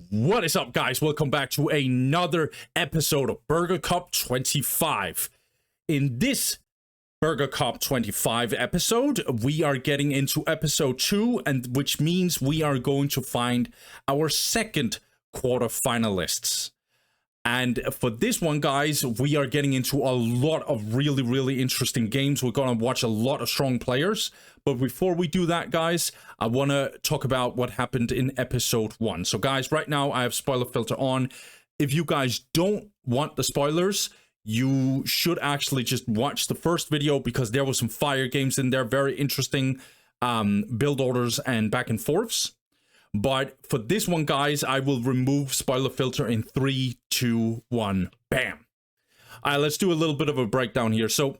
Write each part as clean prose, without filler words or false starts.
What is up, guys? Welcome back to another episode of Burger Cup 25. In this Burger Cup 25 episode, we are getting into episode 2, and which means we are going to find our second quarterfinalists. And for this one, guys, we are getting into a lot of really interesting games. We're going to watch a lot of strong players. But before we do that, guys, I want to talk about what happened in episode 1. So, guys, right now I have spoiler filter on. If you guys don't want the spoilers, you should actually just watch the first video because there was some fire games in there. Very interesting build orders and back and forths. But for this one, guys, I will remove spoiler filter in 3, 2, 1. Bam. All right, let's do a little bit of a breakdown here. So,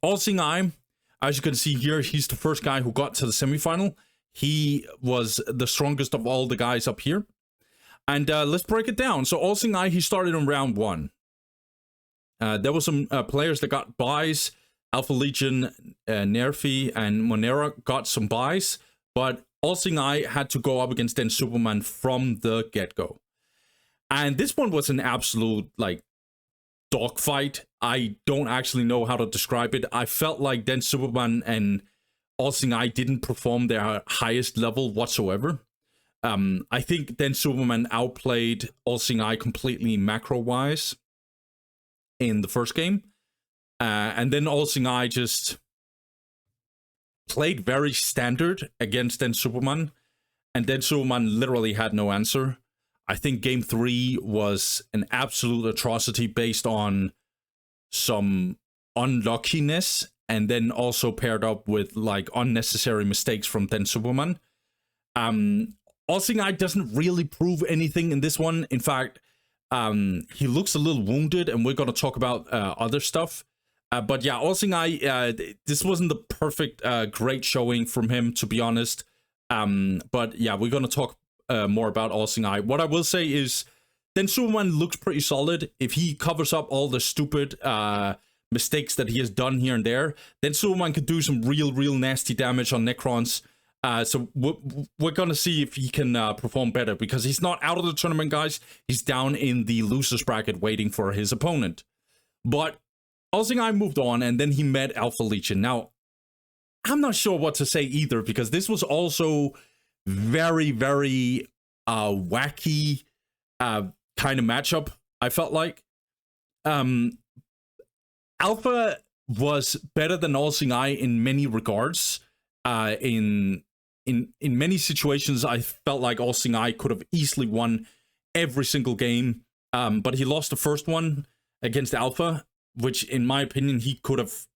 All-Seeing, as you can see here, he's the first guy who got to the semifinal. He was the strongest of all the guys up here. And let's break it down. So, All-Seeing, he started in round 1. There were some players that got buys. Alpha Legion, Nerfi, and Monera got some buys. But All-Seeing had to go up against Den Superman from the get-go. And this one was an absolute, dogfight. I don't actually know how to describe it. I felt like Den Superman and All-Seeing didn't perform their highest level whatsoever. I think Den Superman outplayed All-Seeing completely macro-wise in the first game. And then All-Seeing just played very standard against Den Superman, and Den Superman literally had no answer. I think game 3 was an absolute atrocity based on some unluckiness, and then also paired up with unnecessary mistakes from Den Superman. All-Seeing doesn't really prove anything in this one. In fact, he looks a little wounded, and we're going to talk about other stuff. But yeah, All-Seeing this wasn't the perfect, great showing from him, to be honest. But yeah, we're going to talk more about All-Seeing. What I will say is, Den Superman looks pretty solid. If he covers up all the stupid mistakes that he has done here and there, then Superman could do some real nasty damage on Necrons. So we're going to see if he can perform better, because he's not out of the tournament, guys. He's down in the losers bracket waiting for his opponent. But All-Seeing moved on, and then he met Alpha Legion. Now, I'm not sure what to say either, because this was also very wacky kind of matchup, I felt like. Alpha was better than All-Seeing in many regards. In many situations, I felt like All-Seeing could have easily won every single game, but he lost the first one against Alpha, which, in my opinion, he could have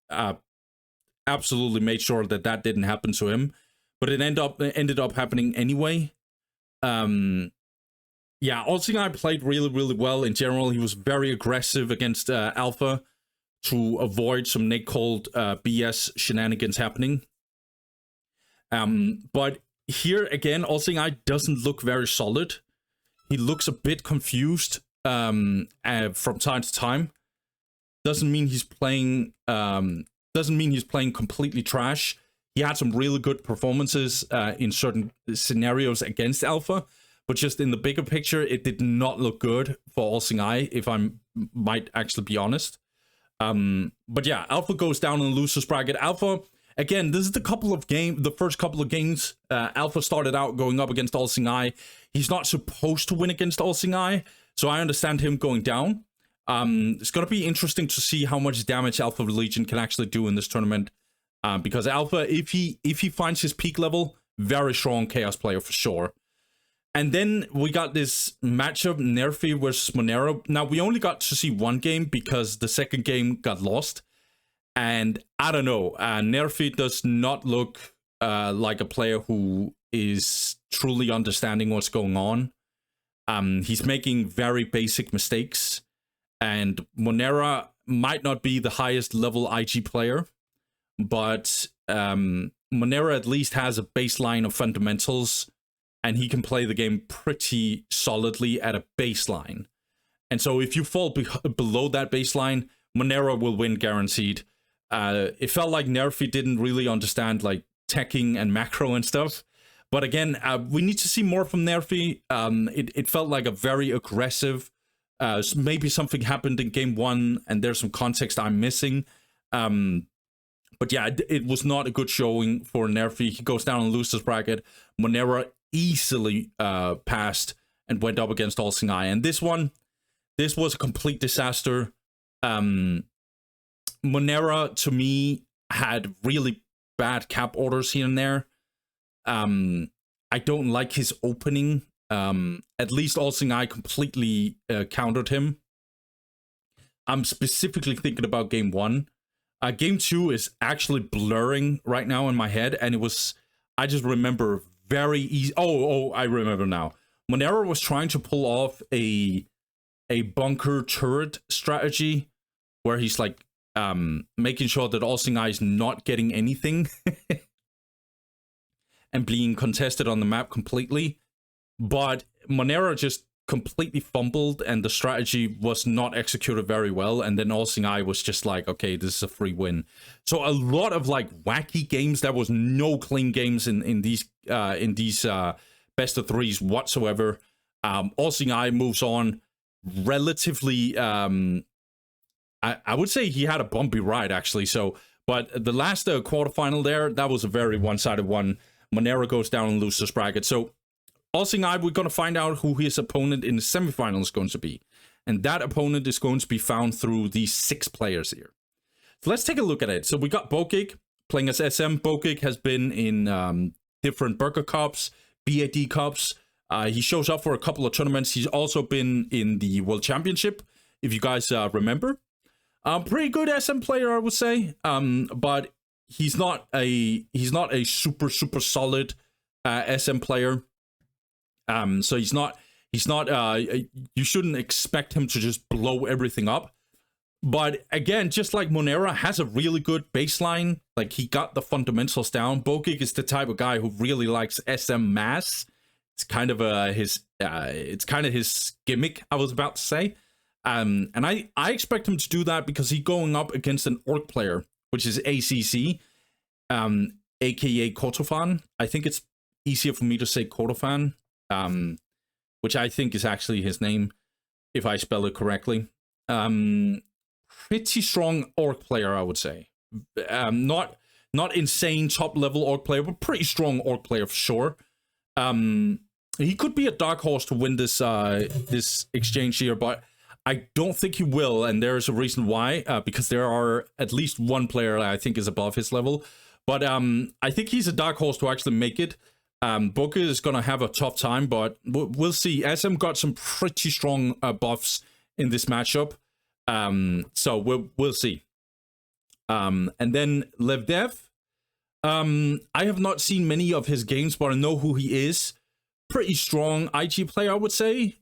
absolutely made sure that didn't happen to him. But it ended up happening anyway. Yeah, All-Seeing played really well in general. He was very aggressive against Alpha to avoid some Nick Cold BS shenanigans happening. But here, again, All-Seeing doesn't look very solid. He looks a bit confused from time to time. Doesn't mean he's playing completely trash. He had some really good performances in certain scenarios against Alpha, but just in the bigger picture, it did not look good for All-Seeing, if I might actually be honest. But yeah, Alpha goes down in the losers bracket. Alpha, again, this is the first couple of games. Alpha started out going up against All-Seeing. He's not supposed to win against All-Seeing, so I understand him going down. It's going to be interesting to see how much damage Alpha Legion can actually do in this tournament. Because Alpha, if he finds his peak level, very strong Chaos player for sure. And then we got this matchup, Nerfi versus Monero. Now, we only got to see one game because the second game got lost. And I don't know, Nerfi does not look like a player who is truly understanding what's going on. He's making very basic mistakes. And Monera might not be the highest level IG player, but Monera at least has a baseline of fundamentals, and he can play the game pretty solidly at a baseline. And so if you fall below that baseline, Monera will win guaranteed. It felt like Nerfi didn't really understand teching and macro and stuff, But again, we need to see more from Nerfi. It felt like a very aggressive. Maybe something happened in game 1, and there's some context I'm missing. But yeah, it was not a good showing for Nerfi. He goes down in losers bracket. Monera easily passed and went up against All Seeing Eye. And this was a complete disaster. Monera, to me, had really bad cap orders here and there. I don't like his opening. At least All Seeing Eye completely countered him. I'm specifically thinking about game 1. Game 2 is actually blurring right now in my head, and I just remember very easy. Oh, I remember now. Monera was trying to pull off a bunker turret strategy where he's like making sure that All Seeing Eye is not getting anything and being contested on the map completely. But Monera just completely fumbled, and the strategy was not executed very well. And then All Seeing Eye was just like, okay, this is a free win. So a lot of like wacky games. There was no clean games in these best of threes whatsoever. All Seeing Eye moves on relatively. I would say he had a bumpy ride actually. So, but the last quarterfinal there, that was a very one-sided one. Monera goes down in losers bracket. So All Seeing Eye, we're going to find out who his opponent in the semifinal is going to be. And that opponent is going to be found through these 6 players here. So let's take a look at it. So we got Bogik playing as SM. Bogik has been in different Burger Cups, BAD Cups. He shows up for a couple of tournaments. He's also been in the World Championship, if you guys remember. Pretty good SM player, I would say. But he's not a super solid SM player. So he's not you shouldn't expect him to just blow everything up. But again, just like Monera has a really good baseline, like he got the fundamentals down. Bogik is the type of guy who really likes SM mass. It's kind of his gimmick, I was about to say. And I expect him to do that because he's going up against an orc player, which is ACC, aka Kotofan. I think it's easier for me to say Kotofan, which I think is actually his name, if I spell it correctly. Pretty strong orc player, I would say. Not insane top level orc player, but pretty strong orc player for sure. He could be a dark horse to win this this exchange here, but I don't think he will, and there's a reason why. Because there are at least one player I think is above his level, but I think he's a dark horse to actually make it. Bogik is gonna have a tough time, but we'll see. SM got some pretty strong buffs in this matchup, so we'll see. And then Levdev, I have not seen many of his games, but I know who he is. Pretty strong IG player, I would say.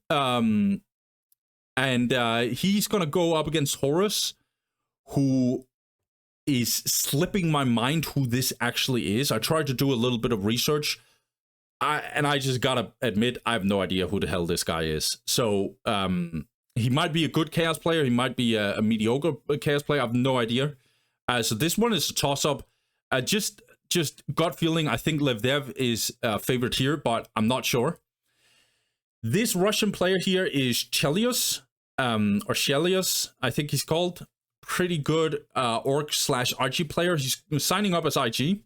And he's gonna go up against Horus, who is slipping my mind who this actually is. I tried to do a little bit of research. I just gotta admit, I have no idea who the hell this guy is. So, he might be a good Chaos player. He might be a mediocre Chaos player. I have no idea. So this one is a toss-up. Just gut feeling, I think Levdev is favored here, but I'm not sure. This Russian player here is Chelios, or Chelios, I think he's called. Pretty good orc/RG player. He's signing up as IG.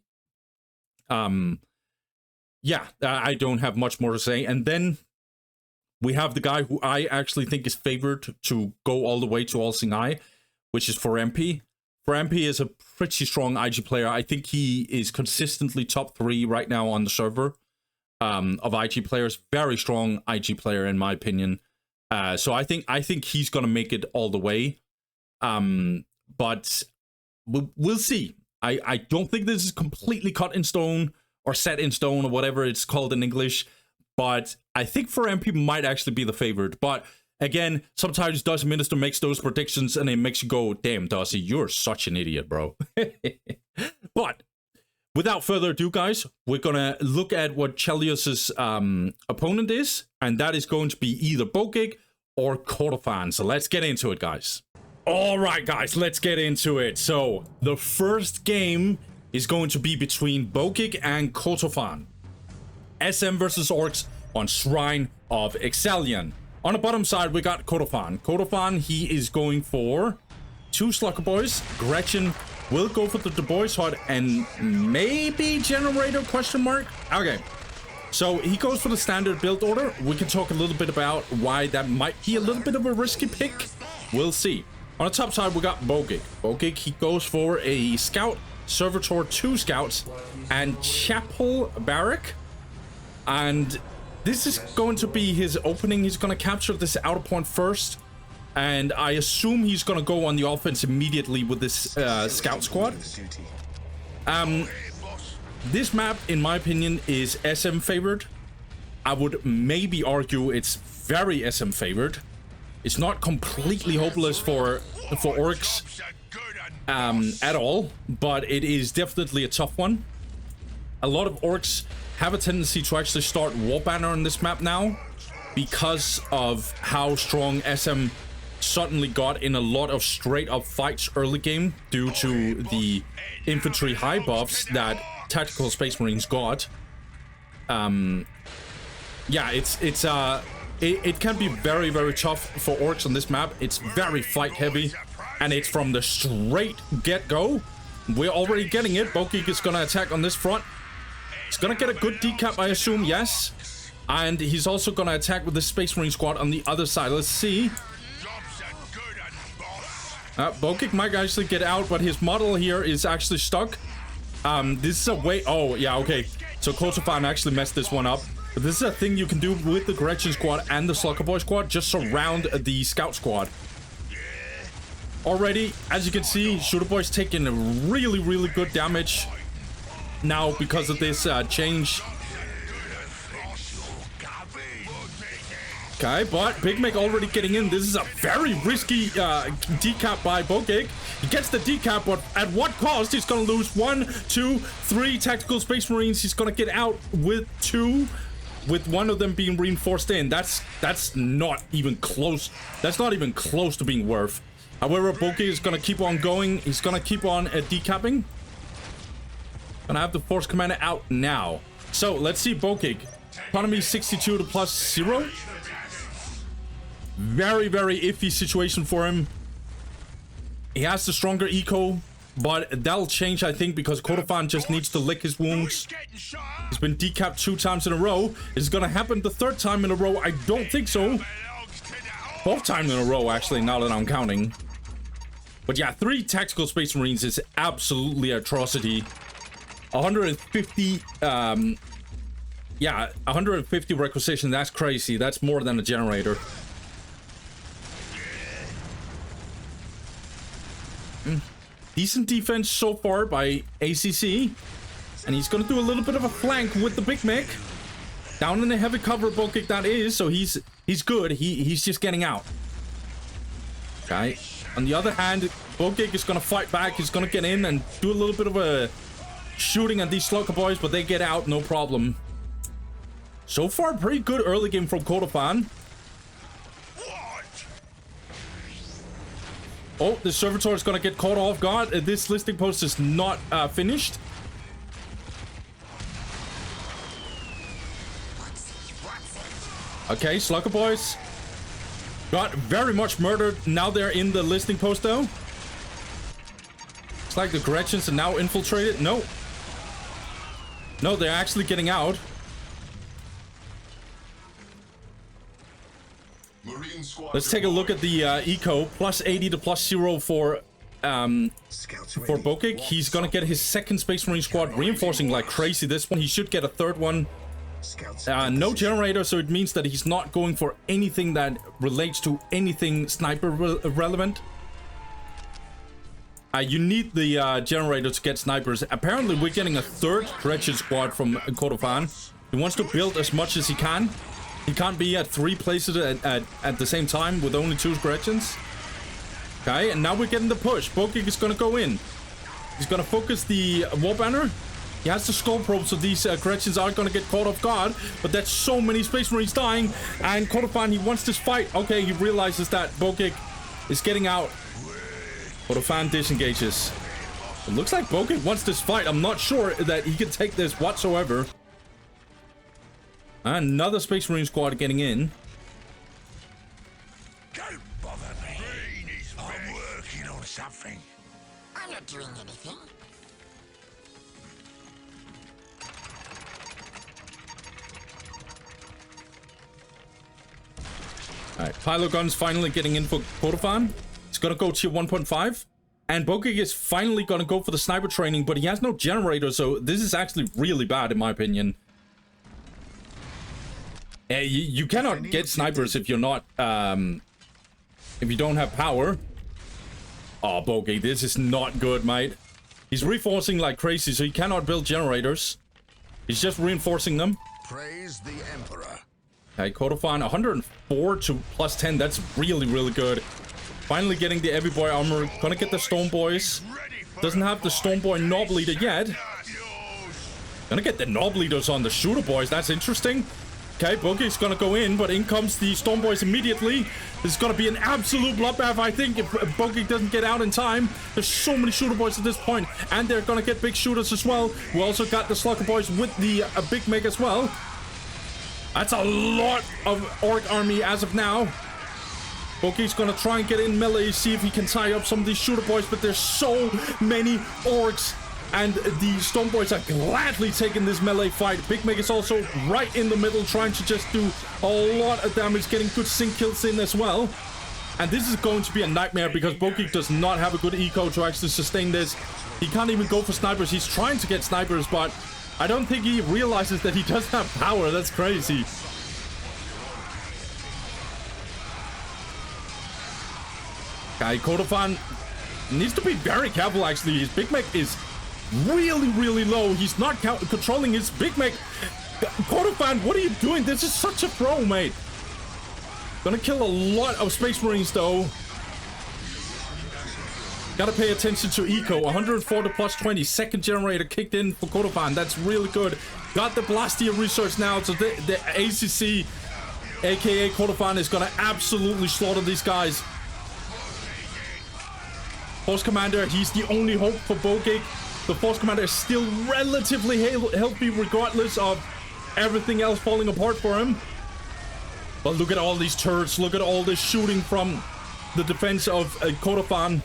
Yeah, I don't have much more to say. And then we have the guy who I actually think is favored to go all the way to All Seeing Eye, which is 4MP. 4MP is a pretty strong IG player. I think he is consistently top 3 right now on the server of IG players. Very strong IG player, in my opinion. So I think he's going to make it all the way. But we'll see. I don't think this is completely cut in stone or set in stone or whatever it's called in English. But I think 4MP might actually be the favorite. But again, sometimes Dusty Minister makes those predictions and it makes you go, damn, Dusty, you're such an idiot, bro. But without further ado, guys, we're going to look at what Chelios' opponent is. And that is going to be either Bogik or Kotofan. So let's get into it, guys. All right, guys, let's get into it. So the first game is going to be between Bogik and Kotofan. SM versus Orcs on Shrine of Excellion. On the bottom side, we got Kotofan. Kotofan, he is going for 2 Slugger Boys. Gretchen will go for the Du Bois Hut and maybe Generator, question mark? Okay. So he goes for the standard build order. We can talk a little bit about why that might be a little bit of a risky pick. We'll see. On the top side, we got Bogik. Bogik, he goes for a Scout, Servitor, 2 Scouts, and Chapel Barrack. And this is going to be his opening. He's going to capture this outer point first. And I assume he's going to go on the offense immediately with this Scout squad. This map, in my opinion, is SM favored. I would maybe argue it's very SM favored. It's not completely hopeless for Orcs at all, but it is definitely a tough one. A lot of Orcs have a tendency to actually start War Banner on this map now because of how strong SM suddenly got in a lot of straight up fights early game due to the infantry high buffs that Tactical Space Marines got. Yeah, it can be very, very tough for Orcs on this map. It's very fight heavy, and it's from the straight get-go. We're already getting it. Bogik is gonna attack on this front. He's gonna get a good decap, I assume, yes. And he's also gonna attack with the Space Marine squad on the other side. Let's see. Bogik might actually get out, but his model here is actually stuck. This is a way... Oh, yeah, okay. So Kotofan actually messed this one up. But this is a thing you can do with the Gretchen squad and the Slugger Boy squad. Just surround the Scout squad. Already, as you can see, Shooter Boy's taking a really, really good damage now because of this change. Okay, but Big Mick already getting in. This is a very risky decap by Bogik. He gets the decap, but at what cost? He's going to lose 1, 2, 3 Tactical Space Marines. He's going to get out with 2, with one of them being reinforced in. That's not even close. That's not even close to being worth. However, Bogik is going to keep on going. He's going to keep on decapping. Gonna have the Force Commander out now. So, let's see Bogik. Economy 62 to +0. Very, very iffy situation for him. He has the stronger eco, but that'll change, I think, because Kotofan just needs to lick his wounds. He's been decapped 2 times in a row. Is it gonna happen the 3rd time in a row? I don't think so. Both times in a row, actually, now that I'm counting. But yeah, 3 Tactical Space Marines is absolutely atrocity. 150, yeah, 150 requisition, that's crazy. That's more than a generator. Decent defense so far by ACC. And he's going to do a little bit of a flank with the Big Mick. Down in the heavy cover, Bogik that is. So he's good. He's just getting out. Okay. On the other hand, Bogik is going to fight back. He's going to get in and do a little bit of a shooting at these Slugger Boys, but they get out, no problem. So far, pretty good early game from Kotofan. Oh, the Servitor is going to get caught off guard. This listing post is not finished. Okay, Slugger Boys got very much murdered. Now they're in the listing post, though. It's like the Gretchens are now infiltrated. No. No, they're actually getting out. Let's take a look at the eco. +80 to +0 for Bogik. He's gonna get his 2nd Space Marine squad reinforcing like crazy. This one, he should get a 3rd one. No generator, so it means that he's not going for anything that relates to anything sniper relevant. You need the generator to get snipers. Apparently, we're getting a 3rd Gretchen squad from Kotofan. He wants to build as much as he can. He can't be at 3 places at the same time with only 2 Gretchens. Okay, and now we're getting the push. Bogik is going to go in. He's going to focus the War Banner. He has the Skull Probe, so these Gretchens are going to get caught off guard. But that's so many Space Marines dying. And Kotofan, he wants this fight. Okay, he realizes that Bogik is getting out. Kotofan disengages. It looks like Bogik wants this fight. I'm not sure that he can take this whatsoever. Another Space Marine squad getting in. Don't bother me. I'm working on something. I'm not doing anything. Alright, Pilo Gun's finally getting in for Kordofan. It's gonna go tier 1.5. And Bogik is finally gonna go for the sniper training, but he has no generator, so this is actually really bad in my opinion. You cannot get snipers if you're not, if you don't have power. Oh, Bogik, this is not good, mate. He's reinforcing like crazy, so he cannot build generators. He's just reinforcing them. Praise the Emperor. Okay, Kordofan, 104 to plus 10. That's really, really good. Finally getting the Heavy Boy armor. Gonna get the Stone Boys. Doesn't have the Stone Boy Knob Leader yet. Gonna get the Knob Leaders on the Shooter Boys. That's interesting. Okay, Bogik's gonna go in, but in comes the Stone Boys immediately. This is gonna be an absolute bloodbath, I think, if Bogik doesn't get out in time. There's so many Shooter Boys at this point, and they're gonna get big shooters as well. We also got the Slugger Boys with the Big Meg as well. That's a lot of Orc army as of now. Bogik's gonna try and get in melee, see if he can tie up some of these Shooter Boys, but there's so many Orcs. And the Stone Boys are gladly taking this melee fight. Big Meg is also right in the middle, trying to just do a lot of damage, getting good sync kills in as well. And this is going to be a nightmare because Bogik does not have a good eco to actually sustain this. He can't even go for snipers. He's trying to get snipers, but I don't think he realizes that he does have power. That's crazy. Okay, Kordofan needs to be very careful, actually. His Big Meg is really, really low. He's not controlling his Big Meg. Kordofan, what are you doing? This is such a throw, mate. Gonna kill a lot of Space Marines, though. Gotta pay attention to eco. 104 to plus 20. Second generator kicked in for Kordofan. That's really good. Got the Blastia research now. So the ACC, aka Kordofan, is gonna absolutely slaughter these guys. Force Commander, he's the only hope for Bogik. The Force Commander is still relatively healthy regardless of everything else falling apart for him. But look at all these turrets. Look at all this shooting from the defense of Kordofan.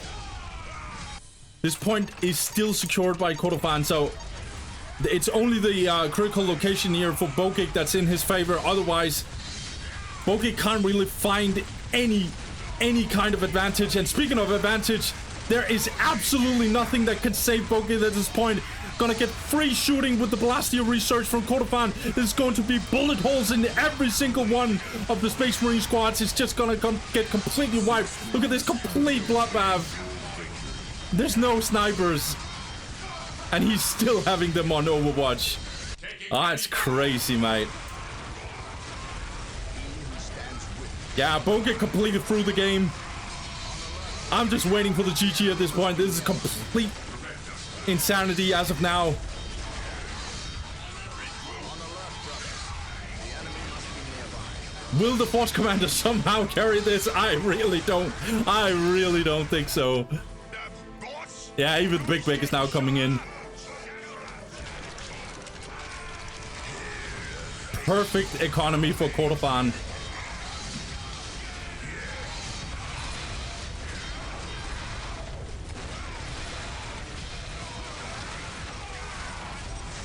This point is still secured by Kordofan, so it's only the critical location here for Bogik that's in his favor. Otherwise, Bogik can't really find any kind of advantage. And speaking of advantage, there is absolutely nothing that can save Bogik at this point. Gonna get free shooting with the Blastia research from Kordofan. There's going to be bullet holes in every single one of the Space Marine squads. It's just gonna get completely wiped. Look at this complete bloodbath. There's no snipers. And he's still having them on Overwatch. That's crazy, mate. Yeah, Bogik completed through the game. I'm just waiting for the GG at this point. This is complete insanity as of now. Will the Force Commander somehow carry this? I really don't think so. Yeah, even Big Meg is now coming in. Perfect economy for Kordofan.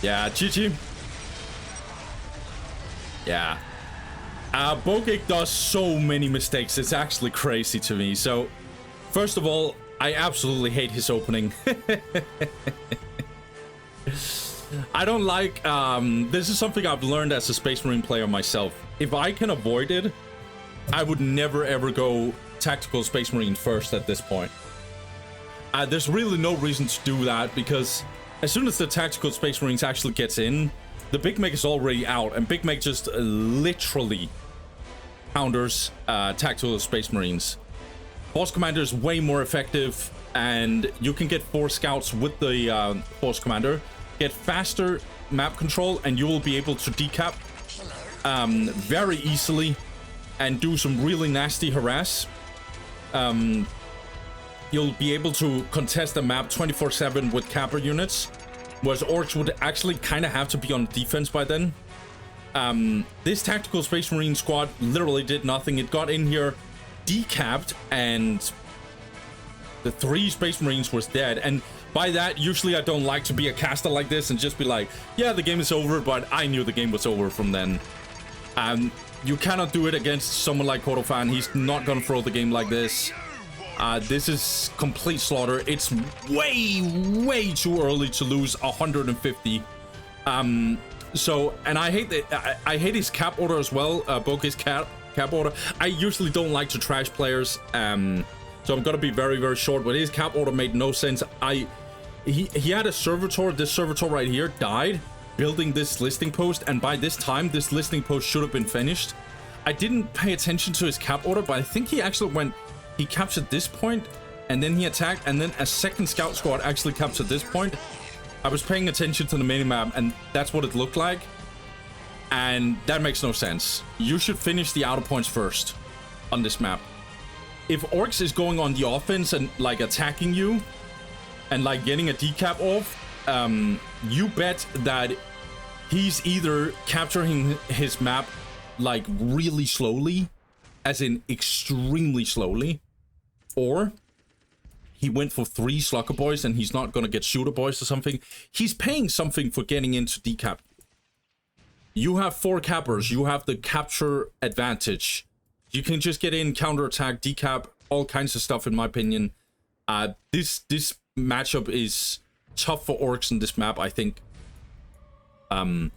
Yeah, GG. Yeah. Bogik does so many mistakes. It's actually crazy to me. So, first of all, I absolutely hate his opening. I don't like... this is something I've learned as a Space Marine player myself. If I can avoid it, I would never ever go Tactical Space Marine first at this point. There's really no reason to do that, because as soon as the Tactical Space Marines actually gets in, the Big Meg is already out, and Big Meg just literally counters Tactical Space Marines. Force Commander is way more effective, and you can get 4 scouts with the Force Commander, get faster map control, and you will be able to decap very easily and do some really nasty harass. You'll be able to contest the map 24/7 with capper units, whereas Orcs would actually kind of have to be on defense by then. This tactical Space Marine squad literally did nothing. It got in here, decapped, and the 3 Space Marines was dead. And by that, usually I don't like to be a caster like this and just be like, yeah, the game is over, but I knew the game was over from then. You cannot do it against someone like Kordofan. He's not gonna throw the game like this. This is complete slaughter. It's way too early to lose 150. So, and I hate that. I hate his cap order as well. Bogik's cap order. I usually don't like to trash players. So I'm gonna be very short. But his cap order made no sense. He had a servitor. This servitor right here died building this listing post, and by this time this listing post should have been finished. I didn't pay attention to his cap order, but I think he actually went. He captured this point, and then he attacked, and then a second scout squad actually captured this point. I was paying attention to the minimap, and that's what it looked like. And that makes no sense. You should finish the outer points first on this map. If Orcs is going on the offense and like attacking you and like getting a decap off, you bet that he's either capturing his map like really slowly, as in extremely slowly, or he went for 3 Slugger Boys and he's not gonna get Shooter Boys or something. He's paying something for getting into decap. You have 4 cappers. You have the capture advantage. You can just get in, counterattack, decap, all kinds of stuff, in my opinion. This matchup is tough for Orcs in this map, I think. In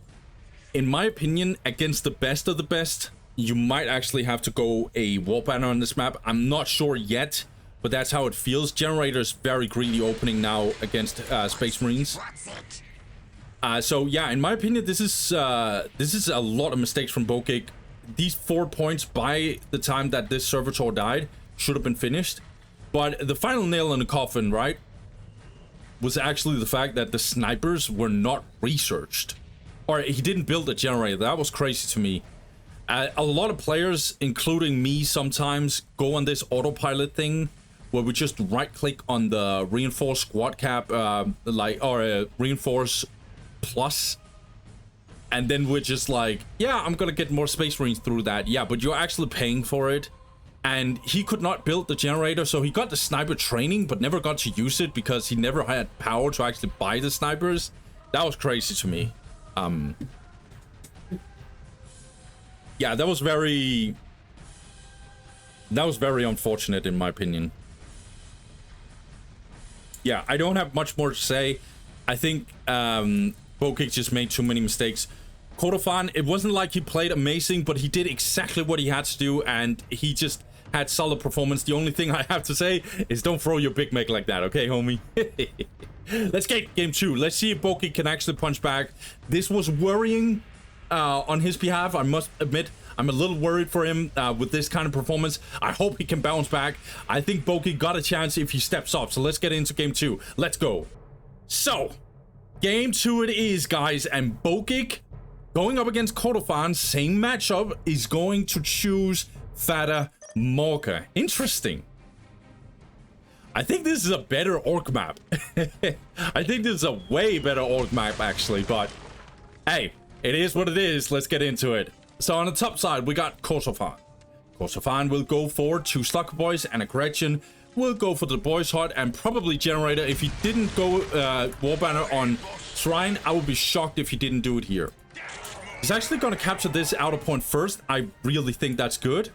my opinion, against the best of the best, you might actually have to go a War Banner on this map. I'm not sure yet, but that's how it feels. Generator's very greedy opening now against Space Marines. So yeah, in my opinion, this is a lot of mistakes from Bogik. These 4 points by the time that this servitor died should have been finished. But the final nail in the coffin, right, was actually the fact that the snipers were not researched. Or he didn't build a generator. That was crazy to me. A lot of players, including me sometimes, go on this autopilot thing where we just right click on the reinforce squad cap, or reinforce plus, and then we're just like, yeah, I'm gonna get more Space Marines through that. Yeah, but you're actually paying for it. And he could not build the generator, so he got the sniper training but never got to use it because he never had power to actually buy the snipers. That was crazy to me. Yeah, that was very unfortunate in my opinion. Yeah, I don't have much more to say. I think Bogik just made too many mistakes. Kordofan, it wasn't like he played amazing, but he did exactly what he had to do, and he just had solid performance. The only thing I have to say is don't throw your big mech like that, okay, homie? Let's get game 2. Let's see if Bogik can actually punch back. This was worrying on his behalf. I must admit, I'm a little worried for him with this kind of performance. I hope he can bounce back. I think Bogik got a chance if he steps up. So let's get into game 2. Let's go. So, game 2 it is, guys. And Bogik, going up against Kordofan, same matchup, is going to choose Fata Morka. Interesting. I think this is a better Orc map. I think this is a way better Orc map, actually. But, hey, it is what it is. Let's get into it. So, on the top side, we got Kordofan. Kordofan will go for 2 Slugger Boys and a Gretchen. Will go for the Boys Hut and probably Generator. If he didn't go War Banner on Shrine, I would be shocked if he didn't do it here. He's actually going to capture this outer point first. I really think that's good.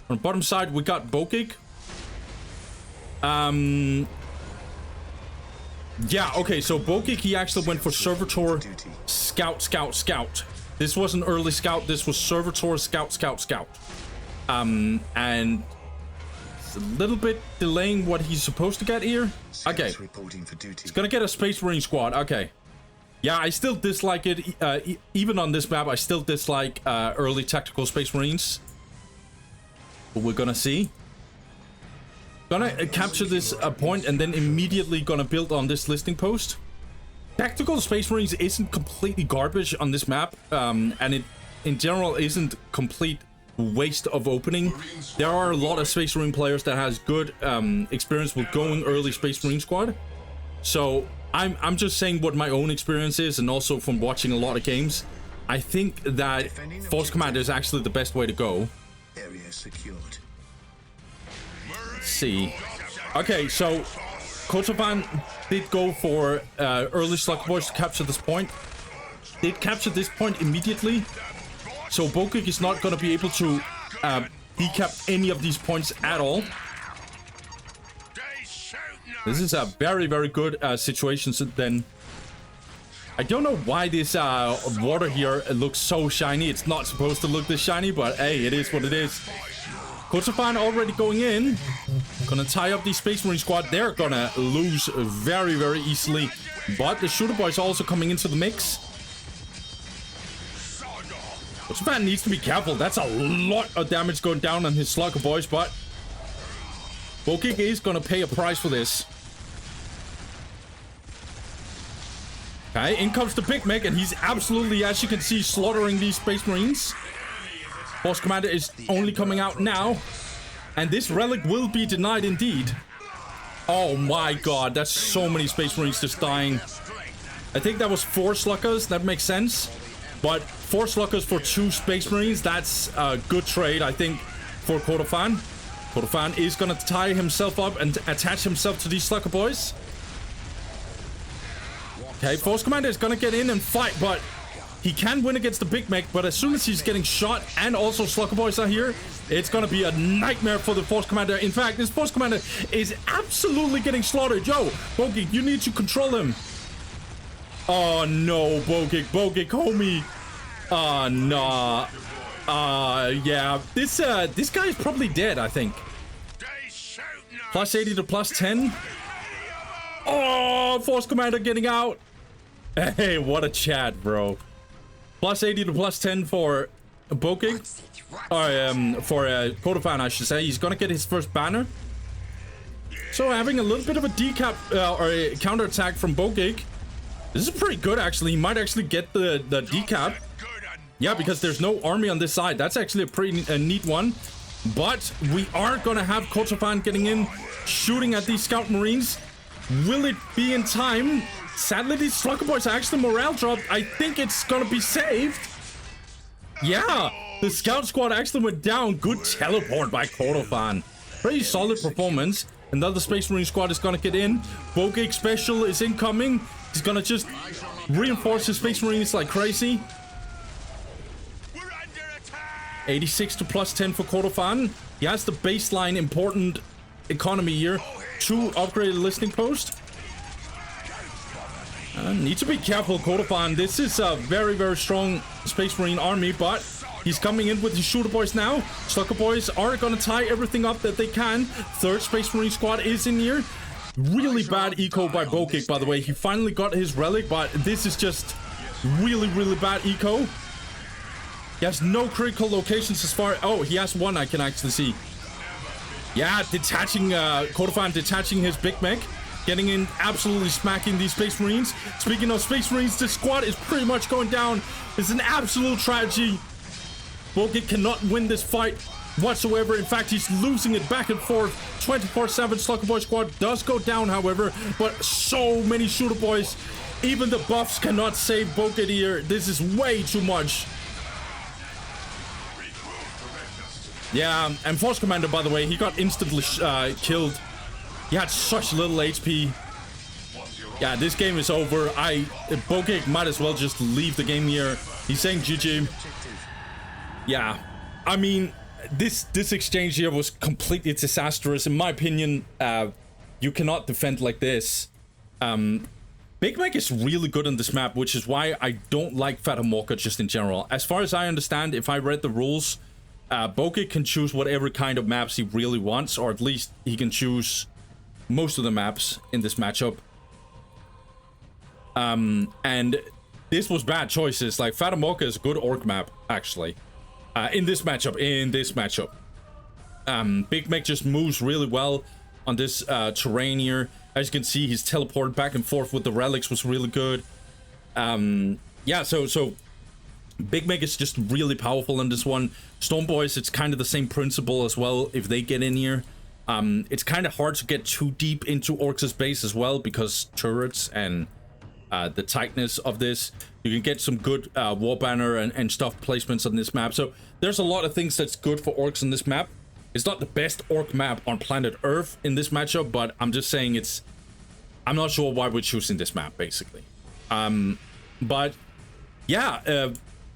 On the bottom side, we got Bogik. Yeah, okay, so Bogik, he actually went for Servitor, Scout. This wasn't early Scout, this was Servitor, Scout. And it's a little bit delaying what he's supposed to get here. Okay, he's gonna get a Space Marine squad, okay. Yeah, I still dislike it. Even on this map, I still dislike early tactical Space Marines. But we're gonna see. Gonna capture this point and then immediately gonna build on this listing post. Tactical Space Marines isn't completely garbage on this map, and it in general isn't complete waste of opening. There are a lot of Space Marine players that has good experience with going early Space Marine squad. So I'm just saying what my own experience is, and also from watching a lot of games. I think that Force Commander is actually the best way to go. Area secured. Let's see. Okay, so Kotovan did go for early Slug Boys to capture this point. Did capture this point immediately. So Bogik is not going to be able to decap any of these points at all. This is a very, very good situation. So then, I don't know why this water here looks so shiny. It's not supposed to look this shiny, but hey, it is what it is. Kotovan already going in. Gonna tie up the Space Marine squad. They're gonna lose very, very easily. But the Shooter Boys are also coming into the mix. Kotovan needs to be careful. That's a lot of damage going down on his Slugger Boys, but Bogik is gonna pay a price for this. Okay, in comes the Big Mech, and he's absolutely, as you can see, slaughtering these Space Marines. Force Commander is only coming out now, and this relic will be denied indeed. Oh my god, that's so many Space Marines just dying. I think that was 4 Sluggers, that makes sense. But 4 Sluggers for 2 Space Marines, that's a good trade, I think, for Kotovan. Kotovan is gonna tie himself up and attach himself to these Slugger Boys. Okay, Force Commander is gonna get in and fight, but he can win against the Big Mech, but as soon as he's getting shot and also Slugger Boys are here, it's gonna be a nightmare for the Force Commander. In fact, this Force Commander is absolutely getting slaughtered. Yo, Bogik, you need to control him. Oh no, Bogik, homie. Nah. Yeah, this guy is probably dead, I think. Plus 80 to plus 10. Oh, Force Commander getting out. Hey, what a chat, bro. Plus 80 to plus 10 for Bogik. Or, for Kotovan, I should say. He's gonna get his first banner. So, having a little bit of a decap, or a counterattack from Bogik. This is pretty good, actually. He might actually get the decap. Yeah, because there's no army on this side. That's actually a pretty neat one. But we are gonna have Kotovan getting in, shooting at these Scout Marines. Will it be in time? Sadly, these Slugger Boys are actually morale dropped. I think it's gonna be saved. Yeah, the Scout Squad actually went down. Good teleport by Kotovan. Pretty solid performance. Another Space Marine squad is gonna get in. Bogik Special is incoming. He's gonna just reinforce his Space Marines like crazy. 86 to plus 10 for Kotovan. He has the baseline important economy here. 2 upgraded listening posts. Need to be careful, Kotovan. This is a very, very strong Space Marine army, but he's coming in with his Shooter Boys now. Slugger Boys are gonna tie everything up that they can. 3rd Space Marine squad is in here. Really bad eco by Bogik, by the way. He finally got his relic, but this is just really, really bad eco. He has no critical locations as far... Oh, he has one I can actually see. Yeah, detaching, Kotovan detaching his Big Mech. Getting in, absolutely smacking these Space Marines. Speaking of Space Marines, this squad is pretty much going down. It's an absolute tragedy. Bogik cannot win this fight whatsoever. In fact, he's losing it back and forth. 24/7 Slugger Boy squad does go down, however. But so many Shooter Boys. Even the buffs cannot save Bogik here. This is way too much. Yeah, and Force Commander, by the way, he got instantly killed. He had such little HP. Yeah, this game is over. Bogik might as well just leave the game here. He's saying GG. Yeah, I mean, this exchange here was completely disastrous. In my opinion, you cannot defend like this. Big Mech is really good on this map, which is why I don't like Phantom Walker just in general. As far as I understand, if I read the rules, Bogik can choose whatever kind of maps he really wants, or at least he can choose most of the maps in this matchup. And this was bad choices. Like, Phantom Walker is a good orc map, actually. In this matchup. Big Mech just moves really well on this terrain here. As you can see, he's teleported back and forth with the relics was really good. Yeah, so Big Mech is just really powerful in this one. Storm Boys, it's kind of the same principle as well if they get in here. It's kind of hard to get too deep into Orcs' base as well because turrets and the tightness of this. You can get some good war banner and stuff placements on this map. So there's a lot of things that's good for orcs on this map. It's not the best orc map on planet Earth in this matchup, but I'm just saying I'm not sure why we're choosing this map, basically. But yeah,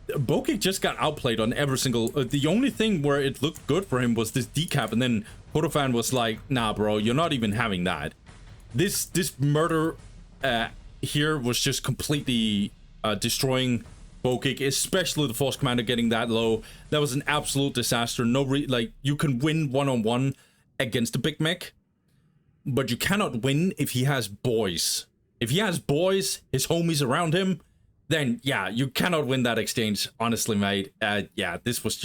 Bogik just got outplayed on every single... the only thing where it looked good for him was this decap, and then Hodofan was like, nah, bro, you're not even having that. This murder here was just completely destroying Bogik, especially the Force Commander getting that low. That was an absolute disaster. Like, you can win one-on-one against a big mech, but you cannot win if he has boys. If he has boys, his homies around him, then yeah, you cannot win that exchange, honestly, mate. Yeah, this was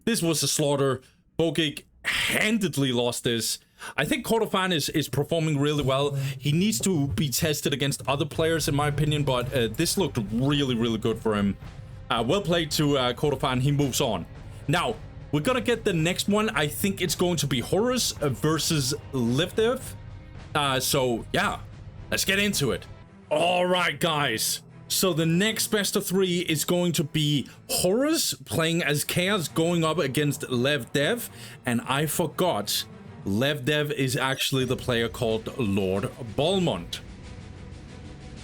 a slaughter. Bogik handedly lost this. I think Hodofan is performing really well. He needs to be tested against other players, in my opinion, but this looked really, really good for him. Well played to Hodofan. He moves on. Now, we're gonna get the next one. I think it's going to be Horus versus Levdev. So, yeah, let's get into it. All right, guys. So the next best of 3 is going to be Horus playing as Chaos going up against Levdev. And I forgot, Levdev is actually the player called Lord Balmond.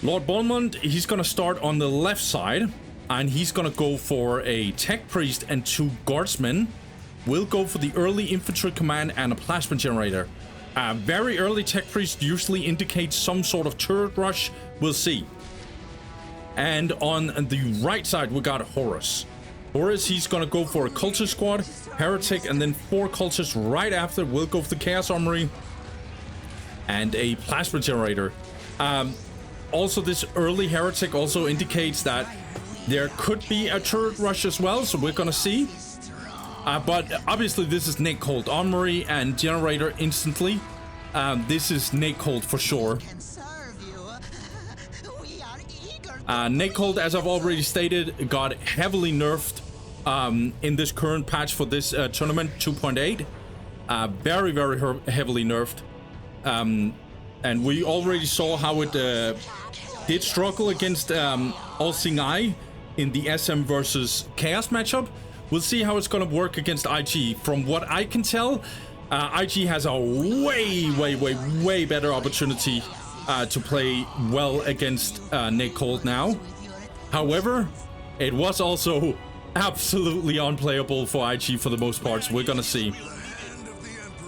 Lord Balmond, he's going to start on the left side, and he's going to go for a Tech Priest and 2 Guardsmen. We'll go for the early Infantry Command and a Plasma Generator. Very early Tech Priest usually indicates some sort of turret rush. We'll see. And on the right side, we got Horus. Horus, he's going to go for a Cultist Squad, Heretic, and then 4 Cultists right after. We'll go for the Chaos Armory and a Plasma Generator. Also, this early Heretic also indicates that there could be a turret rush as well, so we're going to see. But obviously, this is Nate Cold Armory and Generator instantly. This is Nate Cold for sure. Nate Cold, as I've already stated, got heavily nerfed in this current patch for this tournament, 2.8. Very, very heavily nerfed. And we already saw how it did struggle against All-Seeing Eye in the SM versus Chaos matchup. We'll see how it's going to work against IG. From what I can tell, IG has a way better opportunity to play well against Nate Cold now. However, it was also absolutely unplayable for IG for the most part, so we're going to see.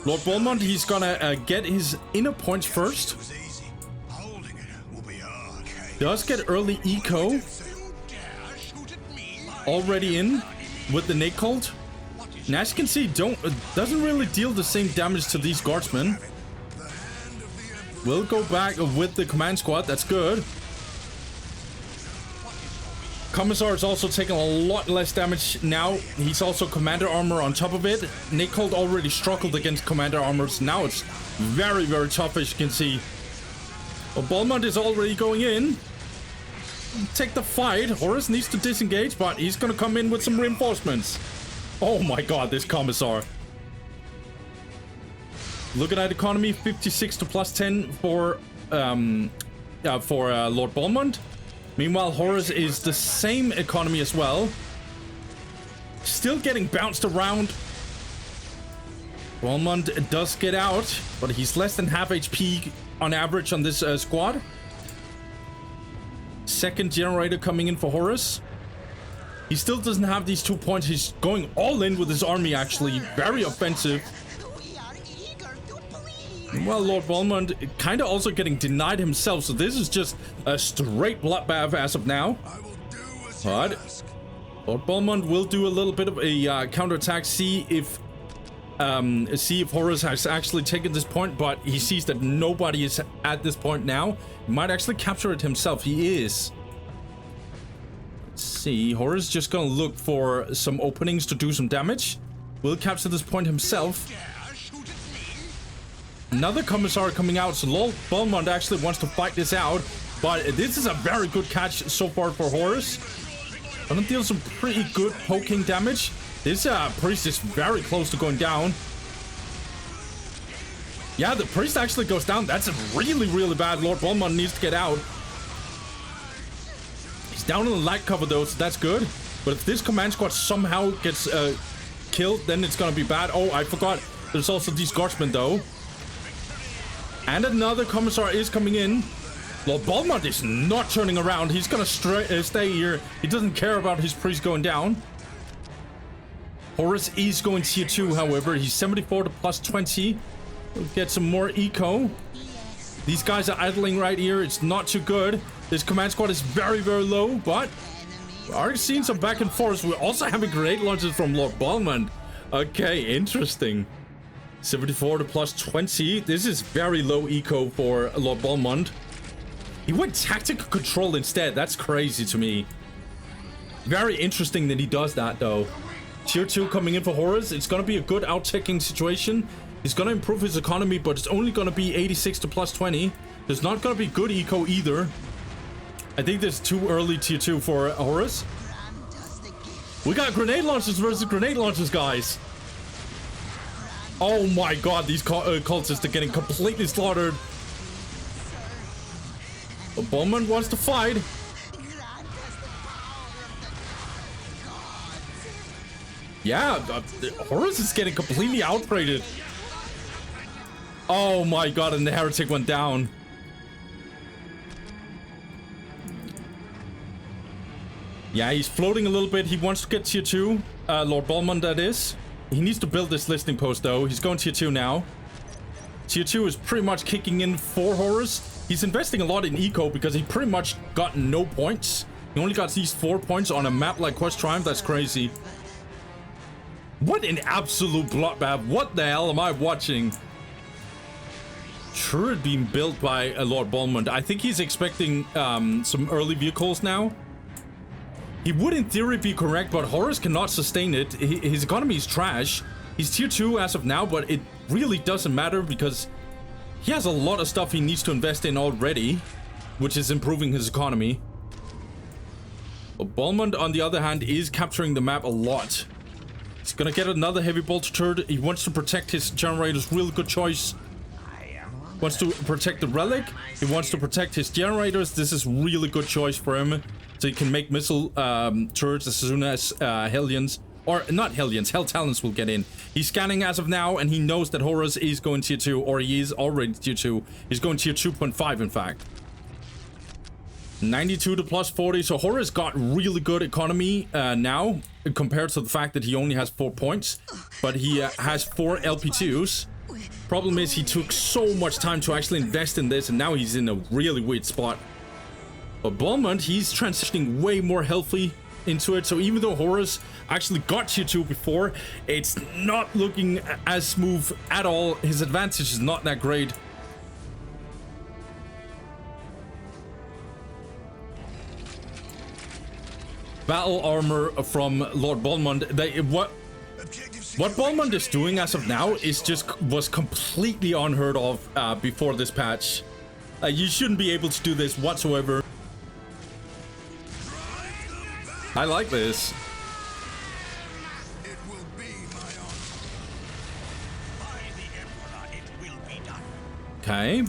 Lord Balmond, he's going to get his inner points first. Does get early eco. Already in with the Nate Cold. And as you can see, doesn't really deal the same damage to these guardsmen. We'll go back with the command squad. That's good. Commissar is also taking a lot less damage now. He's also commander armor on top of it. Nate Cold already struggled against commander armors. Now it's very, very tough, as you can see. Well, Balmond is already going in. Take the fight. Horus needs to disengage, but he's gonna come in with some reinforcements. Oh my god, this Commissar. Looking at economy, 56 to plus 10 for Lord Balmond. Meanwhile, Horus is the same economy as well. Still getting bounced around. Balmond does get out, but he's less than half HP on average on this squad. Second generator coming in for Horus. He still doesn't have these 2 points. He's going all in with his army, actually. Very offensive. Well, Lord Balmond kind of also getting denied himself, so this is just a straight bloodbath as of now. But Lord Balmond will do a little bit of a counterattack, see if Horus has actually taken this point, but he sees that nobody is at this point now. He might actually capture it himself. He is. Let's see. Horus just gonna look for some openings to do some damage. Will capture this point himself. Another Commissar coming out, so Lord Balmond actually wants to fight this out, but this is a very good catch so far for Horus. Gonna deal some pretty good poking damage. This priest is very close to going down. Yeah, the priest actually goes down. That's really, really bad. Lord Balmond needs to get out. down in the light cover though, so that's good. But if this command squad somehow gets killed, then it's gonna be bad. Oh, I forgot. There's also disgorgement though. And another commissar is coming in. Lord Balmond is not turning around. He's gonna stay here. He doesn't care about his priest going down. Horus is going tier 2, however. He's 74 to plus 20. We'll get some more eco. These guys are idling right here. It's not too good. This command squad is very, very low, but we are seeing some back and forth. We're also having grenade launches from Lord Balmond. Okay, interesting. 74 to plus 20. This is very low eco for Lord Balmond. He went tactical control instead. That's crazy to me. Very interesting that he does that, though. Tier 2 coming in for Horus. It's going to be a good out-taking situation. He's going to improve his economy, but it's only going to be 86 to plus 20. There's not going to be good eco either. I think this is too early tier 2 for Horus. We got grenade launchers versus grenade launchers, guys. Oh my god, these cultists are getting completely slaughtered. But Balmond wants to fight. Yeah, Horus is getting completely outbraided. Oh my god, and the heretic went down. Yeah, he's floating a little bit. He wants to get tier 2. Lord Balmond, that is. He needs to build this listing post, though. He's going tier 2 now. Tier 2 is pretty much kicking in for Horus. He's investing a lot in eco because he pretty much got no points. He only got these 4 points on a map like Quest Triumph. That's crazy. What an absolute bloodbath. What the hell am I watching? Turret being built by Lord Balmond. I think he's expecting some early vehicles now. He would in theory be correct, but Horus cannot sustain it. His economy is trash. He's tier 2 as of now, but it really doesn't matter because he has a lot of stuff he needs to invest in already, which is improving his economy. But Balmond, on the other hand, is capturing the map a lot. He's gonna get another heavy bolter turret. He wants to protect his generators. Really good choice. Wants to protect the relic. He wants to protect his generators. This is really good choice for him. So he can make missile turrets as soon as Hellions, or not Hellions, Hell Talons will get in. He's scanning as of now, and he knows that Horus is going tier 2, or he is already tier 2. He's going tier 2.5, in fact. 92 to plus 40. So Horus got really good economy now, compared to the fact that he only has 4 points. But he has 4 LP2s. Problem is, he took so much time to actually invest in this, and now he's in a really weird spot. But Balmond, he's transitioning way more healthy into it. So even though Horus actually got tier 2 before, it's not looking as smooth at all. His advantage is not that great. Battle armor from Lord Balmond. What Balmond is doing as of now is was completely unheard of before this patch. You shouldn't be able to do this whatsoever. I like this. It will be my honor. By the Emperor, it will be done. Okay.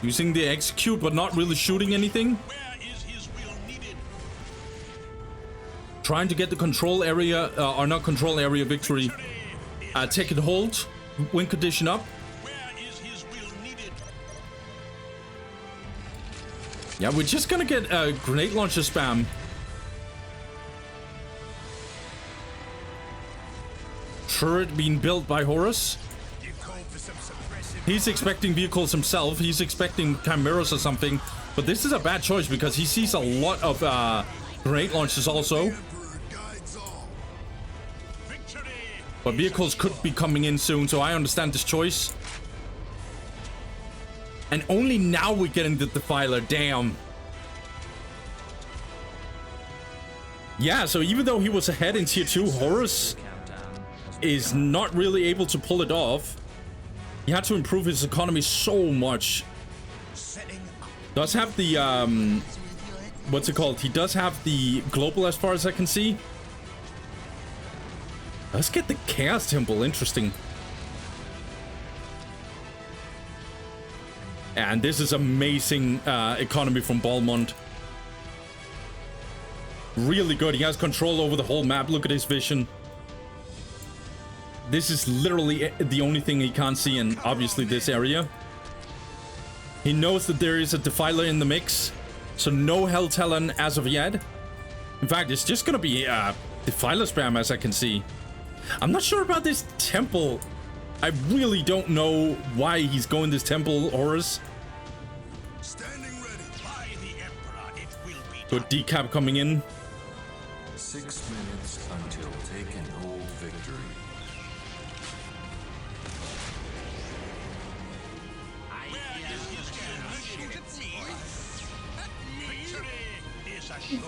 Using the execute, but not really shooting anything. Where is his will needed? Trying to get the control area, or not control area victory. Take and hold. Win condition up. Where is his will needed? Yeah, we're just gonna get grenade launcher spam. Turret being built by Horus. You called for some suppressive. He's expecting vehicles himself. He's expecting chimeras or something. But this is a bad choice because he sees a lot of grenade launches also. Emperor guides all. Victory! But vehicles could be coming in soon, so I understand this choice. And only now we're getting the Defiler. Damn. Yeah, so even though he was ahead in tier 2, Horus is not really able to pull it off. He had to improve his economy so much. Does have the what's it called? He does have the global as far as I can see. Let's get the Chaos Temple. Interesting. And this is amazing economy from Balmond. Really good. He has control over the whole map. Look at his vision. This is literally the only thing he can't see in, obviously, this area. He knows that there is a Defiler in the mix, so no Hell Talon as of yet. In fact, it's just gonna be Defiler spam, as I can see. I'm not sure about this temple. I really don't know why he's going this temple, Horus. Standing ready. By the Emperor, it will be Good decap coming in. 6 minutes until take and hold victory. Victory is assured.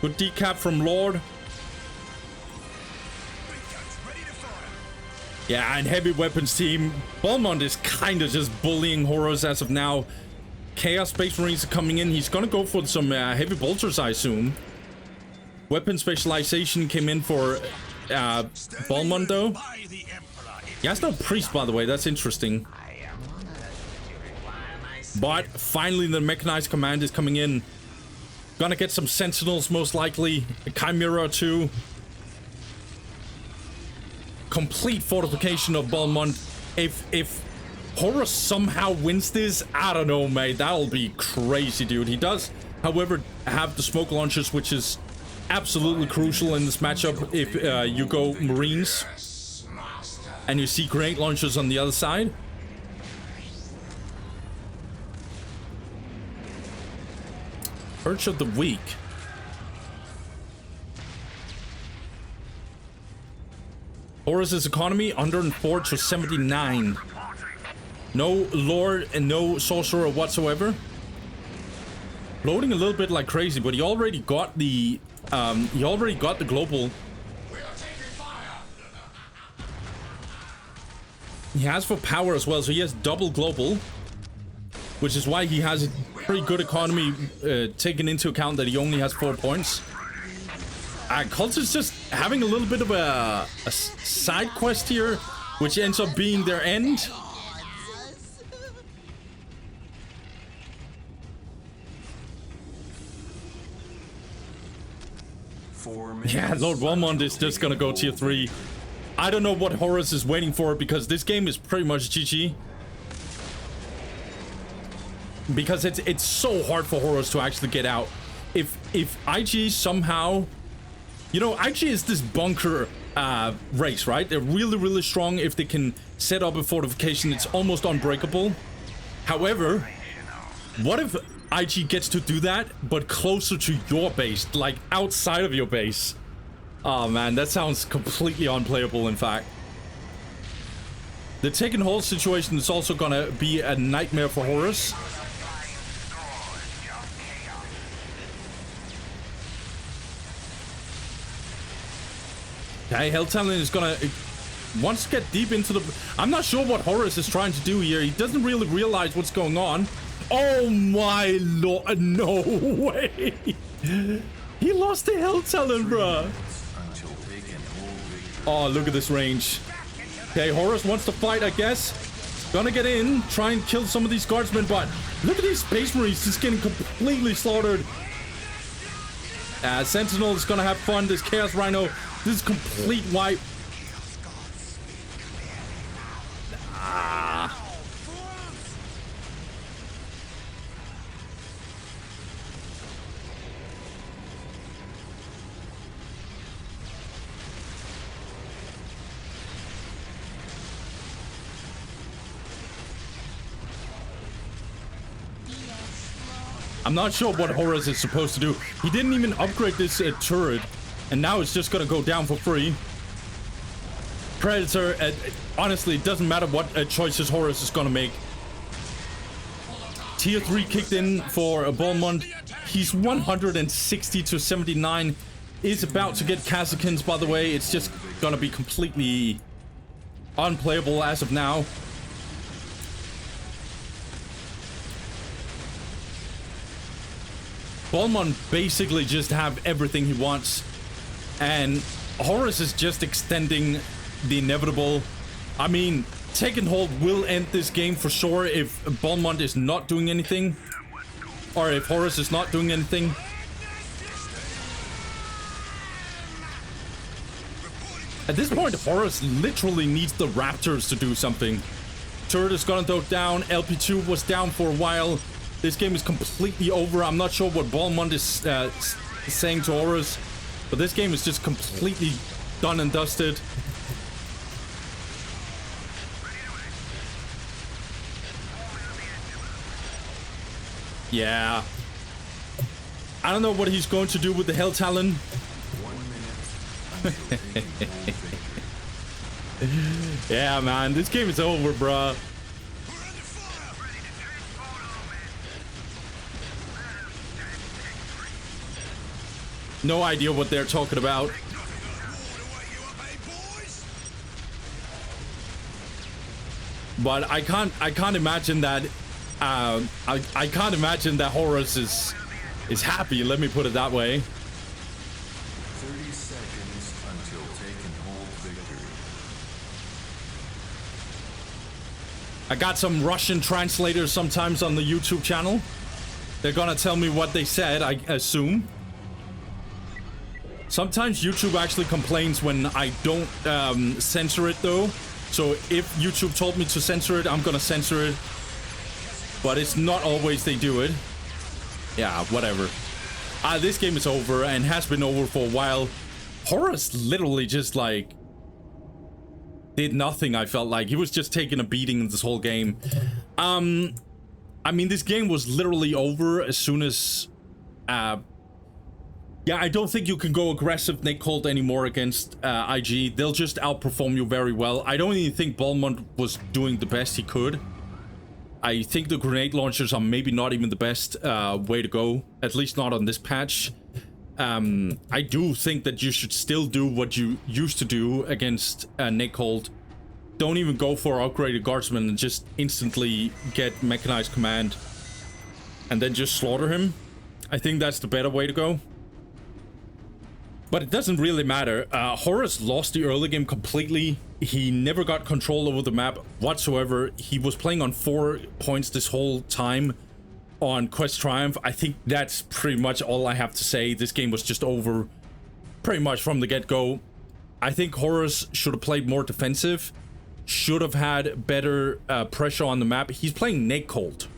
Good decap from Lord. Ready to fire. Yeah, and heavy weapons team. Balmond is kind of just bullying Horus as of now. Chaos Space Marines are coming in. He's gonna go for some heavy bolters, I assume. Weapon specialization came in for Balmond, though. By the Emperor, it He has no priest, by the way. That's interesting. But finally, the mechanized command is coming in. Gonna get some sentinels, most likely. A chimera, too. Complete fortification of Balmond. If Horus somehow wins this, I don't know, mate. That'll be crazy, dude. He does, however, have the smoke launchers, which is absolutely crucial in this matchup if you go Marines and you see grenade launchers on the other side. Urge of the week. Horus's economy 104 to 79. No lord and no sorcerer whatsoever. Loading a little bit like crazy, but he already got the global. He has for power as well, so he has double global, which is why he has a pretty good economy, taking into account that he only has 4 points. Cult is just having a little bit of a side quest here, which ends up being their end. Yeah, Lord Balmond is just gonna go tier 3. I don't know what Horus is waiting for, because this game is pretty much GG. Because it's so hard for Horus to actually get out. If IG somehow... You know, IG is this bunker race, right? They're really, really strong. If they can set up a fortification, it's almost unbreakable. However, what if IG gets to do that, but closer to your base, like outside of your base? Oh man, that sounds completely unplayable, in fact. The take and hold situation is also gonna be a nightmare for Horus. Okay, Hell Talon is gonna wants to get deep into the... I'm not sure what Horus is trying to do here. He doesn't really realize what's going on. Oh my lord, no way. He lost the Hell Talon, bruh. Oh, look at this range. Okay, Horus wants to fight, I guess. Gonna get in, try and kill some of these guardsmen, but look at these Space Marines just getting completely slaughtered. Sentinel is gonna have fun. This Chaos Rhino, this is complete wipe. I'm not sure what Horus is supposed to do. He didn't even upgrade this turret, and now it's just gonna go down for free. Predator, honestly, it doesn't matter what choices Horus is gonna make. Tier 3 kicked in for Balmond. He's 160 to 79. Is about to get Kazakins, by the way. It's just gonna be completely unplayable as of now. Balmond basically just have everything he wants, and Horus is just extending the inevitable. I mean, take and hold will end this game for sure if Balmond is not doing anything, or if Horus is not doing anything. At this point, Horus literally needs the Raptors to do something. Turret is gonna go down. LP2 was down for a while. This game is completely over. I'm not sure what Balmond is saying to Horus, but this game is just completely done and dusted. Yeah. I don't know what he's going to do with the Hell Talon. 1 minute until taking whole victory. Yeah, man, this game is over, bruh. No idea what they're talking about. But I can't imagine that. I can't imagine that Horus is happy. Let me put it that way. 30 seconds until taking whole victory. I got some Russian translators sometimes on the YouTube channel. They're gonna tell me what they said, I assume. Sometimes YouTube actually complains when I don't censor it though. So if YouTube told me to censor it, I'm gonna censor it. But it's not always they do it. Yeah, whatever. This game is over and has been over for a while. Horus literally just like did nothing. I felt like he was just taking a beating in this whole game. I mean, this game was literally over as soon as yeah, I don't think you can go aggressive Nick Colt anymore against IG. They'll just outperform you very well. I don't even think Balmond was doing the best he could. I think the grenade launchers are maybe not even the best way to go, at least not on this patch. I do think that you should still do what you used to do against Nick Colt. Don't even go for upgraded guardsman and just instantly get mechanized command and then just slaughter him. I think that's the better way to go. But it doesn't really matter. Horus lost the early game completely. He never got control over the map whatsoever. He was playing on 4 points this whole time on Quest Triumph. I think that's pretty much all I have to say. This game was just over pretty much from the get-go. I think Horus should have played more defensive. Should have had better pressure on the map. He's playing Nate Colt.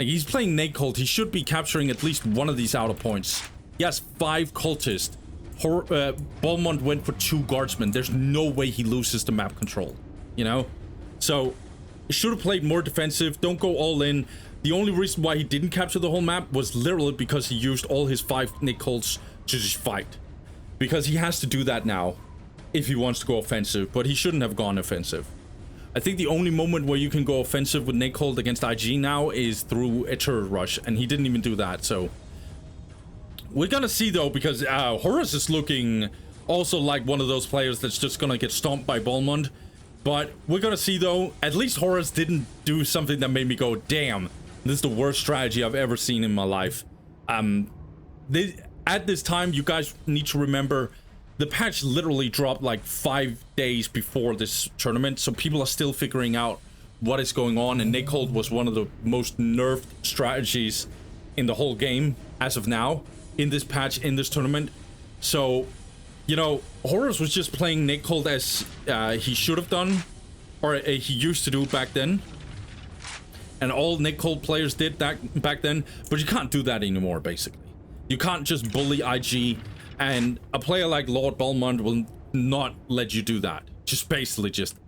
Like, he's playing Nate Colt. He should be capturing at least one of these outer points. He has 5 cultists. Balmond went for 2 guardsmen. There's no way he loses the map control, you know? So, he should have played more defensive. Don't go all in. The only reason why he didn't capture the whole map was literally because he used all his 5 Nick Colts to just fight. Because he has to do that now if he wants to go offensive, but he shouldn't have gone offensive. I think the only moment where you can go offensive with Nick Colt against IG now is through a turret rush, and he didn't even do that, so... We're gonna see though, because Horus is looking also like one of those players that's just gonna get stomped by Balmond. But we're gonna see though, at least Horus didn't do something that made me go, damn, this is the worst strategy I've ever seen in my life. At this time, you guys need to remember, the patch literally dropped like 5 days before this tournament, so people are still figuring out what is going on, and Nick Colt was one of the most nerfed strategies in the whole game as of now. In this patch, in this tournament. So, you know, Horus was just playing Nick Colt as he should have done, or he used to do back then. And all Nick Colt players did that back then, but you can't do that anymore, basically. You can't just bully IG, and a player like Lord Balmond will not let you do that. Just basically just,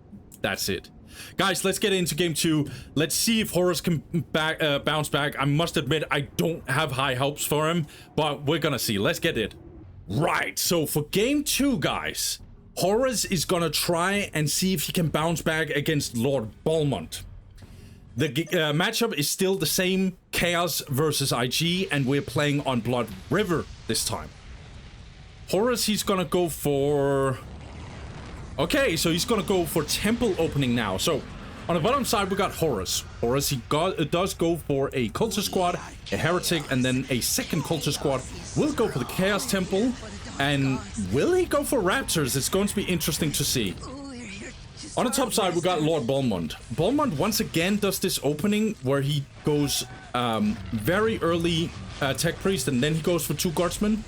that's it. Guys, let's get into game 2. Let's see if Horus can bounce back. I must admit, I don't have high hopes for him, but we're gonna see. Let's get it. Right, so for game 2, guys, Horus is gonna try and see if he can bounce back against Lord Balmond. The matchup is still the same, Chaos versus IG, and we're playing on Blood River this time. Horus, he's gonna go for... Okay, so he's gonna go for temple opening now. So on the bottom side we got Horus. Horus, he does go for a cultist squad, a heretic, and then a second cultist squad. Will go for the chaos temple, and will he go for raptors? It's going to be interesting to see. On the top side we got Lord Balmond. Balmond once again does this opening where he goes very early tech priest, and then he goes for 2 guardsmen.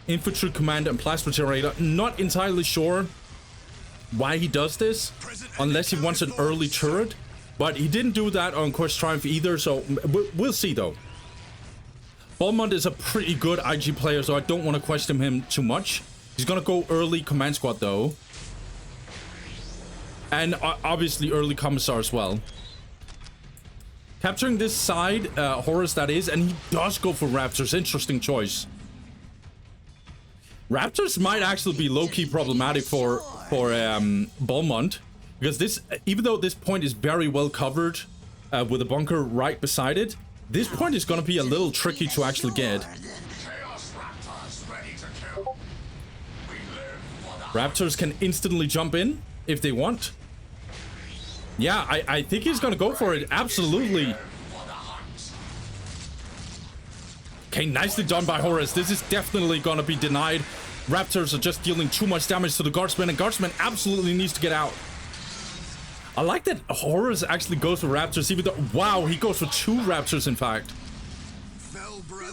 infantry command and plasma generator. Not entirely sure why he does this, unless he wants an early turret. But he didn't do that on Quest Triumph either, so we'll see though. Balmond is a pretty good IG player, so I don't want to question him too much. He's gonna go early command squad though. And obviously early commissar as well. Capturing this side, Horus that is, and he does go for Raptors. Interesting choice. Raptors might actually be low-key problematic for Balmond, because this, even though this point is very well covered with a bunker right beside it, this point is going to be a little tricky to actually get. Raptors can instantly jump in if they want. Yeah, I think he's going to go for it. Absolutely. Okay, nicely done by Horus. This is definitely going to be denied. Raptors are just dealing too much damage to the guardsman, and guardsman absolutely needs to get out. I like that Horus actually goes for Raptors, even though... Wow, he goes for 2 Raptors, in fact.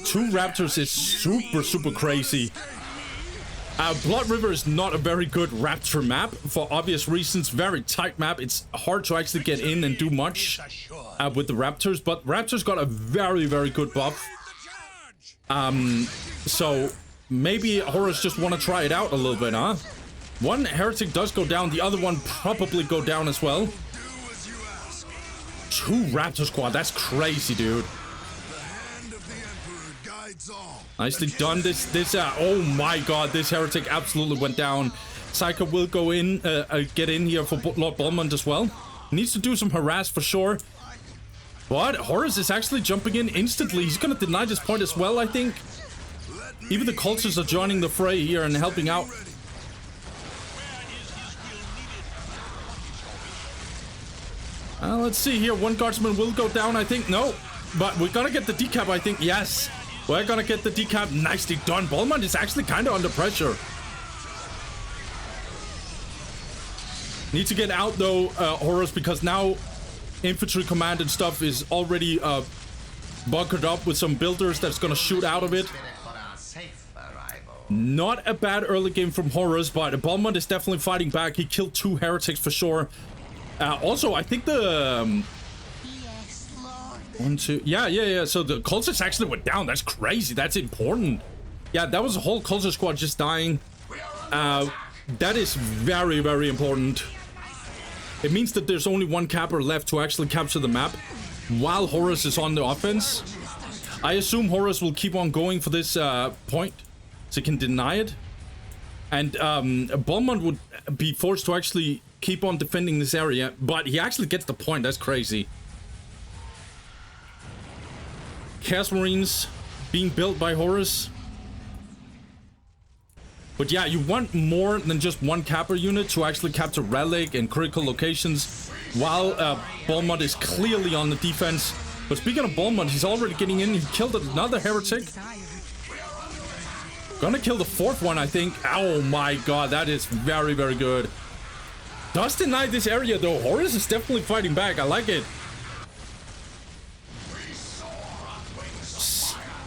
2 Raptors is super, super crazy. Blood River is not a very good Raptor map, for obvious reasons. Very tight map. It's hard to actually get in and do much with the Raptors, but Raptors got a very, very good buff. So maybe Horus just want to try it out a little bit, huh? One heretic does go down, the other one probably go down as well. 2 Raptor squad, that's crazy, dude. Nicely done. Oh my god, this heretic absolutely went down. Psycho will go in, get in here for Lord Balmond as well. Needs to do some harass for sure. But Horus is actually jumping in instantly. He's gonna deny this point as well, I think. Even the cultists are joining the fray here and helping out. Let's see here. One guardsman will go down, I think. No, but we're gonna get the decap, I think. Yes, we're gonna get the decap. Nicely done. Balmond is actually kind of under pressure. Need to get out though, Horus, because now infantry command and stuff is already bunkered up with some builders that's gonna shoot out of it. Not a bad early game from Horus, but Balmond is definitely fighting back. He killed 2 heretics for sure. Also, I think the 1, 2, yeah. So the cultists actually went down. That's crazy. That's important. Yeah, that was a whole cultist squad just dying. That is very, very important. It means that there's only 1 capper left to actually capture the map while Horus is on the offense. I assume Horus will keep on going for this point, so he can deny it. And Balmond would be forced to actually keep on defending this area, but he actually gets the point. That's crazy. Chaos Marines being built by Horus. But yeah, you want more than just 1 capper unit to actually capture relic and critical locations, while Balmond is clearly on the defense. But speaking of Balmond, he's already getting in. He killed another heretic. Gonna kill the 4th one, I think. Oh my god, that is very, very good. Does deny this area though. Horus is definitely fighting back. I like it.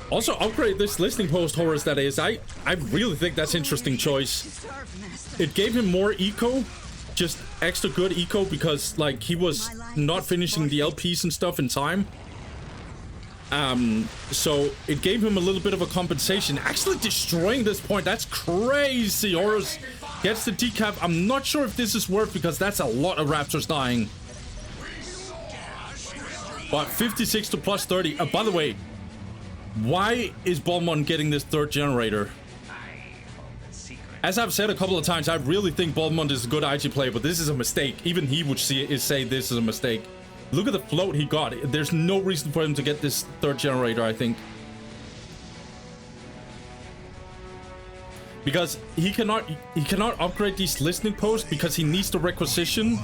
Also upgrade this listening post, Horus, that is. I really think that's interesting choice. It gave him more eco, just extra good eco, because like he was not finishing the LPs and stuff in time. So it gave him a little bit of a compensation. Actually destroying this point, that's crazy. Horus gets the decap. I'm not sure if this is worth, because that's a lot of Raptors dying. But 56 to plus 30. By the way, why is Balmond getting this 3rd generator? As I've said a couple of times, I really think Balmond is a good IG player, but this is a mistake. Even he would say this is a mistake. Look at the float he got. There's no reason for him to get this 3rd generator, I think. Because he cannot upgrade these listening posts because he needs the requisition,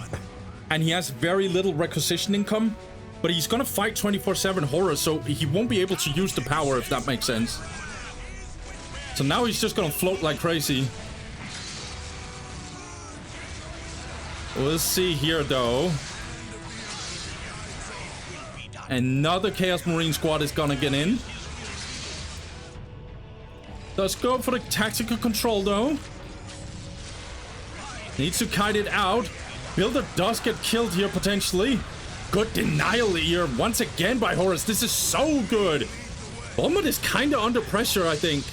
and he has very little requisition income. But he's gonna fight 24/7 Horus, so he won't be able to use the power, if that makes sense. So now he's just gonna float like crazy. We'll see here though. Another Chaos Marine squad is gonna get in. Does go for the tactical control though. Needs to kite it out. Builder does get killed here potentially. Good denial here once again by Horus. This is so good. Balmond is kind of under pressure, I think.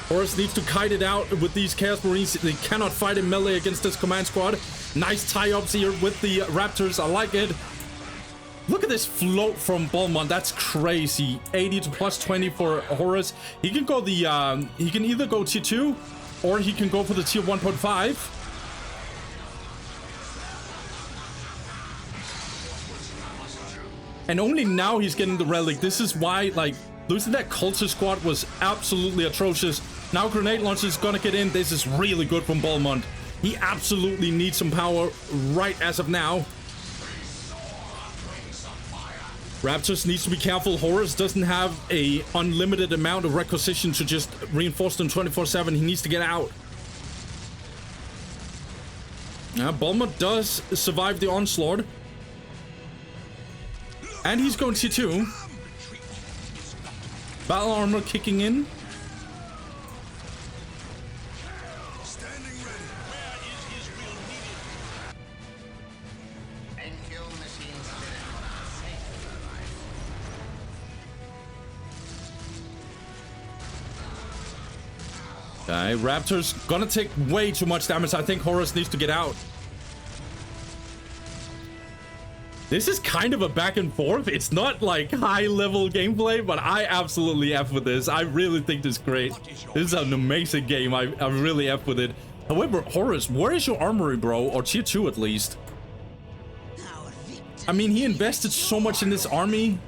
Horus needs to kite it out with these Chaos Marines. They cannot fight in melee against this command squad. Nice tie-ups here with the Raptors. I like it. Look at this float from Balmond. That's crazy. 80 to plus 20 for Horus. He can go the he can either go tier 2 or he can go for the tier 1.5. And only now he's getting the relic. This is why, like, losing that culture squad was absolutely atrocious. Now grenade launcher is gonna get in. This is really good from Balmond. He absolutely needs some power right as of now. Raptors needs to be careful. Horus doesn't have a unlimited amount of requisition to just reinforce them 24/7. He needs to get out. Balmond does survive the onslaught. And he's going tier 2. Battle armor kicking in. Standing ready. Where is his real needed? And kill machine spirit for our sake of their life. Okay, Raptors gonna take way too much damage. I think Horus needs to get out. This is kind of a back and forth. It's not like high level gameplay, but I absolutely F with this. I really think this is great. This is an amazing game. I really F with it. However, Horus, where is your armory, bro? Or tier 2 at least. I mean, he invested so much in this army.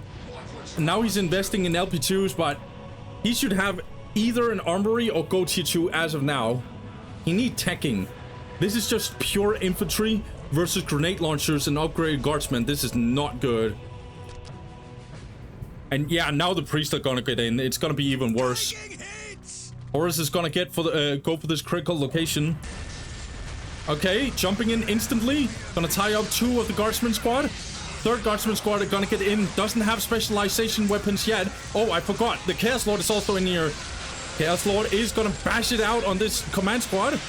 And now he's investing in LP2s, but he should have either an armory or go tier 2 as of now. He needs teching. This is just pure infantry versus grenade launchers and upgraded guardsmen. This is not good. And yeah, now the priests are gonna get in. It's gonna be even worse. Horus is gonna get for the go for this critical location. Okay, jumping in instantly. Gonna tie up 2 of the guardsman squad. 3rd guardsman squad are gonna get in. Doesn't have specialization weapons yet. Oh, I forgot. The Chaos Lord is also in here. Chaos Lord is gonna bash it out on this command squad.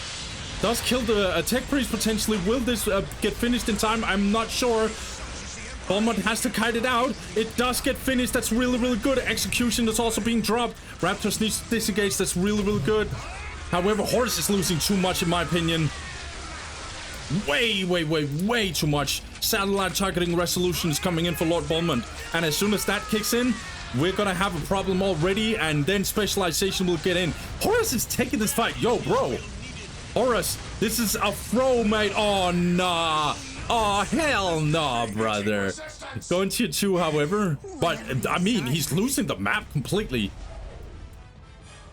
Does kill the tech priest potentially. Will this get finished in time? I'm not sure. Balmond has to kite it out. It does get finished. That's really, really good. Execution is also being dropped. Raptors needs to disengage. That's really, really good. However, Horus is losing too much in my opinion. Way too much. Satellite targeting resolution is coming in for Lord Balmond. And as soon as that kicks in, we're gonna have a problem already. And then specialization will get in. Horus is taking this fight. Yo, bro. Horus, this is a throw, mate. Oh, nah. Oh, hell nah, brother. Going tier 2, however. But, I mean, he's losing the map completely.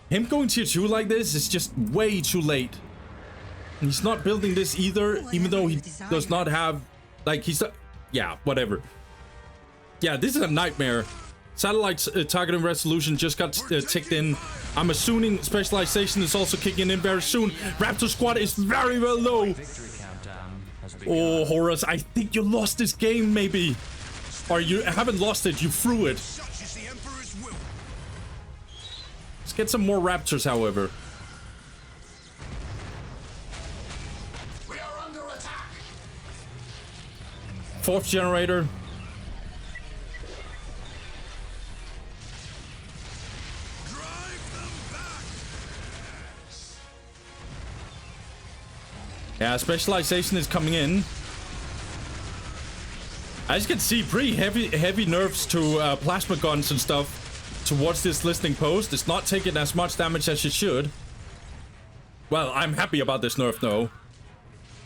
Him going tier 2 like this is just way too late. He's not building this either, even though he does not have... Like, he's... Yeah, whatever. Yeah, this is a nightmare. Satellite targeting resolution just got ticked in. I'm assuming specialization is also kicking in very soon. Raptor squad is very well low. Oh, Horus, I think you lost this game, maybe. Or you haven't lost it, you threw it. Let's get some more Raptors, however. We are under attack. 4th generator. Yeah, specialization is coming in. As you can see, pretty heavy nerfs to plasma guns and stuff towards this listening post. It's not taking as much damage as it should. Well, I'm happy about this nerf though.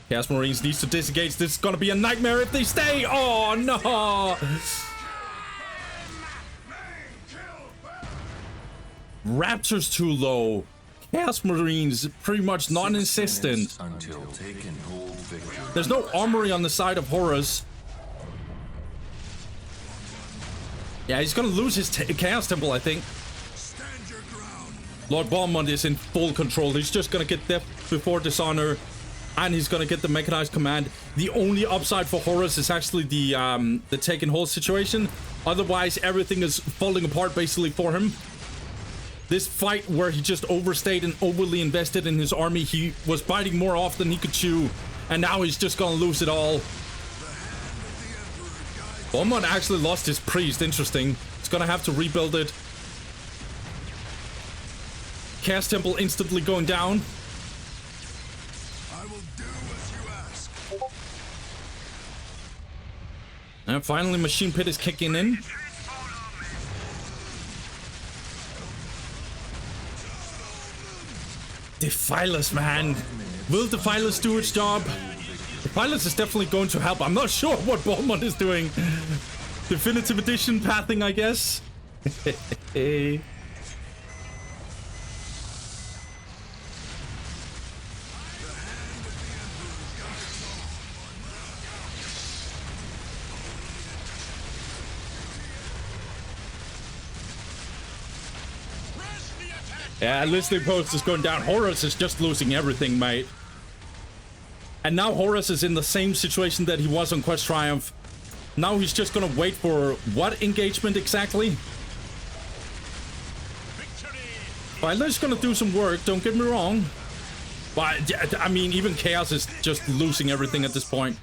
Chaos Marines needs to disengage. This is gonna be a nightmare if they stay. Oh no! Raptors too low. Chaos Marines pretty much non-existent. There's no armory on the side of Horus. Yeah, he's gonna lose his Chaos Temple, I think. Lord Balmond is in full control. He's just gonna get Death Before Dishonor, and he's gonna get the Mechanized Command. The only upside for Horus is actually the take and hold situation. Otherwise, everything is falling apart basically for him. This fight where he just overstayed and overly invested in his army, he was biting more off than he could chew, and now he's just gonna lose it all. Balmond actually lost his priest. Interesting. He's gonna have to rebuild it. Chaos Temple instantly going down. I will do as you ask. And finally, Machine Pit is kicking in. Defilers, man. Will Defilers do its job? Defilers is definitely going to help. I'm not sure what Balmond is doing. Definitive Edition pathing, I guess. Yeah, listening post is going down. Horus is just losing everything, mate. And now Horus is in the same situation that he was on Quest Triumph. Now he's just gonna wait for what engagement exactly? Violet's gonna do some work, don't get me wrong. But, I mean, even Chaos is just losing everything at this point.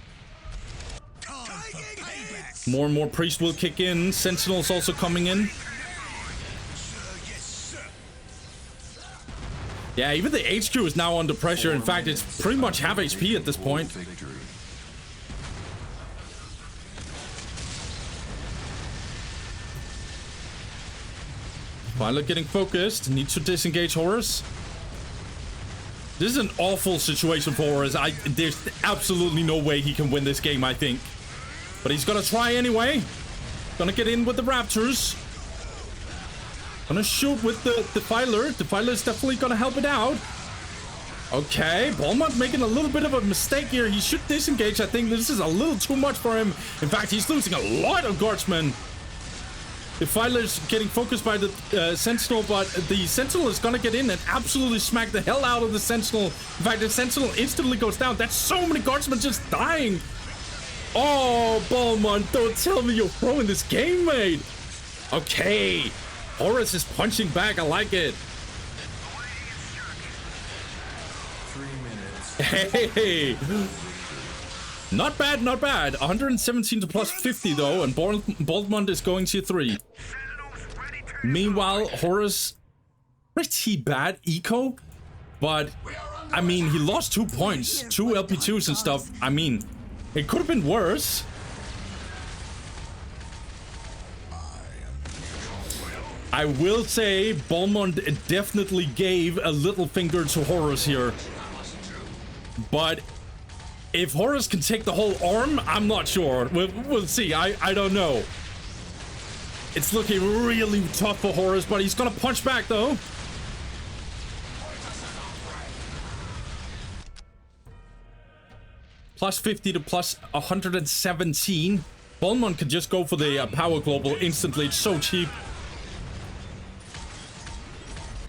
More and more Priest will kick in. Sentinel's also coming in. Yeah, even the HQ is now under pressure. In fact, it's pretty much half HP at this point. Violet getting focused. Needs to disengage Horus. This is an awful situation for Horus. There's absolutely no way he can win this game, I think. But he's gonna try anyway. Gonna get in with the Raptors. Gonna shoot with the Defiler. Defiler is definitely gonna help it out. Okay, Balmond making a little bit of a mistake here. He should disengage. I think this is a little too much for him. In fact, he's losing a lot of guardsmen. Defiler's getting focused by the Sentinel, but the Sentinel is gonna get in and absolutely smack the hell out of the Sentinel. In fact, the Sentinel instantly goes down. That's so many guardsmen just dying. Oh, Balmond, don't tell me you're throwing this game, mate. Okay. Horus is punching back. I like it. 3 minutes. Hey. Not bad, not bad. 117 to plus 50, though, and Balmond is going to 3. Meanwhile, Horus, pretty bad eco, but, I mean, he lost 2 points. 2 LP2s and stuff. I mean, it could have been worse. I will say Balmond definitely gave a little finger to Horus here. But if Horus can take the whole arm, I'm not sure. We'll see. I don't know. It's looking really tough for Horus, but he's gonna punch back though. Plus 50 to plus 117. Balmond could just go for the power global instantly. It's so cheap.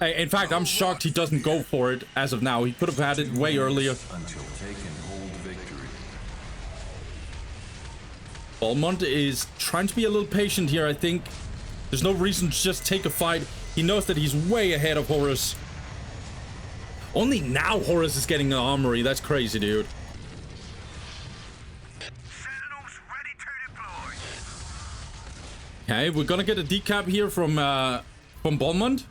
In fact, I'm shocked he doesn't go for it as of now. He could have had it way earlier. Until they can hold victory. Balmond is trying to be a little patient here, I think. There's no reason to just take a fight. He knows that he's way ahead of Horus. Only now Horus is getting an armory. That's crazy, dude. Okay, we're gonna get a decap here from Balmond.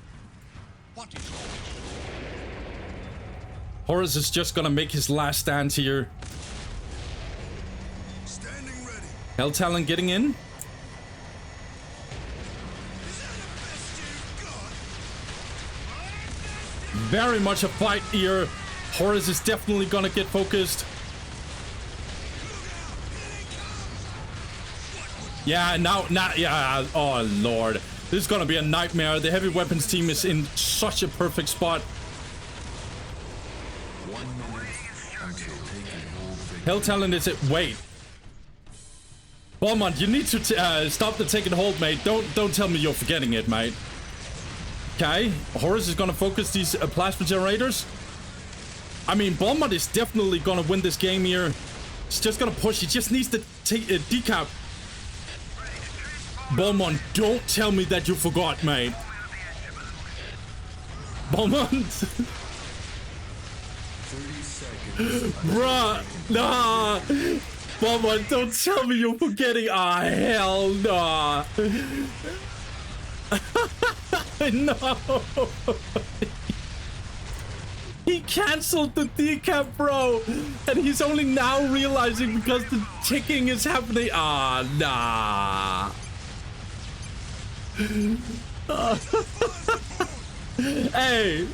Horus is just gonna make his last stand here. Standing ready. Hell Talon getting in. Very much a fight here. Horus is definitely gonna get focused. Yeah, now, yeah. Oh, Lord. This is gonna be a nightmare. The heavy weapons team is in such a perfect spot. 1 minute until they can hold victory. Hell Talon is it. Wait. Balmond, you need to stop the take and hold, mate. Don't tell me you're forgetting it, mate. Okay. Horus is gonna focus these plasma generators. I mean, Balmond is definitely gonna win this game here. He's just gonna push. He just needs to take a decap. Balmond, don't tell me that you forgot, mate. Balmond. 30 seconds. Bruh, nah. Balmond, don't tell me you're forgetting. Ah, hell nah. No. He cancelled the decap, bro. And he's only now realizing because the ticking is happening. Ah, nah. Hey,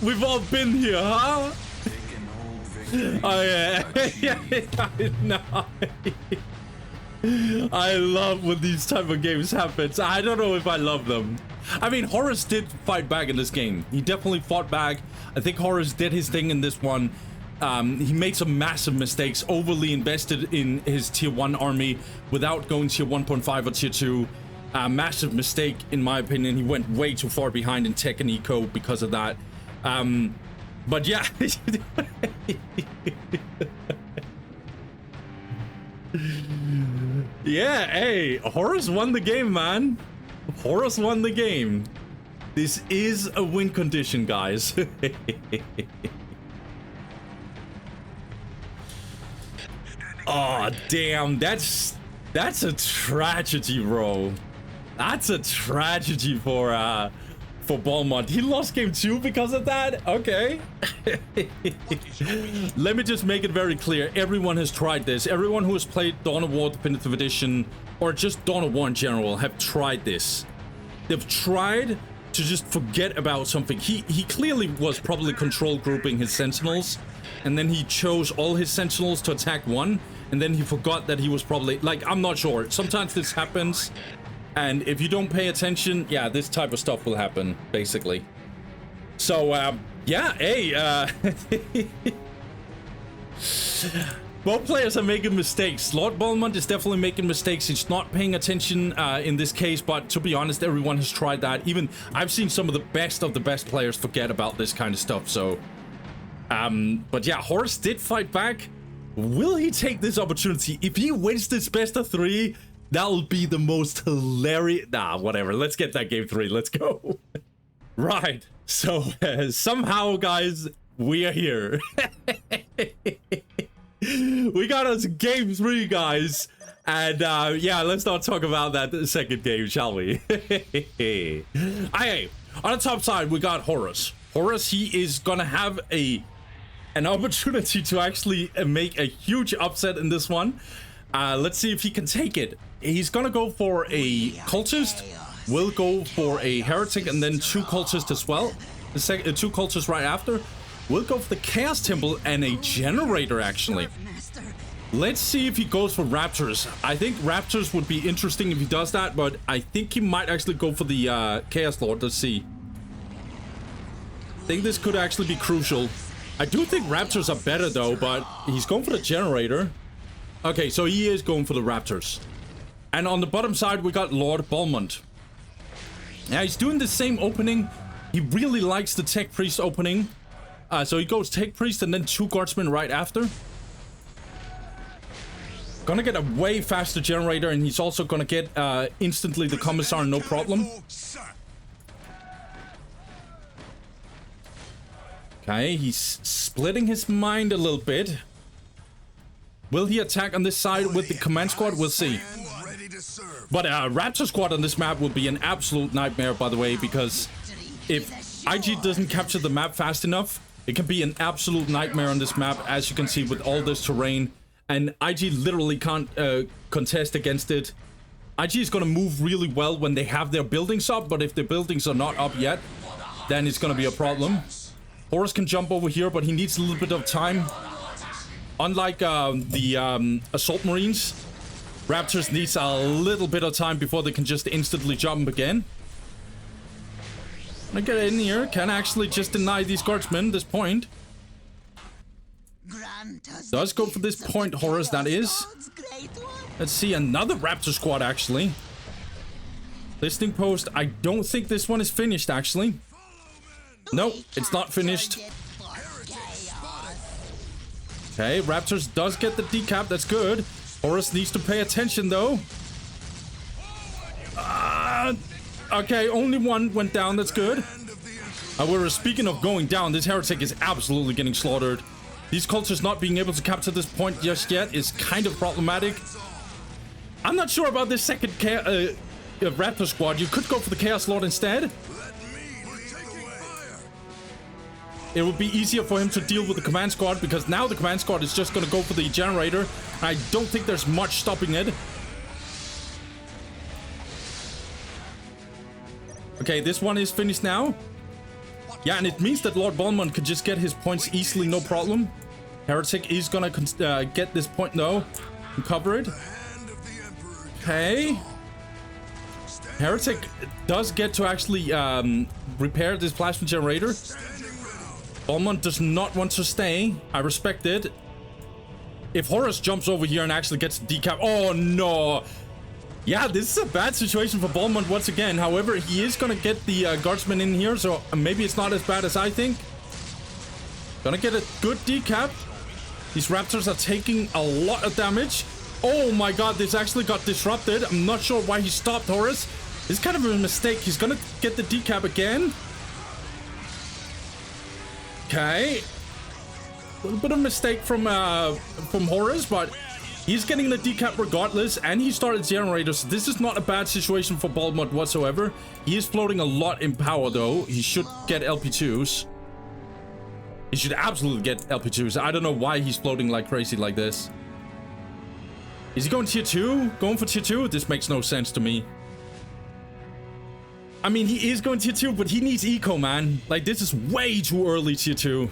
we've all been here, huh? Taken hold victory. Oh yeah, I know. I love when these type of games happen. I don't know if I love them. I mean, Horus did fight back in this game. He definitely fought back. I think Horus did his thing in this one. He made some massive mistakes, overly invested in his tier 1 army without going tier 1.5 or tier 2. Massive mistake, in my opinion. He went way too far behind in tech and eco because of that. But yeah. Yeah, hey, Horus won the game, man. Horus won the game. This is a win condition, guys. Oh, damn, that's a tragedy, bro. That's a tragedy for Balmond. He lost game 2 because of that? Okay. Let me just make it very clear. Everyone has tried this. Everyone who has played Dawn of War Definitive Edition, or just Dawn of War in general, have tried this. They've tried to just forget about something. He clearly was probably control grouping his sentinels, and then he chose all his sentinels to attack one, and then he forgot that he was probably, like, I'm not sure. Sometimes this happens. And if you don't pay attention, yeah, this type of stuff will happen, basically. So, yeah, hey, both players are making mistakes. Lord Balmond is definitely making mistakes. He's not paying attention in this case, but to be honest, everyone has tried that. Even I've seen some of the best players forget about this kind of stuff, so... but yeah, Horus did fight back. Will he take this opportunity? If he wins this best of 3... that'll be the most hilarious... Nah, whatever. Let's get that game 3. Let's go. Right. So, somehow, guys, we are here. We got us game 3, guys. And, yeah, let's not talk about that second game, shall we? Hey, on the top side, we got Horus. Horus, he is gonna have an opportunity to actually make a huge upset in this one. Let's see if he can take it. He's gonna go for a cultist. We'll go for a heretic and then 2 cultists as well. The 2 cultists right after. We'll go for the Chaos Temple and a generator, actually. Let's see if he goes for Raptors. I think Raptors would be interesting if he does that, but I think he might actually go for the Chaos Lord. Let's see. I think this could actually be crucial. I do think Raptors are better, though, but he's going for the generator. Okay, so he is going for the Raptors. And on the bottom side, we got Lord Balmond. Yeah, he's doing the same opening. He really likes the Tech Priest opening. So he goes Tech Priest and then 2 Guardsmen right after. Gonna get a way faster generator, and he's also gonna get instantly the Commissar, no problem. Okay, he's splitting his mind a little bit. Will he attack on this side with the command squad? We'll see. But Raptor squad on this map will be an absolute nightmare, by the way, because if IG doesn't capture the map fast enough, it can be an absolute nightmare on this map, as you can see with all this terrain. And IG literally can't contest against it. IG is going to move really well when they have their buildings up, but if the buildings are not up yet, then it's going to be a problem. Horus can jump over here, but he needs a little bit of time. Unlike the Assault Marines, Raptors needs a little bit of time before they can just instantly jump again. I'm gonna get in here. Can actually just deny these guardsmen at this point. Does go for this point, Horus, that is. Let's see, another Raptor squad, actually. Listing post. I don't think this one is finished, actually. No, it's not finished. Okay, Raptors does get the decap. That's good. Horus needs to pay attention, though. Okay, only one went down. That's good. However, speaking of going down, this heretic is absolutely getting slaughtered. These cultists not being able to capture this point just yet is kind of problematic. I'm not sure about this second Raptor squad. You could go for the Chaos Lord instead. It would be easier for him to deal with the command squad, because now the command squad is just going to go for the generator. I don't think there's much stopping it. Okay, this one is finished now. Yeah, and it means that Lord Balmond could just get his points easily, no problem. Heretic is going to get this point, though, and cover it. Okay. Heretic does get to actually repair this plasma generator. Balmond does not want to stay. I respect it. If Horus jumps over here and actually gets decap... Oh, no. Yeah, this is a bad situation for Balmond once again. However, he is going to get the guardsman in here, so maybe it's not as bad as I think. Gonna get a good decap. These raptors are taking a lot of damage. Oh my god, this actually got disrupted. I'm not sure why he stopped Horus. It's kind of a mistake. He's gonna get the decap again. Okay. A little bit of mistake from Horus, but he's getting the decap regardless, and he started generators. This is not a bad situation for Balmond whatsoever. He is floating a lot in power, though. He should get LP2s. He should absolutely get LP2s. I don't know why he's floating like crazy like this. Is he going tier 2? Going for tier 2? This makes no sense to me. I mean, he is going tier 2, but he needs eco, man. Like, this is way too early tier 2.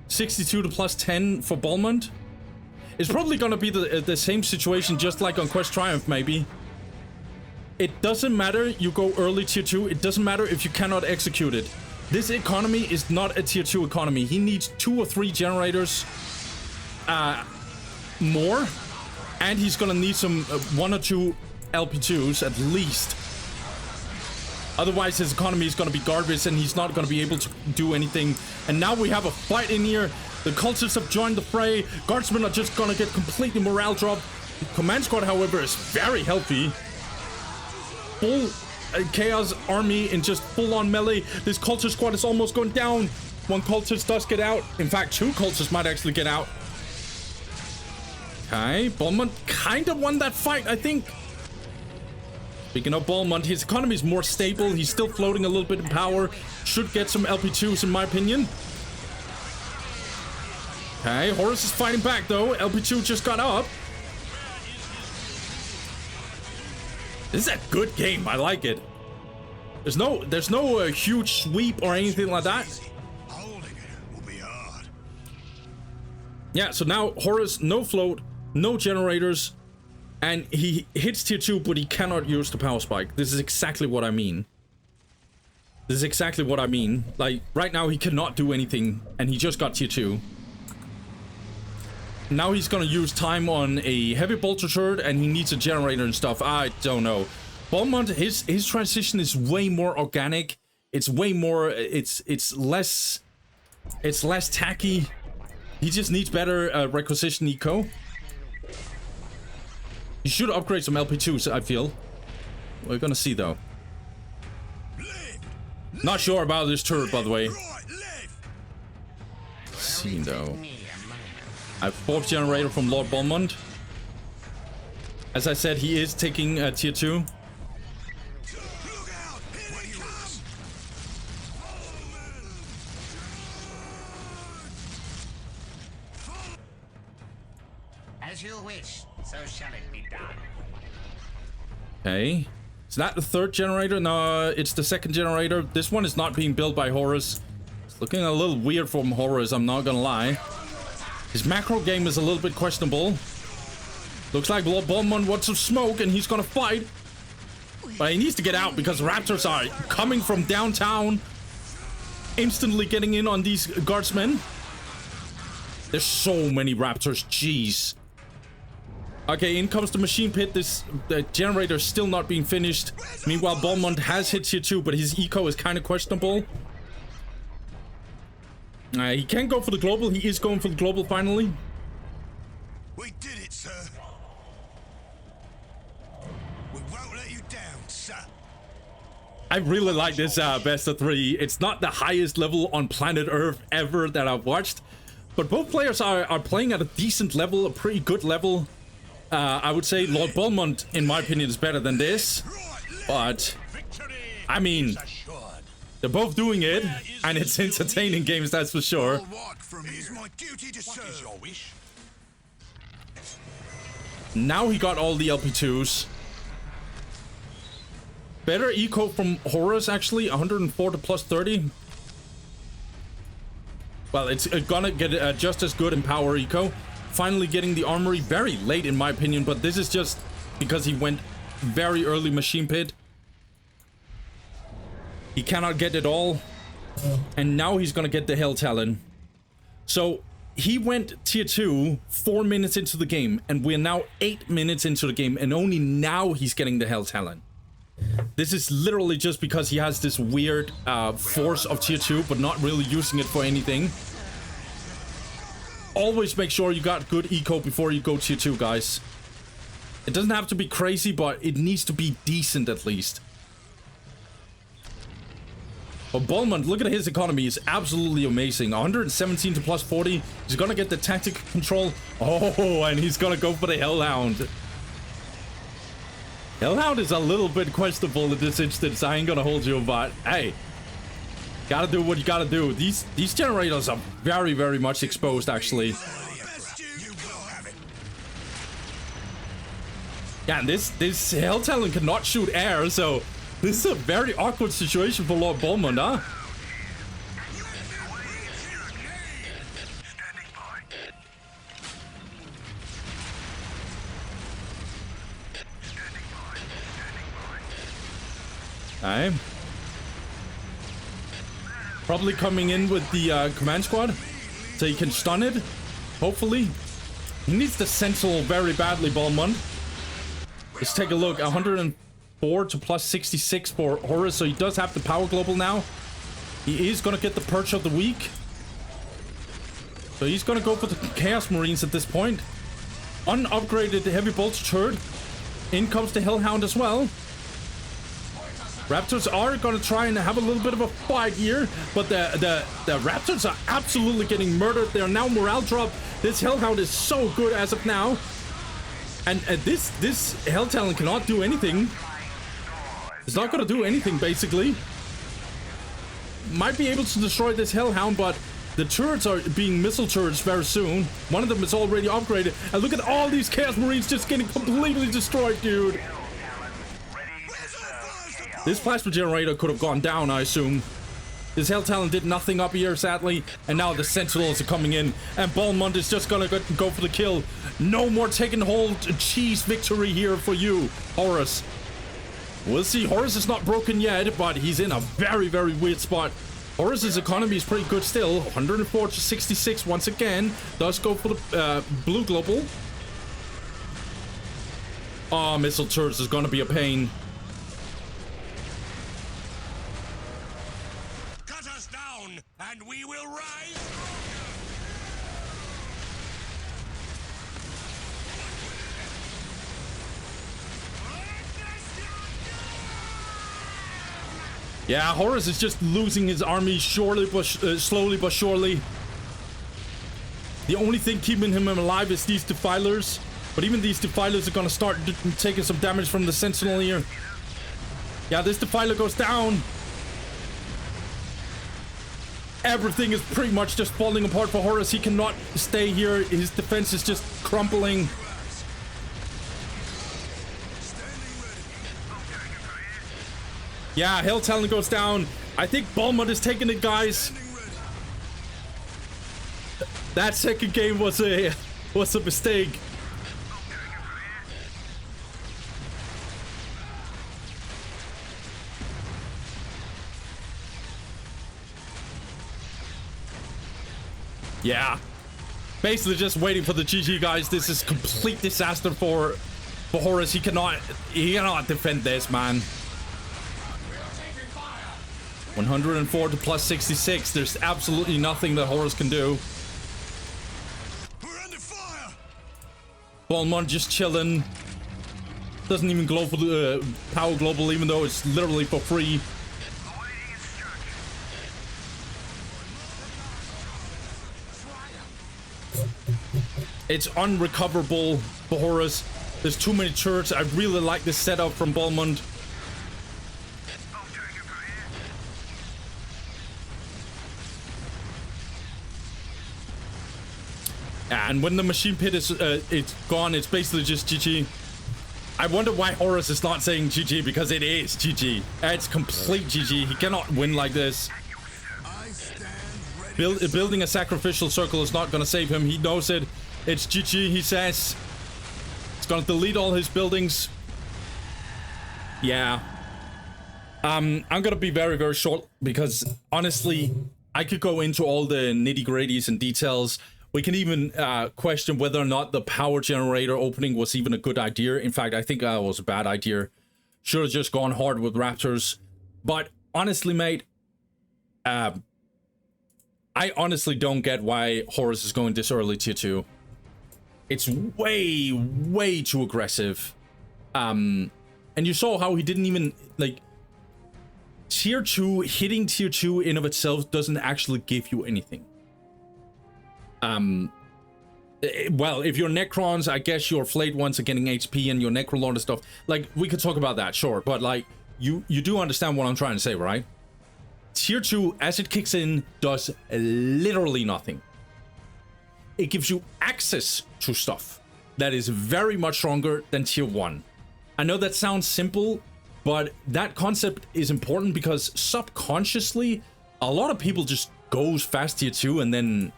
62 to plus 10 for Balmond. It's probably gonna be the same situation, just like on Quest Triumph, maybe. It doesn't matter you go early tier 2. It doesn't matter if you cannot execute it. This economy is not a tier 2 economy. He needs 2 or 3 generators more. And he's gonna need some 1 or 2 LP2s at least. Otherwise, his economy is gonna be garbage and he's not gonna be able to do anything. And now we have a fight in here. The cultists have joined the fray. Guardsmen are just gonna get completely morale dropped. The command squad, however, is very healthy. Full chaos army in just full-on melee. This cultist squad is almost going down. One cultist does get out. In fact, 2 cultists might actually get out. Okay, Balmond kind of won that fight, I think. Speaking of Balmond, his economy is more stable. He's still floating a little bit in power. Should get some LP2s, in my opinion. Okay, Horus is fighting back, though. LP2 just got up. This is a good game. I like it. There's no huge sweep or anything like that. Holding it will be hard. Yeah, so now Horus, no float, no generators, and he hits tier 2, but he cannot use the power spike. This is exactly what I mean. This is exactly what I mean. Like, right now he cannot do anything, and he just got tier 2. Now he's gonna use time on a heavy bolter turret, and he needs a generator and stuff. I don't know. Balmond, his transition is way more organic. It's way more. It's less tacky. He just needs better requisition eco. You should upgrade some LP2s, I feel. We're gonna see though. Not sure about this turret, by the way. See though. I have 4th generator from Lord Balmond. As I said, he is taking tier 2. As you wish, so shall it be done. Okay. Is that the 3rd generator? No, it's the 2nd generator. This one is not being built by Horus. It's looking a little weird from Horus, I'm not gonna lie. His macro game is a little bit questionable. Looks like Lord Balmond wants some smoke and he's gonna fight. But he needs to get out because raptors are coming from downtown. Instantly getting in on these guardsmen. There's so many raptors, jeez. Okay, in comes the machine pit. The generator is still not being tier Meanwhile, Balmond has hit tier 2, but his eco is kind of questionable. He can't go for the global. He is going for the global finally. We did it, sir. We won't let you down, sir. I really like this best of 3. It's not the highest level on planet Earth ever that I've watched, but both players are playing at a decent level, a pretty good level. I would say Lord Balmond, in my opinion, is better than this, but I mean, they're both doing it, and it's entertaining games, that's for sure. Now he got all the LP2s. Better eco from Horus, actually. 104 to plus 30. Well, it's gonna get just as good in power eco. Finally getting the armory very late, in my opinion, but this is just because he went very early machine pit. He cannot get it all. And now he's gonna get the Hell Talon. So he went tier 2 4 minutes into the game, and we're now 8 minutes into the game, and only now he's getting the Hell Talon. This is literally just because he has this weird force of tier 2, but not really using it for anything. Always make sure you got good eco before you go tier 2, guys. It doesn't have to be crazy, but it needs to be decent at least. But Balmond, look at his economy, is absolutely amazing. 117 to plus 40. He's gonna get the tactic control. Oh, and he's gonna go for the Hellhound. Hellhound is a little bit questionable in this instance. I ain't gonna hold you, but hey, gotta do what you gotta do. These generators are very, very much exposed, actually. Yeah, and this Hell Talon cannot shoot air, so this is a very awkward situation for Lord Balmond, huh? Alright. Probably coming in with the command squad, so he can stun it, hopefully. He needs the Sentinel very badly, Balmond. Let's take a look. 104 to plus 66 for Horus, so he does have the power global now. He is going to get the perch of the week. So he's going to go for the Chaos Marines at this point. Unupgraded heavy bolter turret. In comes the Hellhound as well. Raptors are going to try and have a little bit of a fight here, but the Raptors are absolutely getting murdered. They are now morale drop. This Hellhound is so good as of now. And this Hell Talon cannot do anything. It's not going to do anything, basically. Might be able to destroy this Hellhound, but the turrets are being missile turrets very soon. One of them is already upgraded. And look at all these Chaos Marines just getting completely destroyed, dude. This plasma generator could have gone down, I assume. This Hell Talon did nothing up here, sadly. And now the Sentinels are coming in. And Balmond is just gonna go for the kill. No more taking hold. Cheese victory here for you, Horus. We'll see. Horus is not broken yet, but he's in a very, very weird spot. Horus's economy is pretty good still. 104 to 66 once again. Does go for the blue global. Oh, missile turrets is gonna be a pain. And we will rise. Yeah, Horus is just losing his army slowly but surely. The only thing keeping him alive is these defilers, but even these defilers are gonna start taking some damage from the Sentinel here. Yeah, this defiler goes down. Everything is pretty much just falling apart for Horus. He cannot stay here. His defense is just crumbling. Yeah, Hell Talon goes down. I think Balmond is taking it, guys. That second game was a mistake. Yeah, basically just waiting for the GG, guys. This is complete disaster for Horus. He cannot defend this, man. 104 to plus 66. There's absolutely nothing that Horus can do. We're under fire. Balmond just chilling. Doesn't even glow for the power global, even though it's literally for free. It's unrecoverable for Horus. There's too many turrets. I really like this setup from Balmond. And when the machine pit is it's gone, it's basically just GG. I wonder why Horus is not saying GG, because it is GG. It's complete GG. He cannot win like this. Building a sacrificial circle is not going to save him. He knows it. It's GG, he says. It's going to delete all his buildings. Yeah. I'm going to be very, very short because honestly, I could go into all the nitty-gritties and details. We can even question whether or not the power generator opening was even a good idea. In fact, I think that was a bad idea. Should have just gone hard with Raptors. But honestly, mate, I honestly don't get why Horus is going this early tier 2. It's way, way too aggressive. And you saw how he didn't even, like, tier 2, hitting tier 2 in of itself doesn't actually give you anything. Well, if your Necrons, I guess your flayed ones are getting HP and your Necrolord and stuff, like, we could talk about that, sure, but, like, you do understand what I'm trying to say, right? Tier 2, as it kicks in, does literally nothing. It gives you access to stuff that is very much stronger than tier 1. I know that sounds simple, but that concept is important because subconsciously, a lot of people just goes fast tier 2 and then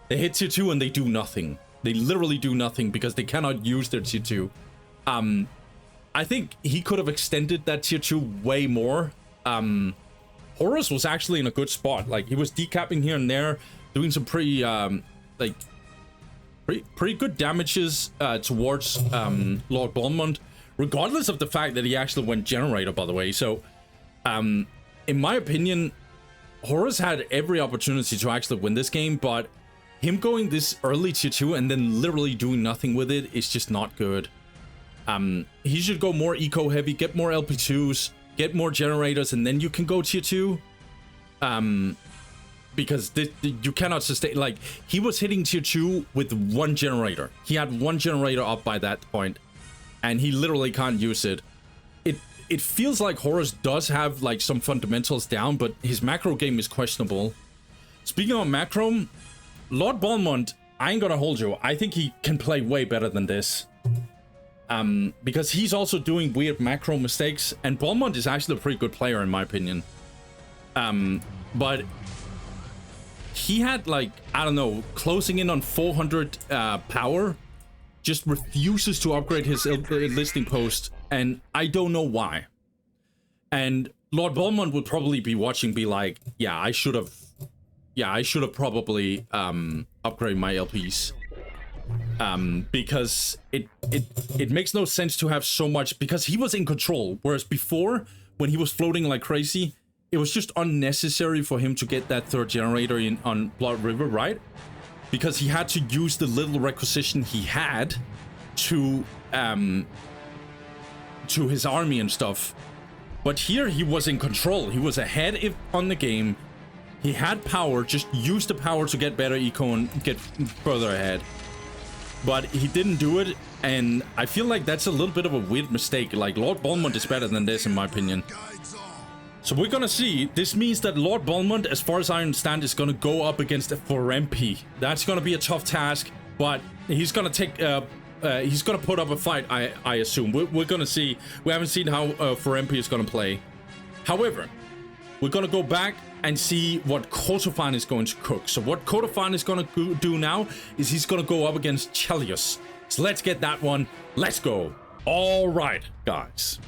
they hit tier 2 and they do nothing. They literally do nothing because they cannot use their tier 2. I think he could have extended that tier 2 way more. Horus was actually in a good spot. Like, he was decapping here and there, doing some pretty good damages towards Lord Balmond, regardless of the fact that he actually went generator, by the way. So, in my opinion, Horus had every opportunity to actually win this game, but him going this early tier 2 and then literally doing nothing with it is just not good. He should go more eco heavy, get more LP2s, get more generators, and then you can go tier 2. Because you cannot sustain, like, he was hitting tier 2 with one generator. He had one generator up by that point, and he literally can't use it. It feels like Horus does have, like, some fundamentals down, but his macro game is questionable. Speaking of macro, Lord Balmond, I ain't gonna hold you. I think he can play way better than this. Because he's also doing weird macro mistakes, and Balmond is actually a pretty good player in my opinion. But he had, like, I don't know, closing in on 400 power, just refuses to upgrade his listing post, and I don't know why. And Lord Balmond would probably be watching, be like, yeah, I should have probably upgrade my LPs. Because it makes no sense to have so much, because he was in control, whereas before, when he was floating like crazy, it was just unnecessary for him to get that third generator in on Blood River, right? Because he had to use the little requisition he had to his army and stuff. But here he was in control. He was ahead on the game. He had power, just used the power to get better eco and get further ahead. But he didn't do it, and I feel like that's a little bit of a weird mistake. Like, Lord Balmond is better than this in my opinion. So we're gonna see. This means that Lord Balmond, as far as I understand, is gonna go up against a Forempi. That's gonna be a tough task, but he's gonna take he's gonna put up a fight, I assume. We're gonna see. We haven't seen how Forempi is gonna play. However, we're gonna go back and see what Kotofan is going to cook. So what Kotofan is going to do now is he's going to go up against Chelios. So let's get that one. Let's go. All right, guys.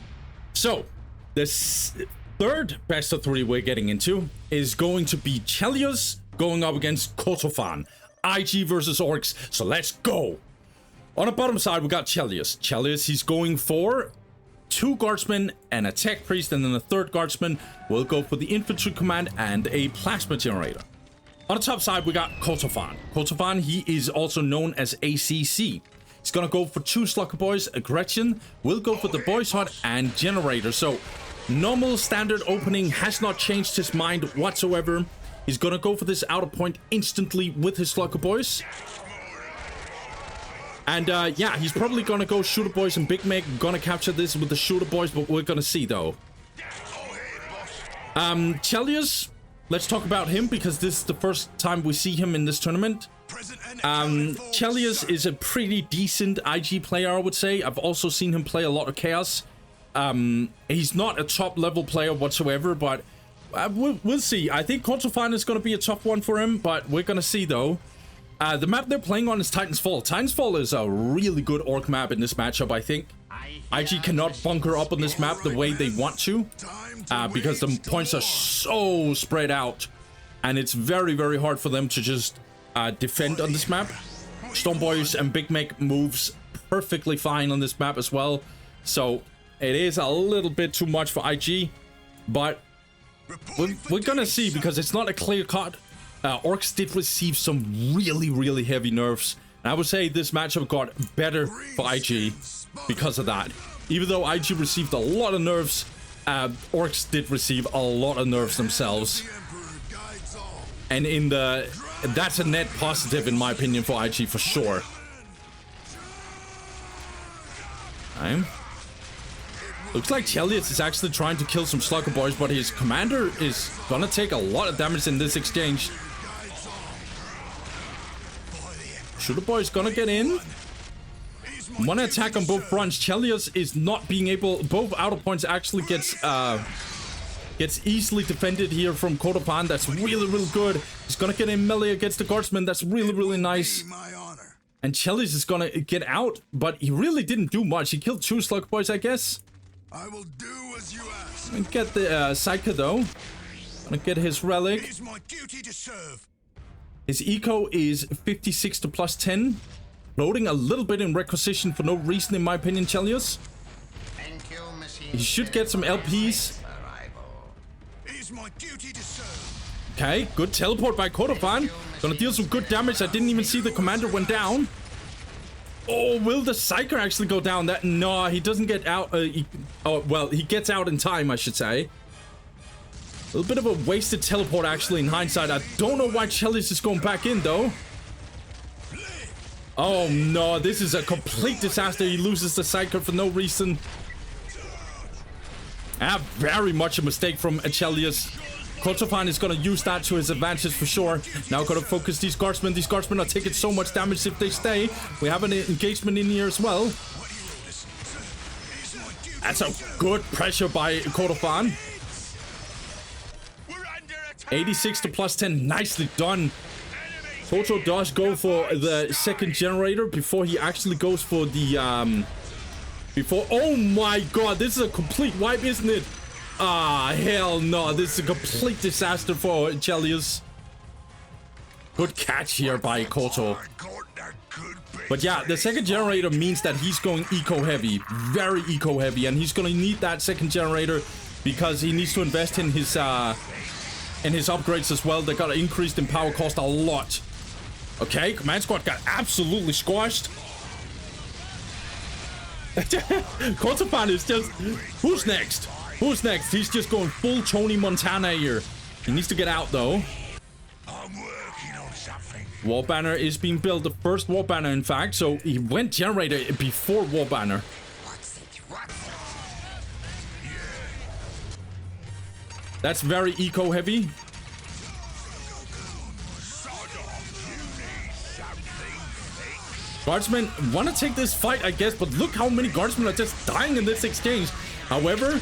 So this third best of 3 we're getting into is going to be Chelios going up against Kotofan. IG versus Orcs. So let's go. On the bottom side, we got Chelios. Chelios, he's going for 2 guardsmen and a tech priest, and then the third guardsman will go for the infantry command and a plasma generator. On the top side, we got Kotofan. Kotofan, he is also known as ACC. He's gonna go for 2 Slugger Boys. Gretchen will go for the Boys Hut and generator. So normal standard opening has not changed his mind whatsoever. He's gonna go for this outer point instantly with his Slugger Boys. And yeah, he's probably gonna go Shooter Boys and Big Meg. Gonna capture this with the Shooter Boys, but we're gonna see though. Chelios, let's talk about him because this is the first time we see him in this tournament. Chelios is a pretty decent IG player, I would say. I've also seen him play a lot of Chaos. He's not a top level player whatsoever, but we'll see. I think quarterfinal is going to be a tough one for him, but we're going to see though. The map they're playing on is Titan's Fall. Titan's Fall is a really good orc map in this matchup, I think. IG cannot bunker up on this map the way they want to, because the points are so spread out, and it's very, very hard for them to just defend on this map. Stormboys and Big Meg moves perfectly fine on this map as well, so it is a little bit too much for IG, but we're gonna see because it's not a clear cut. Orcs did receive some really, really heavy nerfs, and I would say this matchup got better for IG because of that. Even though IG received a lot of nerfs, Orcs did receive a lot of nerfs themselves, and that's a net positive in my opinion for IG for sure. Looks like Chelios is actually trying to kill some Slugger Boys, but his commander is gonna take a lot of damage in this exchange. Shooter Boy is gonna get in. One attack on both fronts. Chelios is not being able. Both outer points actually gets easily defended here from Kodopan. That's really, really good. He's gonna get in melee against the guardsman. That's really, really nice. And Chelios is gonna get out, but he really didn't do much. He killed 2 Slug Boys, I guess. I will do as you ask. And get the Psyker though. Gonna get his relic. It is my duty to serve. His eco is 56 to plus 10. Loading a little bit in requisition for no reason, in my opinion, Chelios. He should get some LPs. It is my duty to serve. Okay, good teleport by Kodopan. Gonna deal some good damage. I didn't even see the commander went down. Oh, will the Psyker actually go down? No, he doesn't get out. Well, he gets out in time, I should say. A little bit of a wasted teleport, actually, in hindsight. I don't know why Chelios is going back in, though. Oh, no, this is a complete disaster. He loses the Psyker for no reason. Very much a mistake from Chelios. Kotofan is going to use that to his advantage for sure. Now got to focus these guardsmen. These guardsmen are taking so much damage if they stay. We have an engagement in here as well. That's a good pressure by Kotofan. 86 to plus 10. Nicely done. Toto does go for the second generator before he actually goes for the... Oh my god, this is a complete wipe, isn't it? Ah, hell no. This is a complete disaster for Chelios. Good catch here by Koto. But yeah, the second generator means that he's going eco-heavy. Very eco-heavy. And he's going to need that second generator because he needs to invest in his upgrades as well. They got increased in power cost a lot. Okay, Command Squad got absolutely squashed. Kotopan is just... Who's next? Who's next? He's just going full Tony Montana here. He needs to get out, though. I'm working on something. War Banner is being built. The first War Banner, in fact. So he went generator before War Banner. That's very eco-heavy. Guardsmen want to take this fight, I guess, but look how many guardsmen are just dying in this exchange. However,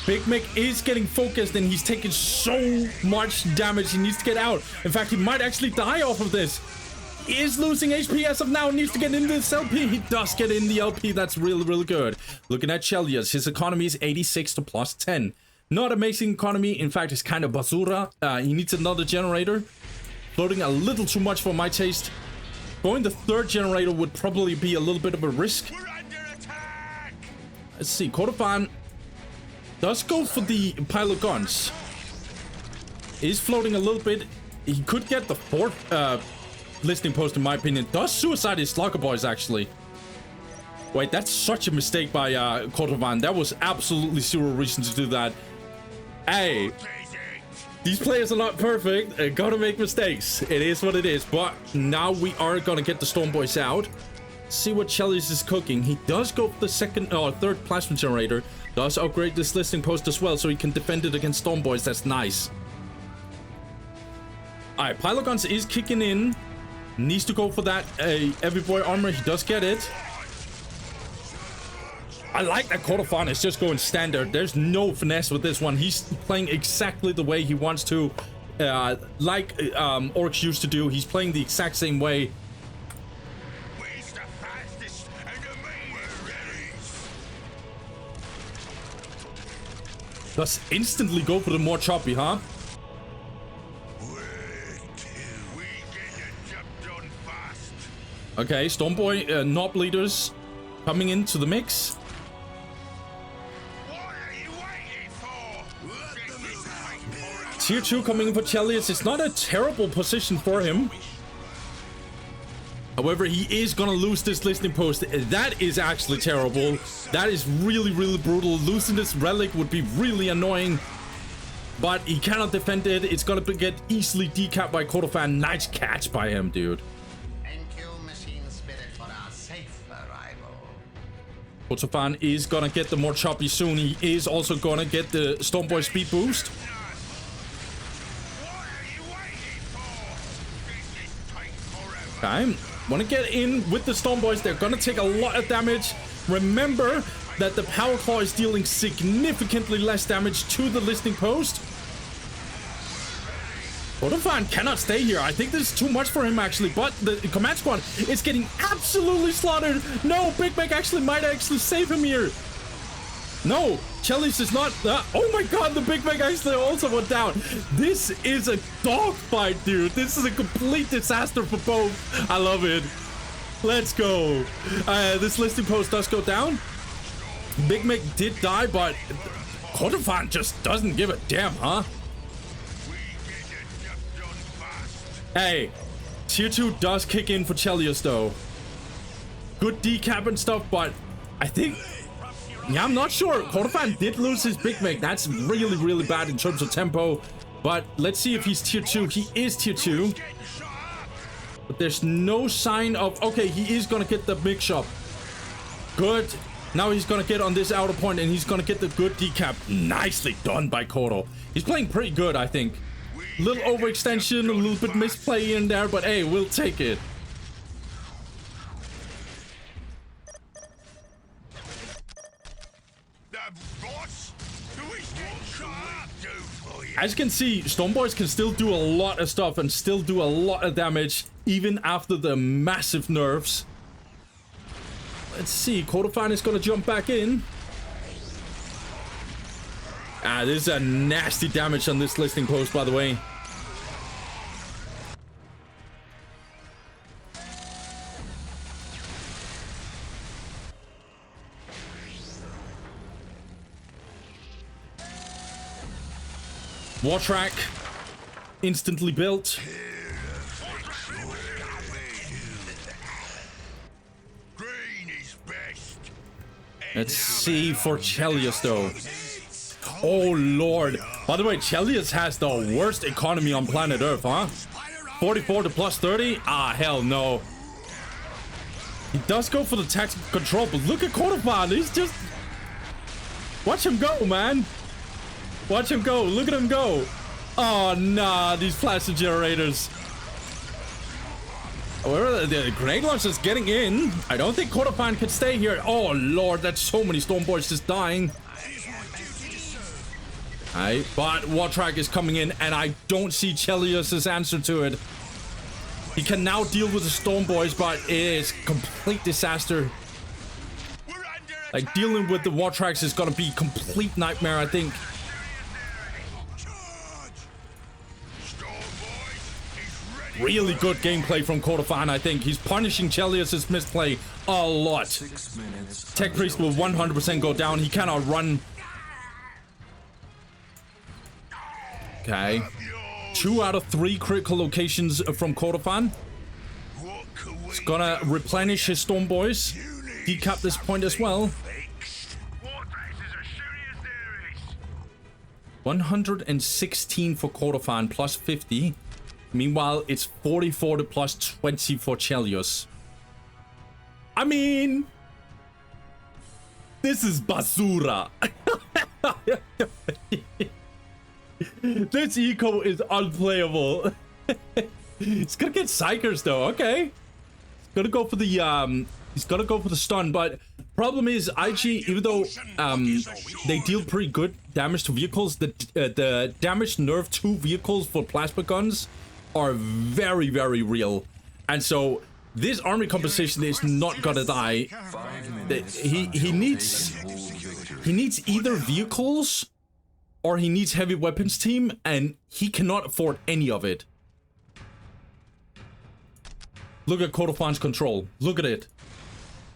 Big Meg is getting focused and he's taking so much damage. He needs to get out. In fact, he might actually die off of this. He is losing HP as of now. Needs to get into this LP. He does get in the LP. That's really, really good. Looking at Chelios, his economy is 86 to plus 10. Not amazing economy. In fact, it's kind of basura. He needs another generator. Loading a little too much for my taste. Going the third generator would probably be a little bit of a risk. Let's see. Kotofan does go for the pile of guns. Is floating a little bit. He could get the fourth listening post, in my opinion. Does suicide his Slugger Boys, actually. Wait, that's such a mistake by Kotofan. That was absolutely zero reason to do that. Hey, these players are not perfect. They're gonna make mistakes. It is what it is. But now we are gonna get the Storm Boys out. See what Chelios is cooking. He does go for the second or third plasma generator. Does upgrade this listing post as well, so he can defend it against Storm Boys. That's nice. Alright, Pyloguns is kicking in. Needs to go for that Every Boy armor. He does get it. I like that Cordofan is just going standard. There's no finesse with this one. He's playing exactly the way he wants to. Like Orcs used to do. He's playing the exact same way. Where's the fastest and the main? Does instantly go for the more choppy, huh? We get the job done fast. Okay, Stormboy Knob leaders coming into the mix. What are you waiting for? This is take forever. Tier 2 coming in for Chelios. It's not a terrible position for him. However, he is gonna lose this listening post. That is actually terrible. That is really, really brutal. Losing this relic would be really annoying. But he cannot defend it. It's gonna get easily decapped by Cordofan. Nice catch by him, dude. NQ machine spirit for our safe arrival. Cordofan is gonna get the more choppy soon. He is also gonna get the Stormboy speed boost. What are you waiting for? This is take forever. Okay. Want to get in with the Stormboys. They're gonna take a lot of damage. Remember that the Power Claw is dealing significantly less damage to the listening post. Cordofan cannot stay here. I think this is too much for him, actually. But the command squad is getting absolutely slaughtered. No, Big Mac might actually save him here. No, Chelios is not. Oh my god, the Big Mac actually also went down. This is a dogfight, dude. This is a complete disaster for both. I love it. Let's go. This listing post does go down. Big Mac did die, but Cordofan just doesn't give a damn, huh? We get the job done fast. Hey, tier 2 does kick in for Chelios, though. Good decap and stuff, but I think... Yeah, I'm not sure. Cordofan did lose his Big Mac. That's really, really bad in terms of tempo. But let's see if he's tier 2. He is tier 2. Getting shot up. But there's no sign of... Okay, he is going to get the mix up. Good. Now he's going to get on this outer point and he's going to get the good decap. Nicely done by Cordo. He's playing pretty good, I think. A little overextension, a little bit misplay in there, but hey, we'll take it. The boss? Who is getting shot up? Do for you? As you can see, Stormboys can still do a lot of stuff and still do a lot of damage, even after the massive nerfs. Let's see, Cordofan is going to jump back in. This is a nasty damage on this listing post, by the way. War track instantly built. Green is best. Let's see for Chelios, though. Oh, Lord. By the way, Chelios has the worst economy on planet Earth, huh? 44 to plus 30? Ah, hell no. He does go for the tactical control, but look at Cordofan. He's just... Watch him go, man. Watch him go. Look at him go. Oh, nah. These plasma generators. However, the grenade launcher is getting in. I don't think Cordofan can stay here. Oh, Lord. That's so many Stormboys just dying. Alright, but War Track is coming in, and I don't see Chelios' answer to it. He can now deal with the Stormboys, but it is complete disaster. We're under Like, attack. dealing with the War Tracks is gonna be complete nightmare, I think. Charge. Storm Boys is ready. Really good gameplay from Cordofan, I think. He's punishing Chelios' misplay a lot. 6 minutes. Tech Priest will 100% go down. He cannot run. Okay. 2 out of 3 critical locations from Cordofan. What can we He's gonna replenish his Stormboys. Decap this point as well. fix? Vortexes are shooting as there is. 116 for Cordofan, plus 50. Meanwhile, it's 44 to plus 20 for Chelios. I I mean, this is basura. This eco is unplayable. He's gonna get psychers though. Okay, he's gonna go for the stun. But problem is, IG, even though they deal pretty good damage to vehicles, the damage nerf to vehicles for plasma guns are very, very real, and so this army composition is not gonna die. He needs either vehicles or he needs heavy weapons team, and he cannot afford any of it. Look at Kodofan's control. Look at it.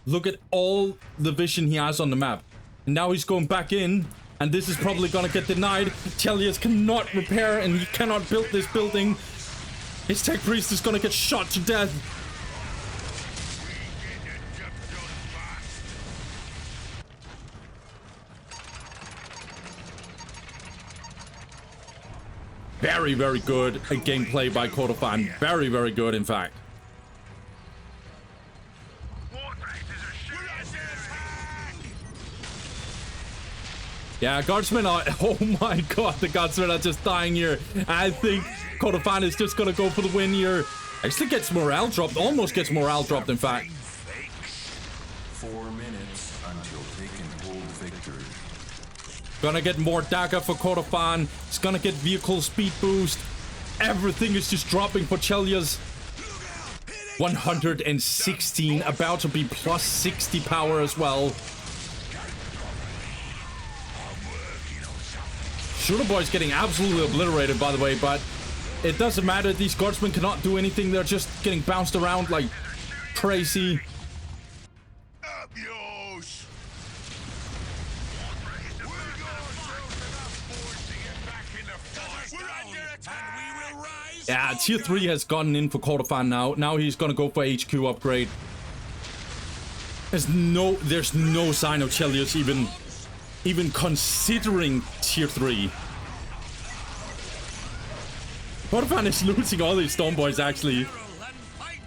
Look at all the vision he has on the map. And now he's going back in, and this is probably gonna get denied. Chelios cannot repair, and he cannot build this building. His tech priest is gonna get shot to death. Very, very good gameplay by Kodofan. Very, very good, in fact. Yeah, guardsmen are... Oh my god, the guardsmen are just dying here. I think Kodofan is just gonna go for the win here. Actually gets morale dropped. Almost gets morale dropped, in fact. 4 minutes until they can hold victory. Gonna get more dagger for Kodofan. He's gonna get vehicle speed boost. Everything is just dropping for Chelios. 116, about to be plus 60 power as well. Shooter Boy's getting absolutely obliterated, by the way, but it doesn't matter. These guardsmen cannot do anything. They're just getting bounced around like crazy. Yeah, tier 3 has gotten in for Kodofan now. Now he's gonna go for HQ upgrade. There's no sign of Chelios even considering tier 3. Kodofan is losing all these Stone Boys, actually.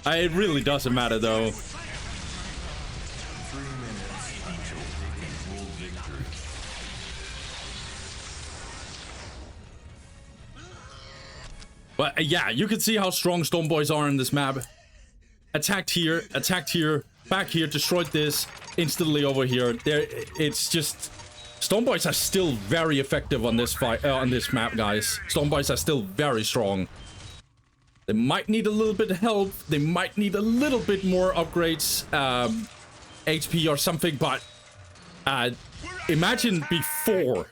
It really doesn't matter, though. 3 minutes until they can hold victory. But yeah, you can see how strong Stone Boys are in this map. Attacked here, back here, destroyed this, instantly over here. There, it's just... Stone Boys are still very effective on this fight, on this map, guys. Stone Boys are still very strong. They might need a little bit of help. They might need a little bit more upgrades, HP or something, but imagine before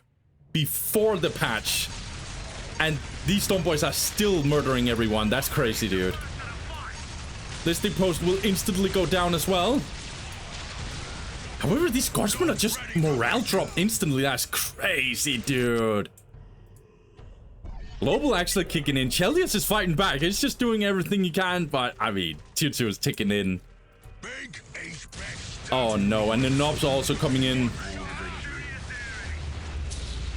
the patch, and these Stone Boys are still murdering everyone. That's crazy, dude. Listing post will instantly go down as well. However, these guardsmen are just morale dropped instantly. That's crazy, dude. Global actually kicking in. Chelios is fighting back. He's just doing everything he can, but I mean, tier 2 is ticking in. Oh no, and the knobs are also coming in.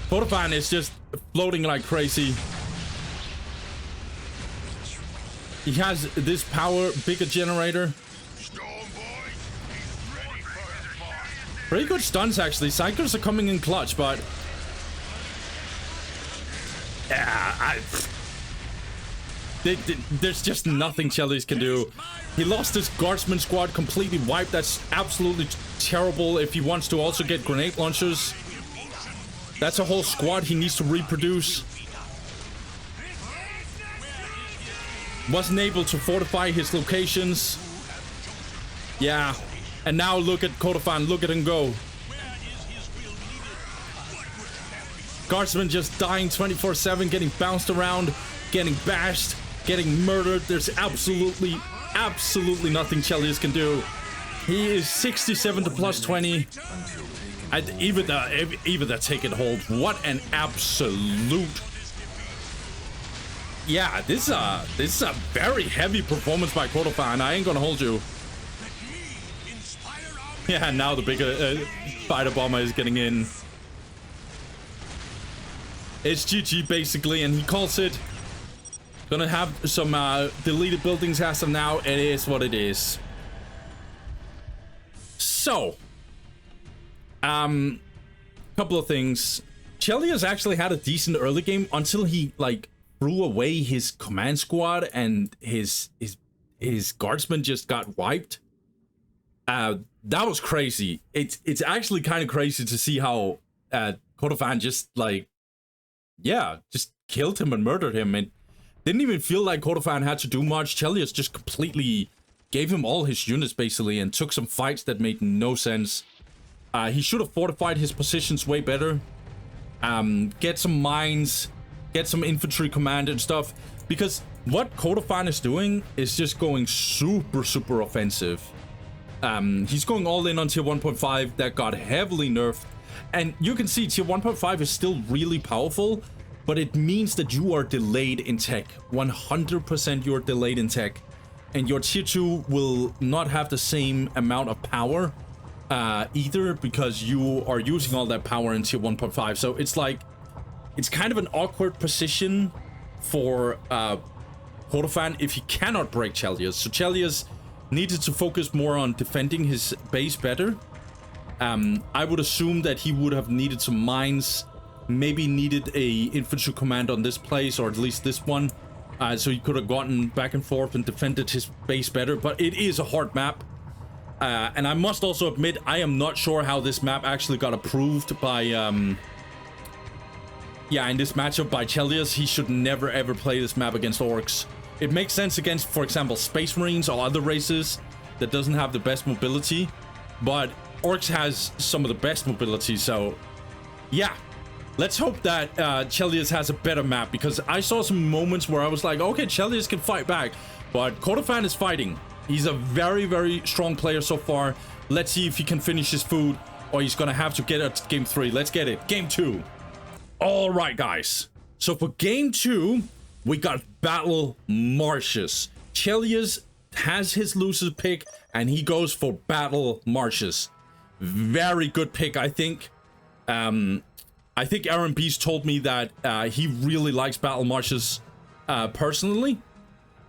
Kodofan is just floating like crazy. He has this power, bigger generator. Pretty good stuns, actually. Psychers are coming in clutch, but... Yeah, there's just nothing Chelios can do. He lost his guardsman squad completely wiped. That's absolutely terrible. If he wants to also get grenade launchers, that's a whole squad he needs to reproduce. Wasn't able to fortify his locations. Yeah. And now look at Kodofan. Look at him go. Guardsman just dying 24/7, getting bounced around, getting bashed, getting murdered. There's absolutely nothing Chelios can do. He is 67 to plus 20. And even the take it hold. What an absolute... Yeah, this is a very heavy performance by Kodofan. I ain't gonna hold you. Yeah, now the bigger fighter bomber is getting in. It's GG basically, and he calls it. Gonna have some deleted buildings as of now. It is what it is. So, couple of things. Chelios actually had a decent early game until he like threw away his command squad and his guardsmen just got wiped. That was crazy. It's actually kind of crazy to see how Kotofan just like, yeah, just killed him and murdered him. It didn't even feel like Kotofan had to do much. Chelios just completely gave him all his units basically and took some fights that made no sense. He should have fortified his positions way better. Get some mines, get some infantry command and stuff. Because what Kotofan is doing is just going super offensive. He's going all in on tier 1.5 that got heavily nerfed. And you can see tier 1.5 is still really powerful, but it means that you are delayed in tech. 100% you're delayed in tech. And your tier 2 will not have the same amount of power either, because you are using all that power in tier 1.5. So it's like, it's kind of an awkward position for Kotofan if he cannot break Chelios. So Chelios needed to focus more on defending his base better. I would assume that he would have needed some mines, maybe needed a infantry command on this place, or at least this one, so he could have gotten back and forth and defended his base better. But it is a hard map, and I must also admit I am not sure how this map actually got approved by in this matchup by Chelios. He should never ever play this map against orcs. It makes sense against, for example, Space Marines or other races that doesn't have the best mobility, but orcs has some of the best mobility. So yeah, let's hope that Chelios has a better map, because I saw some moments where I was like, okay, Chelios can fight back, but Kotofan is fighting. He's a very strong player so far. Let's see if he can finish his food, or he's gonna have to get at game 3. Let's get it. Game 2. All right, guys. So for game 2, we got Battle Marshes. Chelios has his loser pick, and he goes for Battle Marshes. Very good pick, I think. I think Aaron Beast told me that he really likes Battle Marshes personally,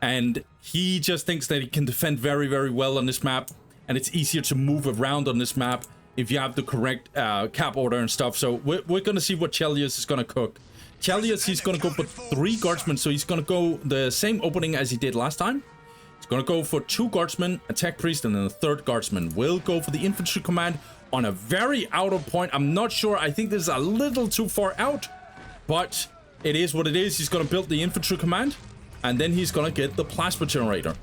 and he just thinks that he can defend very well on this map, and it's easier to move around on this map if you have the correct cap order and stuff. So we're gonna see what Chelios is gonna cook. Chelios, he's gonna go for 3 guardsmen, so he's gonna go the same opening as he did last time. He's gonna go for 2 guardsmen, a tech priest, and then a 3rd guardsman. Will go for the infantry command on a very outer point. I'm not sure. I think this is a little too far out, but it is what it is. He's gonna build the infantry command, and then he's gonna get the plasma generator.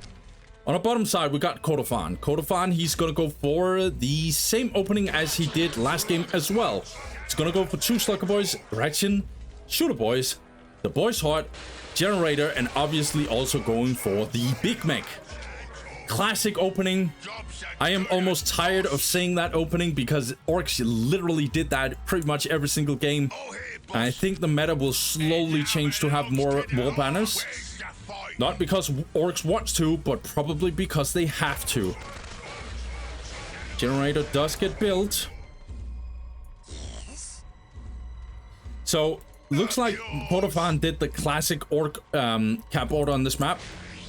On the bottom side, we got Kotofan. Kotofan, he's gonna go for the same opening as he did last game as well. He's gonna go for 2 Slugger Boys, Gretchen, Shooter Boys, the Boys Hot, Generator, and obviously also going for the Big Mech. Classic opening. I am almost tired of saying that opening, because orcs literally did that pretty much every single game. And I think the meta will slowly change to have more wall banners. Not because orcs want to, but probably because they have to. Generator does get built. So looks like Kotofan did the classic orc cap order on this map.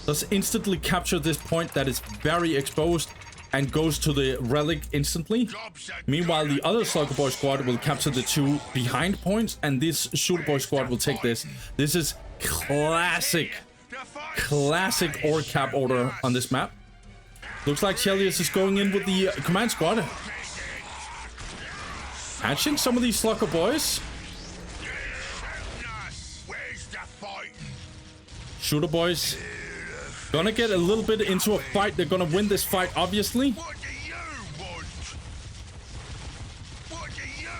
Does instantly capture this point that is very exposed and goes to the relic instantly. Meanwhile, the other Slugger Boy squad will capture the 2 behind points, and this Shooter Boy squad will take this. This is classic orc cap order on this map. Looks like Chelios is going in with the command squad. Hatching some of these Slugger Boys. Shooter Boys gonna get a little bit into a fight. They're gonna win this fight, obviously. What do you want? What do you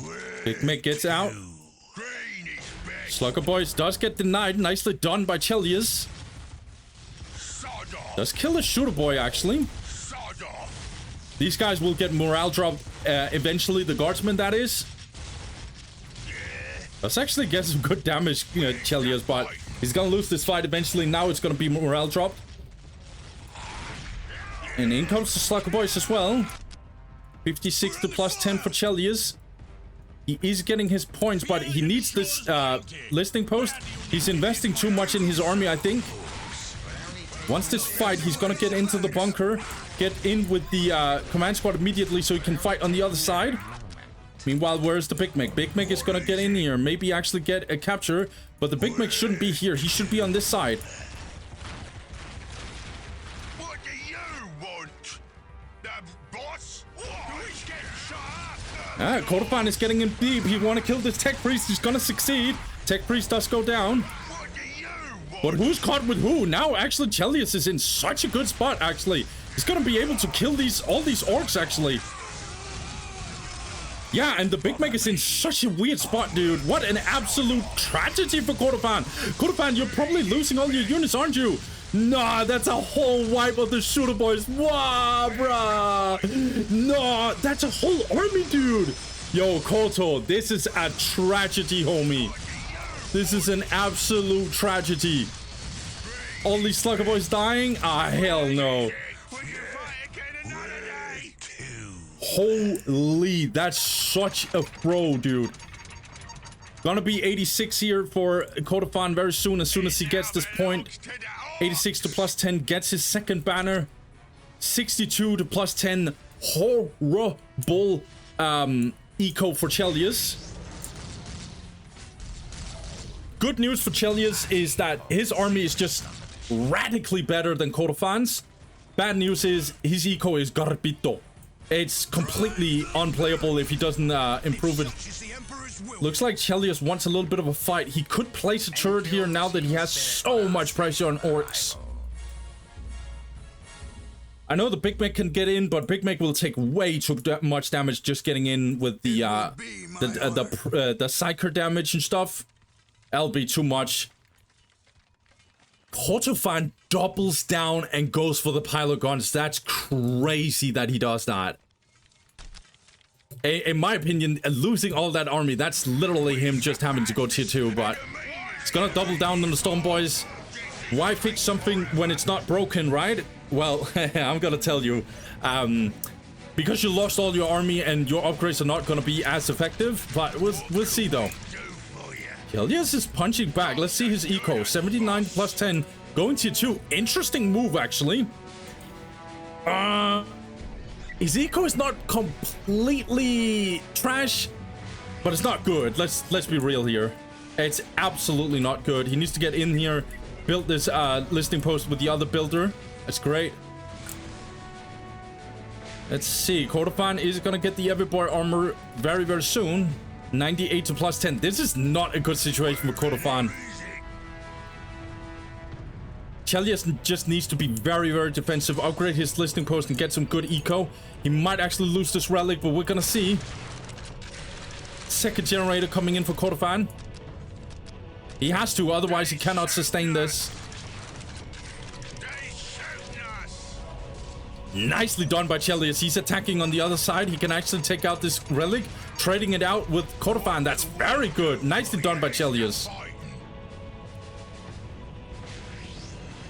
want? Big Mech gets out. Slugger Boys does get denied. Nicely done by Chelios. Does kill a Shooter Boy, actually. These guys will get morale drop eventually. The guardsman, that is. Does actually get some good damage, Chelios, but he's gonna lose this fight eventually. Now it's gonna be morale drop. And in comes the Slugger Boys as well. 56 to plus 10 for Chelios. He is getting his points, but he needs this listing post. He's investing too much in his army, I think. Once this fight, he's gonna get into the bunker. get in with the command squad immediately so he can fight on the other side. Meanwhile, where's the Big Mech? Big Mech is gonna get in here, maybe actually get a capture, but the Big Mech shouldn't be here. He should be on this side. What do you want? The boss? Who's getting shot? Kordovan is getting in deep. He want to kill this Tech Priest. He's gonna succeed. Tech Priest does go down. What do you want? But who's caught with who? Now, actually, Chelios is in such a good spot, actually. He's gonna be able to kill all these orcs, actually. Yeah, and the Big Mech is in such a weird spot, dude. What an absolute tragedy for Kordovan. Kordovan, you're probably losing all your units, aren't you? Nah, that's a whole wipe of the shooter boys. Wow, bruh. No, that's a whole army, dude. Yo, Koto, this is a tragedy, homie. This is an absolute tragedy. All these slugger boys dying? Ah, hell no. Holy, that's such a throw, dude. Gonna be 86 here for Kordovan very soon, as he gets this point. 86 to plus 10 gets his second banner. 62 to plus 10. Horrible eco for Chelios. Good news for Chelios is that his army is just radically better than Kordovan's. Bad news is his eco is garbito. It's completely unplayable if he doesn't improve it. Looks like Chelios wants a little bit of a fight. He could place a turret here now that he has so much pressure on orcs. I know the Big Mech can get in, but Big Mech will take way too much damage just getting in with the psyker damage and stuff. That'll be too much. Kordovan doubles down and goes for the pile of guns. That's crazy that he does that. In my opinion, losing all that army, that's literally him just having to go tier 2, but he's gonna double down on the Storm Boys. Why fix something when it's not broken, right? Well, I'm gonna tell you. Because you lost all your army and your upgrades are not gonna be as effective, but we'll see though. Chelios is punching back. Let's see his eco. 79 plus 10. Going tier 2. Interesting move, actually. His eco is not completely trash, but it's not good. Let's be real here. It's absolutely not good. He needs to get in here, build this listing post with the other builder. That's great. Let's see. Kordovan is gonna get the Everboy armor very, very soon. 98 to plus 10. This is not a good situation for Kordovan. Chelios just needs to be very, very defensive. Upgrade his listing post and get some good eco. He might actually lose this relic, but we're gonna see. Second generator coming in for Kordovan. He has to, otherwise he cannot sustain this. Nicely done by Chelios. He's attacking on the other side. He can actually take out this relic, trading it out with Kordovan. That's very good. Nicely done by Chelios.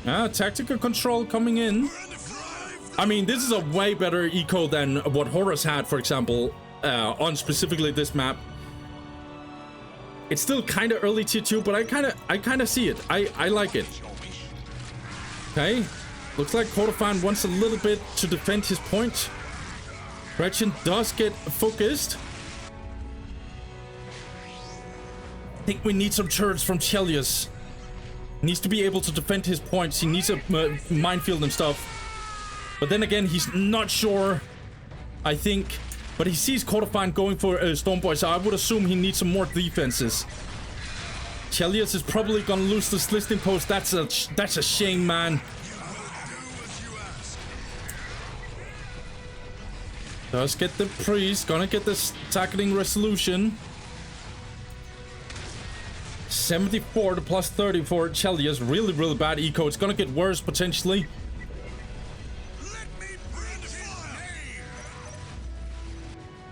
Tactical control coming in. I mean, this is a way better eco than what Horus had, for example, on specifically this map. It's still kind of early tier 2, but I kind of see it. I like it. Okay. Looks like Kordovan wants a little bit to defend his point. Gretchen does get focused. I think we need some turrets from Chelios. Needs to be able to defend his points. He needs a minefield and stuff. But then again, he's not sure, I think. But he sees Kordovan going for Stormboy, so I would assume he needs some more defenses. Chelios is probably gonna lose this listing post. That's a shame, man. Does get the priest, gonna get this tackling resolution. 74 to plus 30 for Chelios. Really, really bad eco. It's gonna get worse potentially. Let me bring the fire.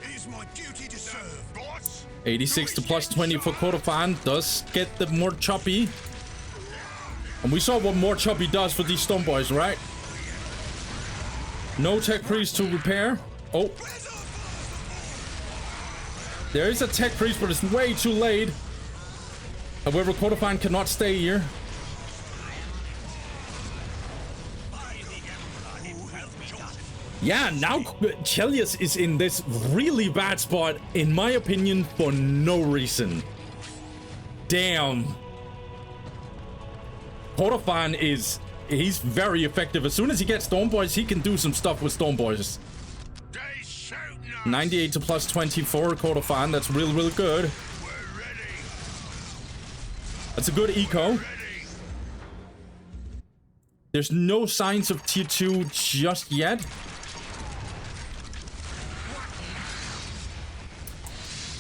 It is my duty to serve, boss. 86 to plus 20 for Kordovan. Does get the more choppy. And we saw what more choppy does for these Storm Boys, right? No tech priest to repair. Oh. There is a tech priest, but it's way too late. However, Kordovan cannot stay here. Yeah, now Chelios is in this really bad spot, in my opinion, for no reason. Damn. Cordofan he's very effective. As soon as he gets Stormboys, he can do some stuff with Stormboys. 98 to plus 24, Cordofan. That's really, really good. That's a good eco. There's no signs of tier 2 just yet.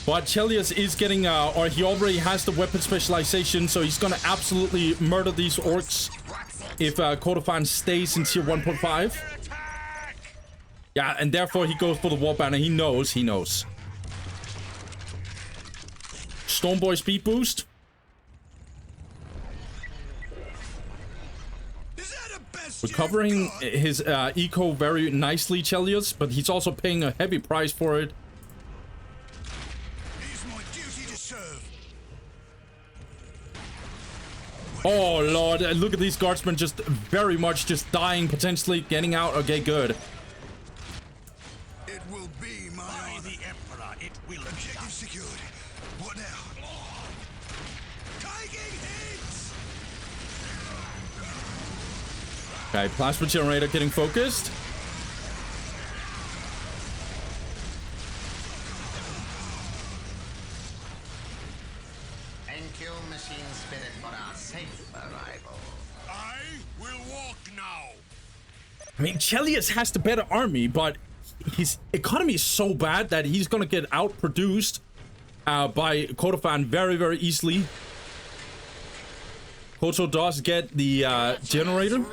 But Chelios is getting, or he already has the weapon specialization, so he's gonna absolutely murder these orcs if Cordofan stays in tier 1.5. Yeah, and therefore he goes for the war banner. He knows. Stormboy speed boost. Recovering his eco very nicely, Chelios, but he's also paying a heavy price for it. Oh lord, look at these guardsmen just very much just dying, potentially getting out. Okay, good. It will be by the Emperor. It will be objective secured. What now? Taking hits. Okay, plasma generator getting focused. Thank you, machine spirit, for our safe arrival. I will walk now. I mean, Chelios has the better army, but his economy is so bad that he's gonna get outproduced by Cordofan very, very easily. Koto does get the generator.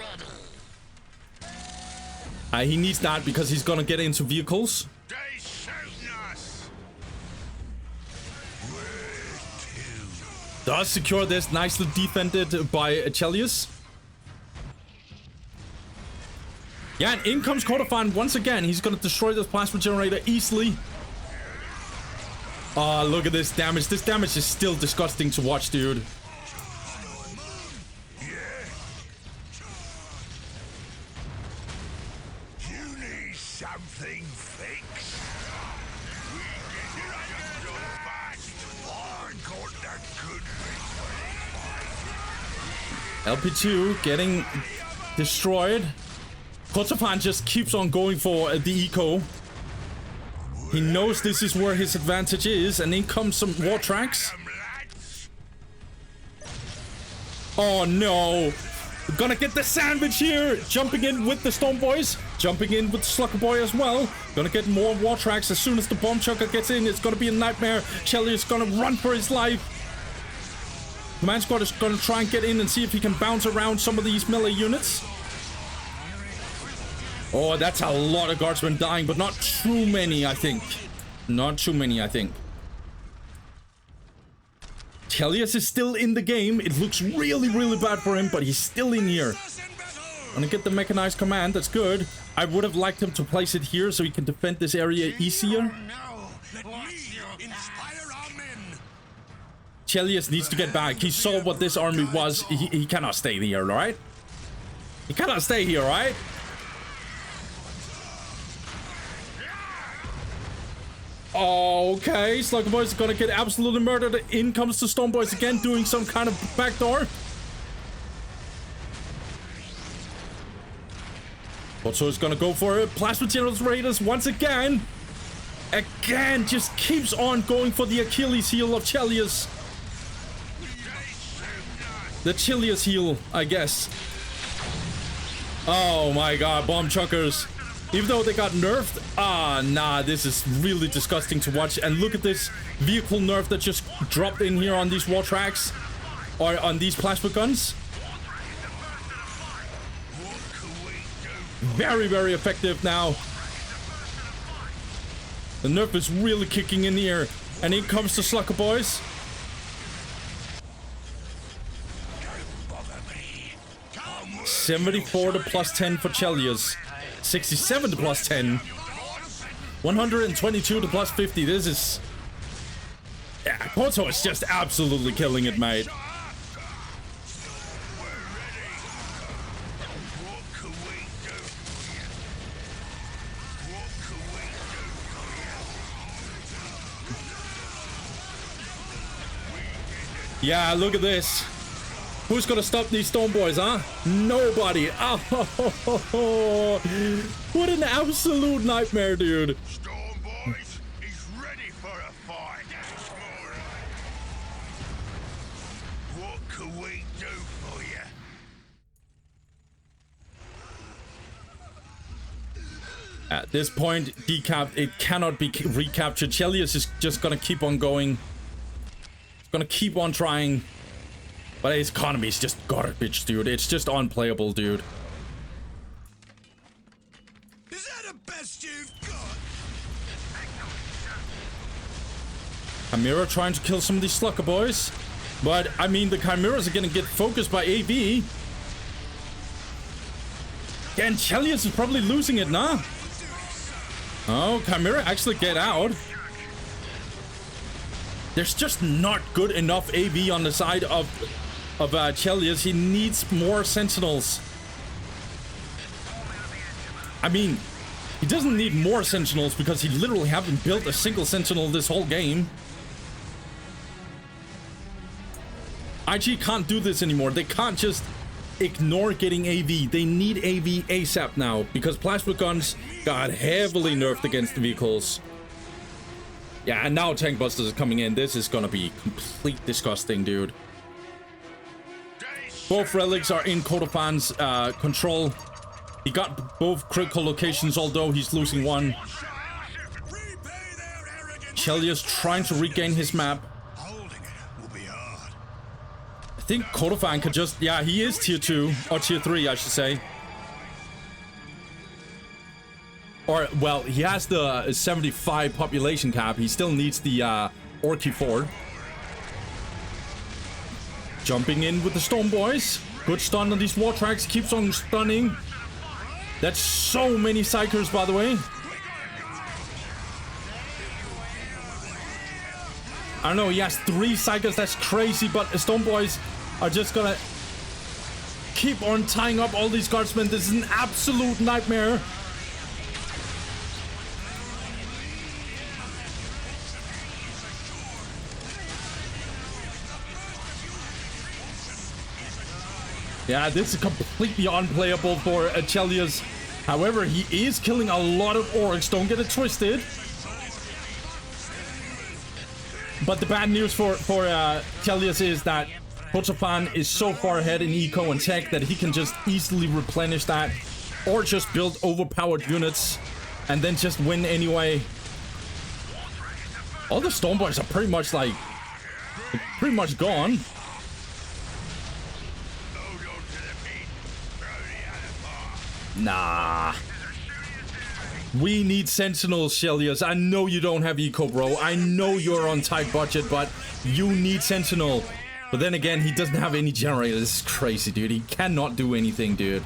He needs that because he's gonna get into vehicles. Does secure this, nicely defended by Chelios. Yeah, and in comes Cordofan once again. He's gonna destroy this plasma generator easily. Oh, look at this damage. This damage is still disgusting to watch, dude. You need something fixed. LP2 getting destroyed. Cordofan just keeps on going for the eco. He knows this is where his advantage is, and in comes some war tracks. Oh no! We're gonna get the sandwich here! Jumping in with the Stormboys, jumping in with the Slugger Boy as well. Gonna get more war tracks as soon as the bomb chucker gets in. It's gonna be a nightmare. Chelios is gonna run for his life. Command Squad is gonna try and get in and see if he can bounce around some of these melee units. Oh, that's a lot of guardsmen dying, but not too many, I think. Not too many, I think. Chelios is still in the game. It looks really, really bad for him, but he's still in here. Gonna get the mechanized command. That's good. I would have liked him to place it here so he can defend this area easier. Chelios needs to get back. He saw what this army was. He cannot stay here, right? He cannot stay here, right? Okay, Slugger Boys are gonna get absolutely murdered. In comes the Stormboys again, doing some kind of backdoor. Otso is gonna go for it. Plasma Generators once again. Again, just keeps on going for the Achilles heel of Chelios. The Chelios heel, I guess. Oh my god, bomb chuckers. Even though they got nerfed, nah, this is really disgusting to watch. And look at this vehicle nerf that just dropped in here on these wall tracks, or on these plasma guns. Very, very effective now. The nerf is really kicking in here. And in comes the Slugger Boys. $74 to +10 for Chelios. 67 to +10. 122 to +50. This is... Yeah, Koto is just absolutely killing it, mate. Yeah, look at this. Who's gonna stop these stone boys, huh? Nobody. Oh, what an absolute nightmare, dude. Storm boys, he's ready for a fight. What can we do for you? At this point, it cannot be recaptured. Chelios is just gonna keep on going. It's gonna keep on trying. But his economy is just garbage, dude. It's just unplayable, dude. Is that the best you've got? Chimera trying to kill some of these Slucker boys. But, I mean, the Chimeras are gonna get focused by AV. Yeah, and Chelios is probably losing it, nah? Oh, Chimera actually get out. There's just not good enough AV on the side of Chelios. He needs more Sentinels. I mean, he doesn't need more Sentinels because he literally haven't built a single Sentinel this whole game. IG can't do this anymore. They can't just ignore getting AV. They need AV ASAP now because plasma guns got heavily nerfed against the vehicles. Yeah, and now Tank Busters are coming in. This is gonna be complete disgusting, dude. Both relics are in Kodofan's control. He got both critical locations, although he's losing one. Chelios trying to regain his map. I think Kodafan could just... Yeah, he is tier 2. Or tier 3, I should say. Or, well, he has the 75 population cap. He still needs the Orky 4. Jumping in with the Storm Boys. Good stun on these war tracks. Keeps on stunning. That's so many Psychers, by the way. I don't know, he has 3 Psychers. That's crazy, but the Storm Boys are just gonna keep on tying up all these guardsmen. This is an absolute nightmare. Yeah, this is completely unplayable for Chelios. However, he is killing a lot of orcs. Don't get it twisted. But the bad news for Chelios is that Kotofan is so far ahead in eco and tech that he can just easily replenish that, or just build overpowered units and then just win anyway. All the Storm Boys are pretty much like gone. Nah. We need Sentinels, Chelios. I know you don't have eco, bro. I know you're on tight budget, but you need Sentinel. But then again, he doesn't have any generators. This is crazy, dude. He cannot do anything, dude.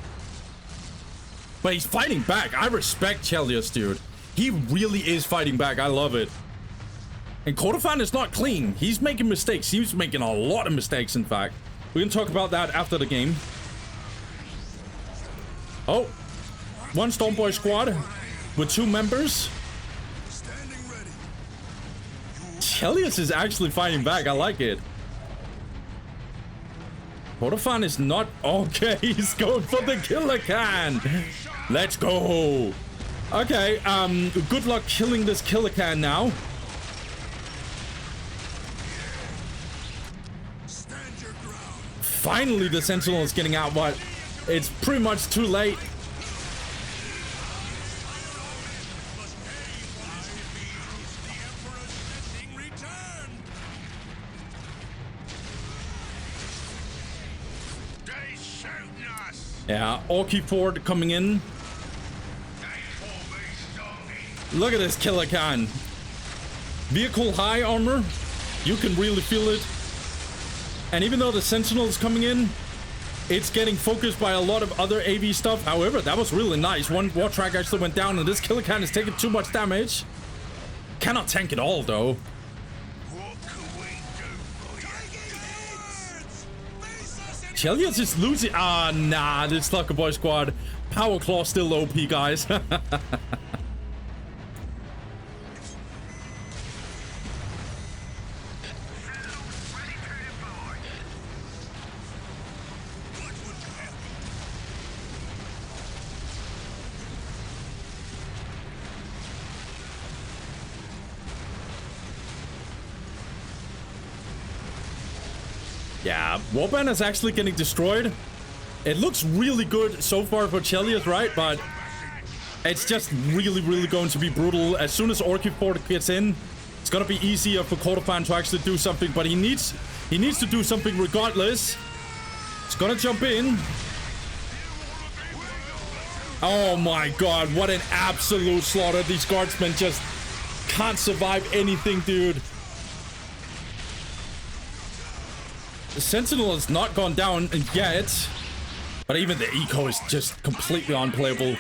But he's fighting back. I respect Chelios, dude. He really is fighting back. I love it. And Kotofan is not clean. He's making mistakes. He's making a lot of mistakes, in fact. We can talk about that after the game. Oh, one Storm Boy squad with 2 members. Chelios is actually fighting back. I like it. Kotofan is not okay. He's going for the killer can. Let's go. Okay, good luck killing this killer can now. Finally, the Sentinel is getting out, but it's pretty much too late. Yeah, Orky Ford coming in. Look at this killer can. Vehicle high armor. You can really feel it. And even though the Sentinel is coming in, it's getting focused by a lot of other AV stuff. However, that was really nice. One war track actually went down, and this killer can is taking too much damage. Cannot tank it all, though. Chelios is losing. Ah, nah, this Slucker Boy squad. Power Claw still OP, guys. Yeah, Warband is actually getting destroyed. It looks really good so far for Chelios, right? But it's just really, really going to be brutal. As soon as Orchid gets in, it's gonna be easier for Kordofan to actually do something, but he needs to do something regardless. He's gonna jump in. Oh my god, what an absolute slaughter. These guardsmen just can't survive anything, dude. The Sentinel has not gone down yet, but even the eco is just completely unplayable.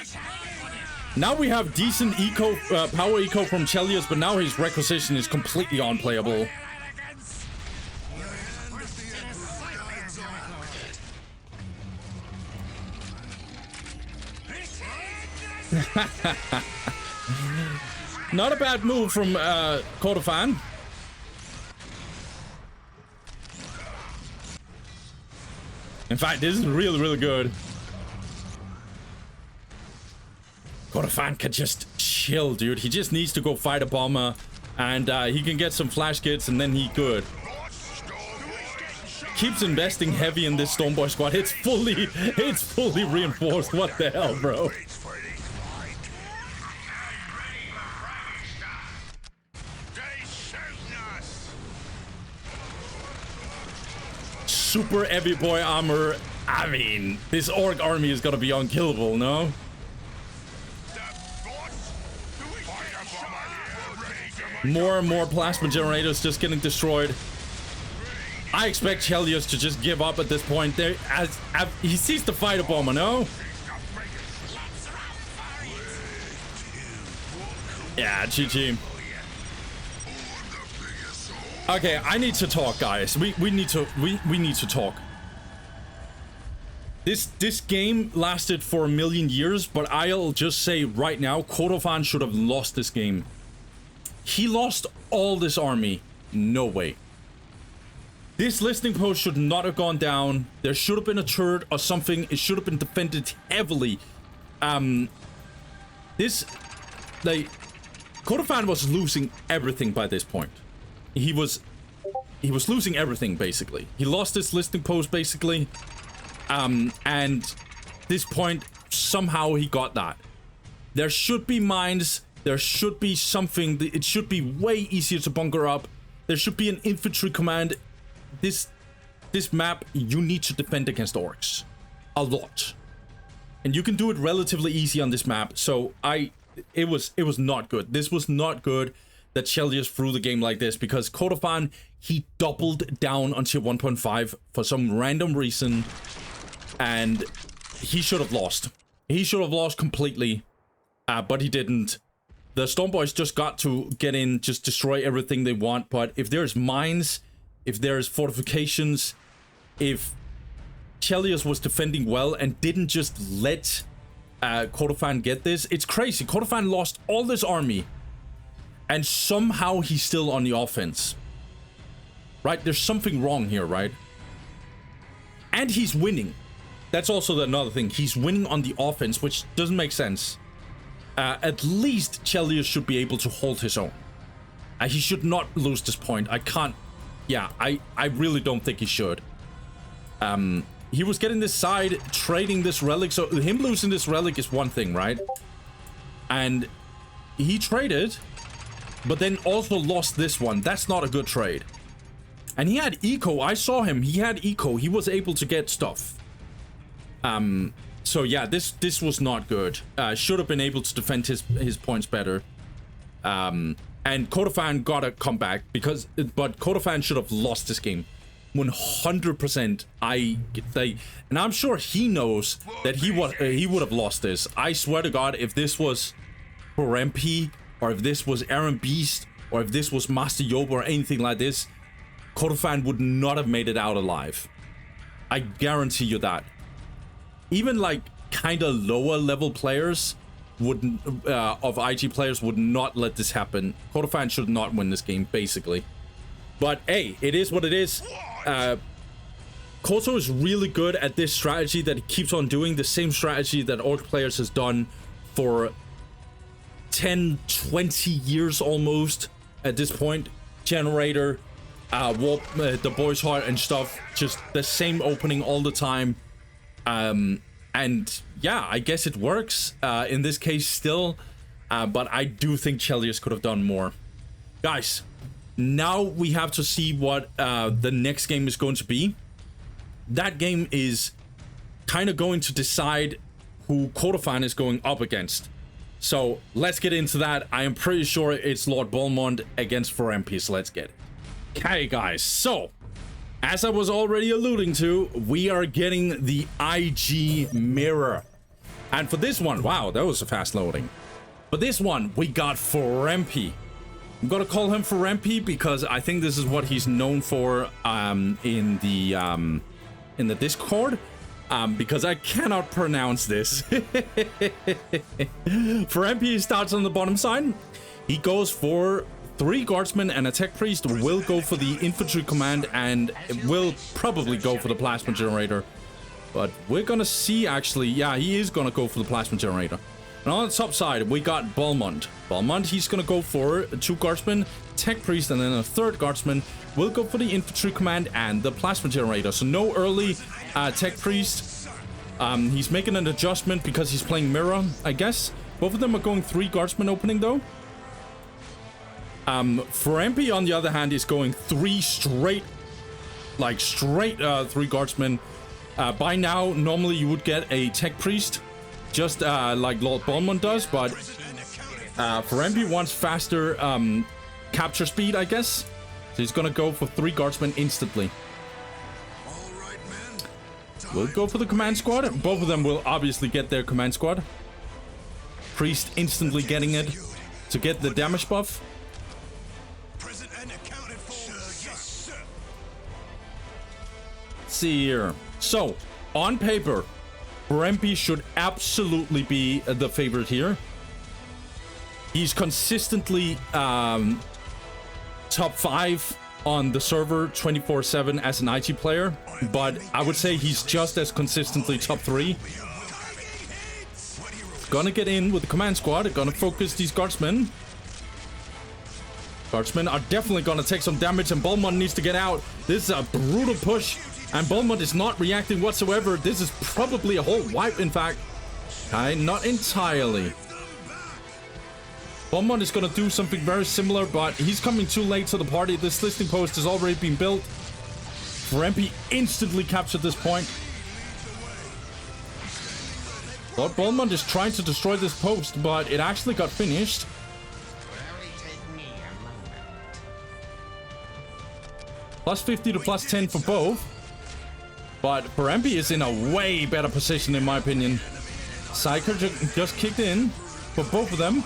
Now we have decent eco, power eco from Chelios, but now his requisition is completely unplayable. Not a bad move from Kordofan. In fact, this is really, really good. Kordofan can just chill, dude. He just needs to go fight a bomber, and he can get some flash kits, and then he good. Keeps investing heavy in this Stormboy squad. It's fully reinforced. What the hell, bro? Super heavy boy armor. I mean, this orc army is gonna be unkillable, no? More and more plasma generators just getting destroyed. I expect Chelios to just give up at this point. There, as he sees the fighter bomber, no? Yeah, GG. Okay, I need to talk, guys. We need to talk. This game lasted for a million years, but I'll just say right now, Kordofan should have lost this game. He lost all this army. No way. This listening post should not have gone down. There should have been a turret or something. It should have been defended heavily. Kordofan was losing everything by this point. He was losing everything, basically. He lost his listening post, basically. And this point, somehow he got that. There should be mines. There should be something. It should be way easier to bunker up. There should be an infantry command. This map, you need to defend against orcs. A lot. And you can do it relatively easy on this map. So it was not good. This was not good that Chelios threw the game like this, because Kordofan, he doubled down on tier 1.5 for some random reason, and he should have lost. He should have lost completely, but he didn't. The Stormboys just got to get in, just destroy everything they want, but if there's mines, if there's fortifications, if Chelios was defending well and didn't just let Kordofan get this, it's crazy. Kordofan lost all this army, and somehow he's still on the offense. Right? There's something wrong here, right? And he's winning. That's also another thing. He's winning on the offense, which doesn't make sense. At least Chelios should be able to hold his own. He should not lose this point. I can't... Yeah, I really don't think he should. He was getting this side, trading this relic. So him losing this relic is one thing, right? And he traded, but then also lost this one. That's not a good trade. And he had eco. I saw him. He had eco. He was able to get stuff. So yeah, this was not good. Should have been able to defend his points better. And Kordofan got a comeback but Kordofan should have lost this game. 100%. And I'm sure he knows that he would have lost this. I swear to God, if this was for MP, or if this was Aaron Beast, or if this was Master Yoba or anything like this, Kordofan would not have made it out alive. I guarantee you that. Even like kind of lower level players wouldn't of IG players would not let this happen. Kordofan should not win this game, basically. But hey, it is what it is. Koto is really good at this strategy that he keeps on doing, the same strategy that Orc players has done for 10, 20 years almost at this point. Generator, warp the boy's heart and stuff. Just the same opening all the time. And yeah, I guess it works in this case still. But I do think Chelios could have done more. Guys, now we have to see what the next game is going to be. That game is kind of going to decide who Quarterfine is going up against. So let's get into that. I am pretty sure it's Lord Balmond against 4MP, so let's get it. Okay, guys, so as I was already alluding to, we are getting the IG mirror. And for this one, wow, that was a fast loading. For this one, we got 4MP. I'm gonna call him 4MP because I think this is what he's known for in the Discord. Because I cannot pronounce this. 4MP starts on the bottom side. He goes for 3 guardsmen and a tech priest. Will go for the infantry command and will probably go for the plasma generator. But we're gonna see actually. Yeah, he is gonna go for the plasma generator. And on the top side, we got Balmond. Balmond, he's gonna go for 2 guardsmen, tech priest, and then a 3rd guardsman. Will go for the infantry command and the plasma generator. So no early tech priest. He's making an adjustment because he's playing mirror, I guess. Both of them are going 3 guardsmen opening though. 4MP on the other hand is going 3 straight, like straight 3 guardsmen. By now, normally you would get a tech priest, just like Lord Balmond does, but 4MP wants faster capture speed, I guess. So he's gonna go for 3 guardsmen instantly. We'll go for the command squad. Both of them will obviously get their command squad. Priest instantly getting it to get the damage buff. Let's see here. So, on paper, 4MP should absolutely be the favorite here. He's consistently top 5 on the server 24/7 as an IT player, but I would say he's just as consistently top 3. Gonna get in with the command squad, gonna focus these guardsmen. Guardsmen are definitely gonna take some damage, and Balmond needs to get out. This is a brutal push, and Balmond is not reacting whatsoever. This is probably a whole wipe, in fact. Okay, not entirely. Balmond is gonna do something very similar, but he's coming too late to the party. This listing post has already been built. 4MP instantly captured this point. Lord Balmond is trying to destroy this post, but it actually got finished. Plus 50 to plus 10 for both. But 4MP is in a way better position, in my opinion. Psyker just kicked in for both of them.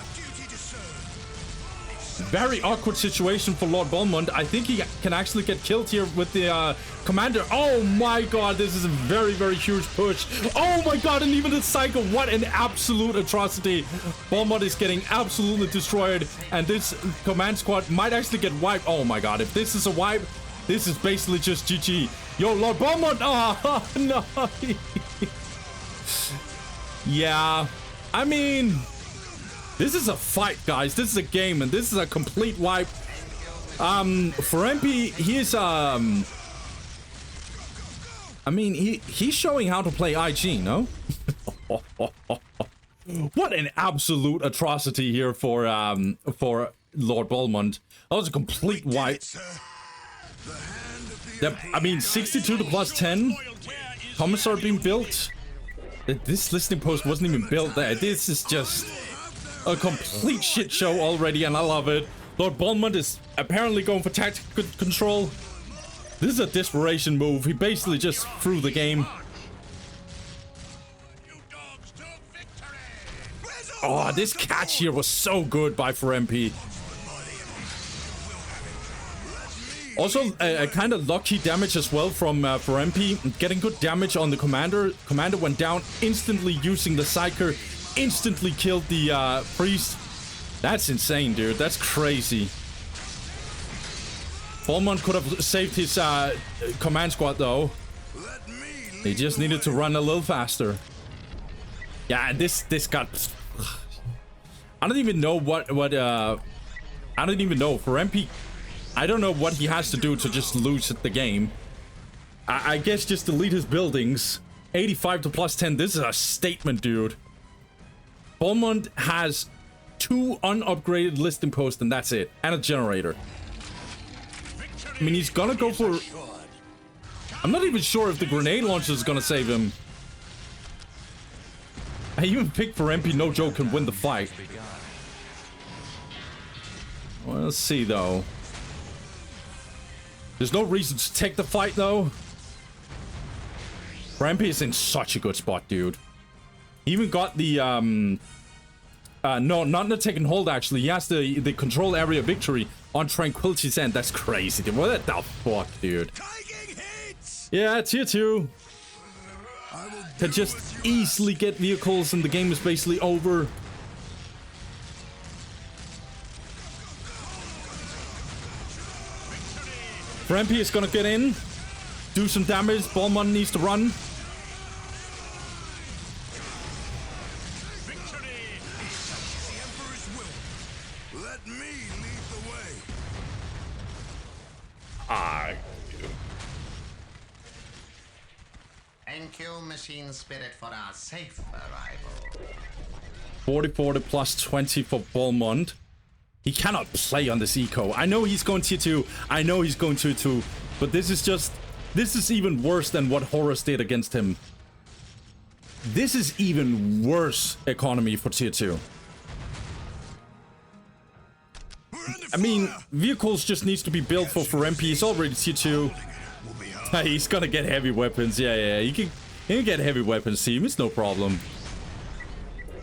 Very awkward situation for Lord Balmond. I think he can actually get killed here with the commander. Oh my god, this is a very, very huge push. Oh my god, and even the cycle. What an absolute atrocity. Balmond is getting absolutely destroyed, and this command squad might actually get wiped. Oh my god, if this is a wipe, this is basically just GG. Yo, Lord Balmond. Oh, no. Yeah, I mean, this is a fight, guys. This is a game, and this is a complete wipe. 4MP, he's I mean, he's showing how to play IG, no? What an absolute atrocity here for Lord Balmond. That was a complete wipe. I mean, 62 to plus 10. Commissar being built. This listing post wasn't even built there. This is just a complete shit show already, and I love it. Lord Balmond is apparently going for tactical control. This is a desperation move. He basically just threw the game. Oh, this catch here was so good by 4MP. Also, a kind of lucky damage as well from 4MP. Getting good damage on the commander. Commander went down instantly using the Psyker. Instantly killed the priest. That's insane, dude. That's crazy. Balmond could have saved his command squad, though. He just needed to run a little faster. Yeah, and this got... I don't even know what I don't even know. 4MP I don't know what he has to do to just lose the game. I guess just delete his buildings. 85 to plus 10. This is a statement, dude. Balmond has 2 unupgraded listing posts, and that's it. And a generator. I mean, he's gonna go for... I'm not even sure if the grenade launcher is gonna save him. I even picked for MP, no joke, can win the fight. Well, let's see, though. There's no reason to take the fight, though. MP is in such a good spot, dude. He even got the, no, not the taken hold, actually. He has the control area victory on Tranquility's End. That's crazy, dude. What the fuck, dude? Yeah, tier 2. Can just easily get vehicles and the game is basically over. MP is gonna get in, do some damage. Balmond needs to run. Let me lead the way. Thank you, machine spirit, for our safe arrival. 40 plus 20 for Balmond. He cannot play on this eco. I know he's going tier 2. I know he's going tier 2. But this is just... This is even worse than what Horus did against him. This is even worse economy for tier 2. I mean, vehicles just needs to be built for MP. He's already tier 2. He's gonna get heavy weapons. Yeah. He can get heavy weapons, team. It's no problem.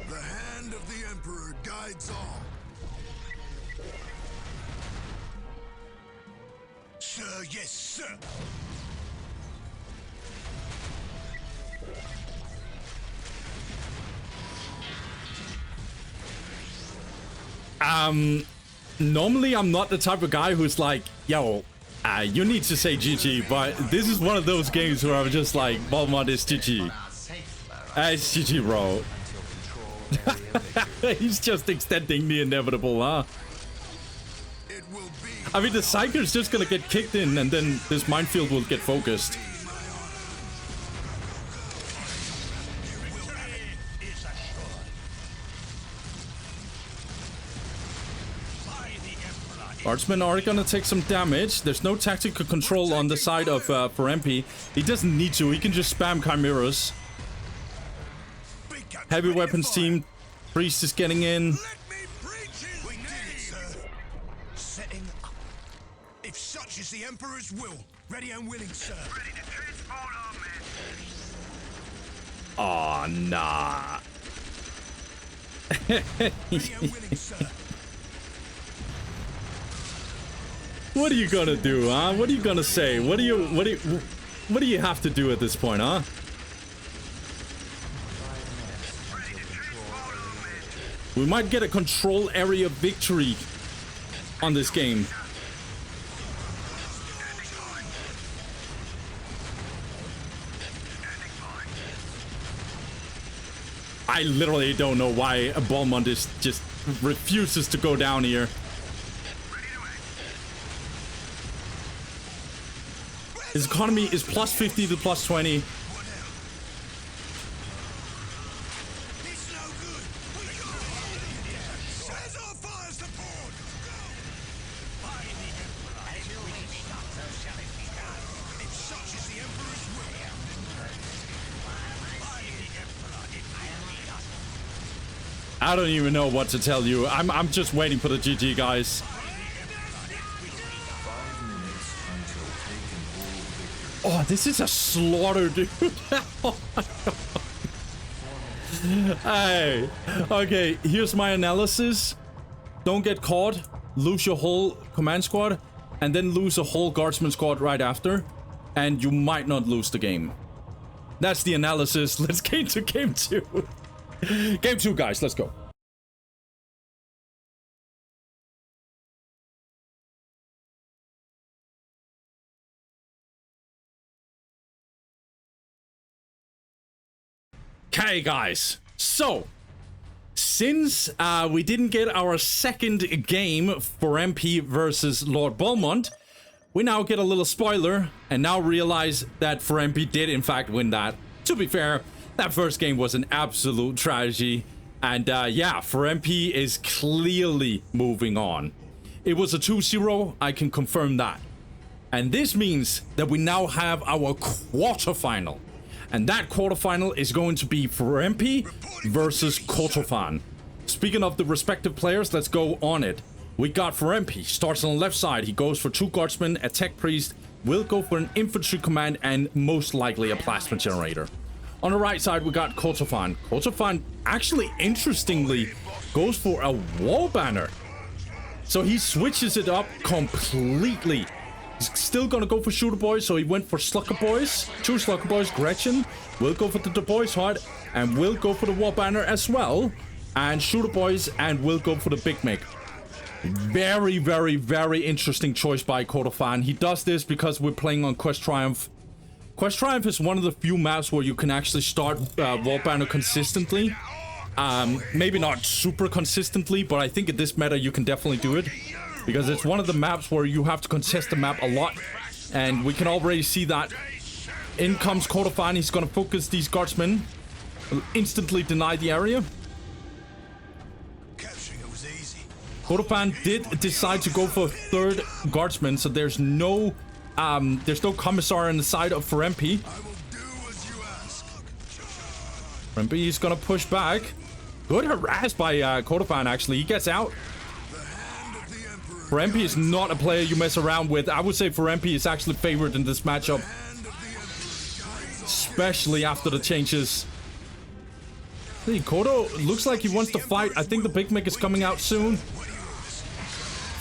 The hand of the Emperor guides all. Sir, yes, sir. Normally I'm not the type of guy who's like, yo, you need to say GG, but this is one of those games where I'm just like, Balmond is GG. It's GG, bro. He's just extending the inevitable, huh? I mean, the Psyker's just gonna get kicked in, and then this minefield will get focused. Guardsmen are gonna take some damage. There's no tactical control on the side of for MP. He doesn't need to. He can just spam chimeras. Heavy weapons team. Priest is getting in. Setting up. If such is the Emperor's will, ready and willing, sir. Ready to transport our men. Oh, nah. Ready and willing, sir. What are you gonna do, huh? What are you gonna say? What do you have to do at this point, huh? We might get a control area victory on this game. I literally don't know why Balmond is just refuses to go down here. His economy is plus 50 to plus 20. It's no good. Where's our fire support? By the Emperor. As you wish, so shall it be done. If such is the Emperor's will. By the Emperor. I don't even know what to tell you. I'm just waiting for the GG, guys. Oh, this is a slaughter, dude. Oh my God. Hey, okay, here's my analysis. Don't get caught, lose your whole command squad, and then lose a whole guardsman squad right after, and you might not lose the game. That's the analysis. Let's get into game 2. Game 2, guys, let's go. Okay, guys, so since we didn't get our second game for MP versus Lord Balmond, we now get a little spoiler and now realize that for MP did in fact win that. To be fair, that first game was an absolute tragedy. And yeah, for MP is clearly moving on. It was a 2-0, I can confirm that. And this means that we now have our quarterfinal. And that quarterfinal is going to be for MP versus Kotofan. Speaking of the respective players, let's go on it. We got for MP, starts on the left side. He goes for 2 guardsmen, a tech priest, will go for an infantry command, and most likely a plasma generator. On the right side, we got Kotofan. Kotofan actually, interestingly, goes for a wall banner. So he switches it up completely. He's still gonna go for shooter boys, so he went for slugger boys. 2 slugger boys. Gretchen will go for the boys heart and will go for the wall banner as well. And shooter boys and will go for the big Mick. Very, very, very interesting choice by Kotofan. He does this because we're playing on Quest Triumph. Quest Triumph is one of the few maps where you can actually start wall banner consistently. Maybe not super consistently, but I think in this meta you can definitely do it. Because it's one of the maps where you have to contest the map a lot. And we can already see that. In comes Kotofan, he's gonna focus these guardsmen. Will instantly deny the area. Kotofan did decide to go for 3rd guardsman, so there's no commissar on the side of for MP. For MP is gonna push back. Good harass by Kotofan, actually. He gets out. For MP is not a player you mess around with. I would say for MP is actually favored in this matchup. Especially after the changes. Hey, Koto looks like he wants to fight. I think the Big Mick is coming out soon.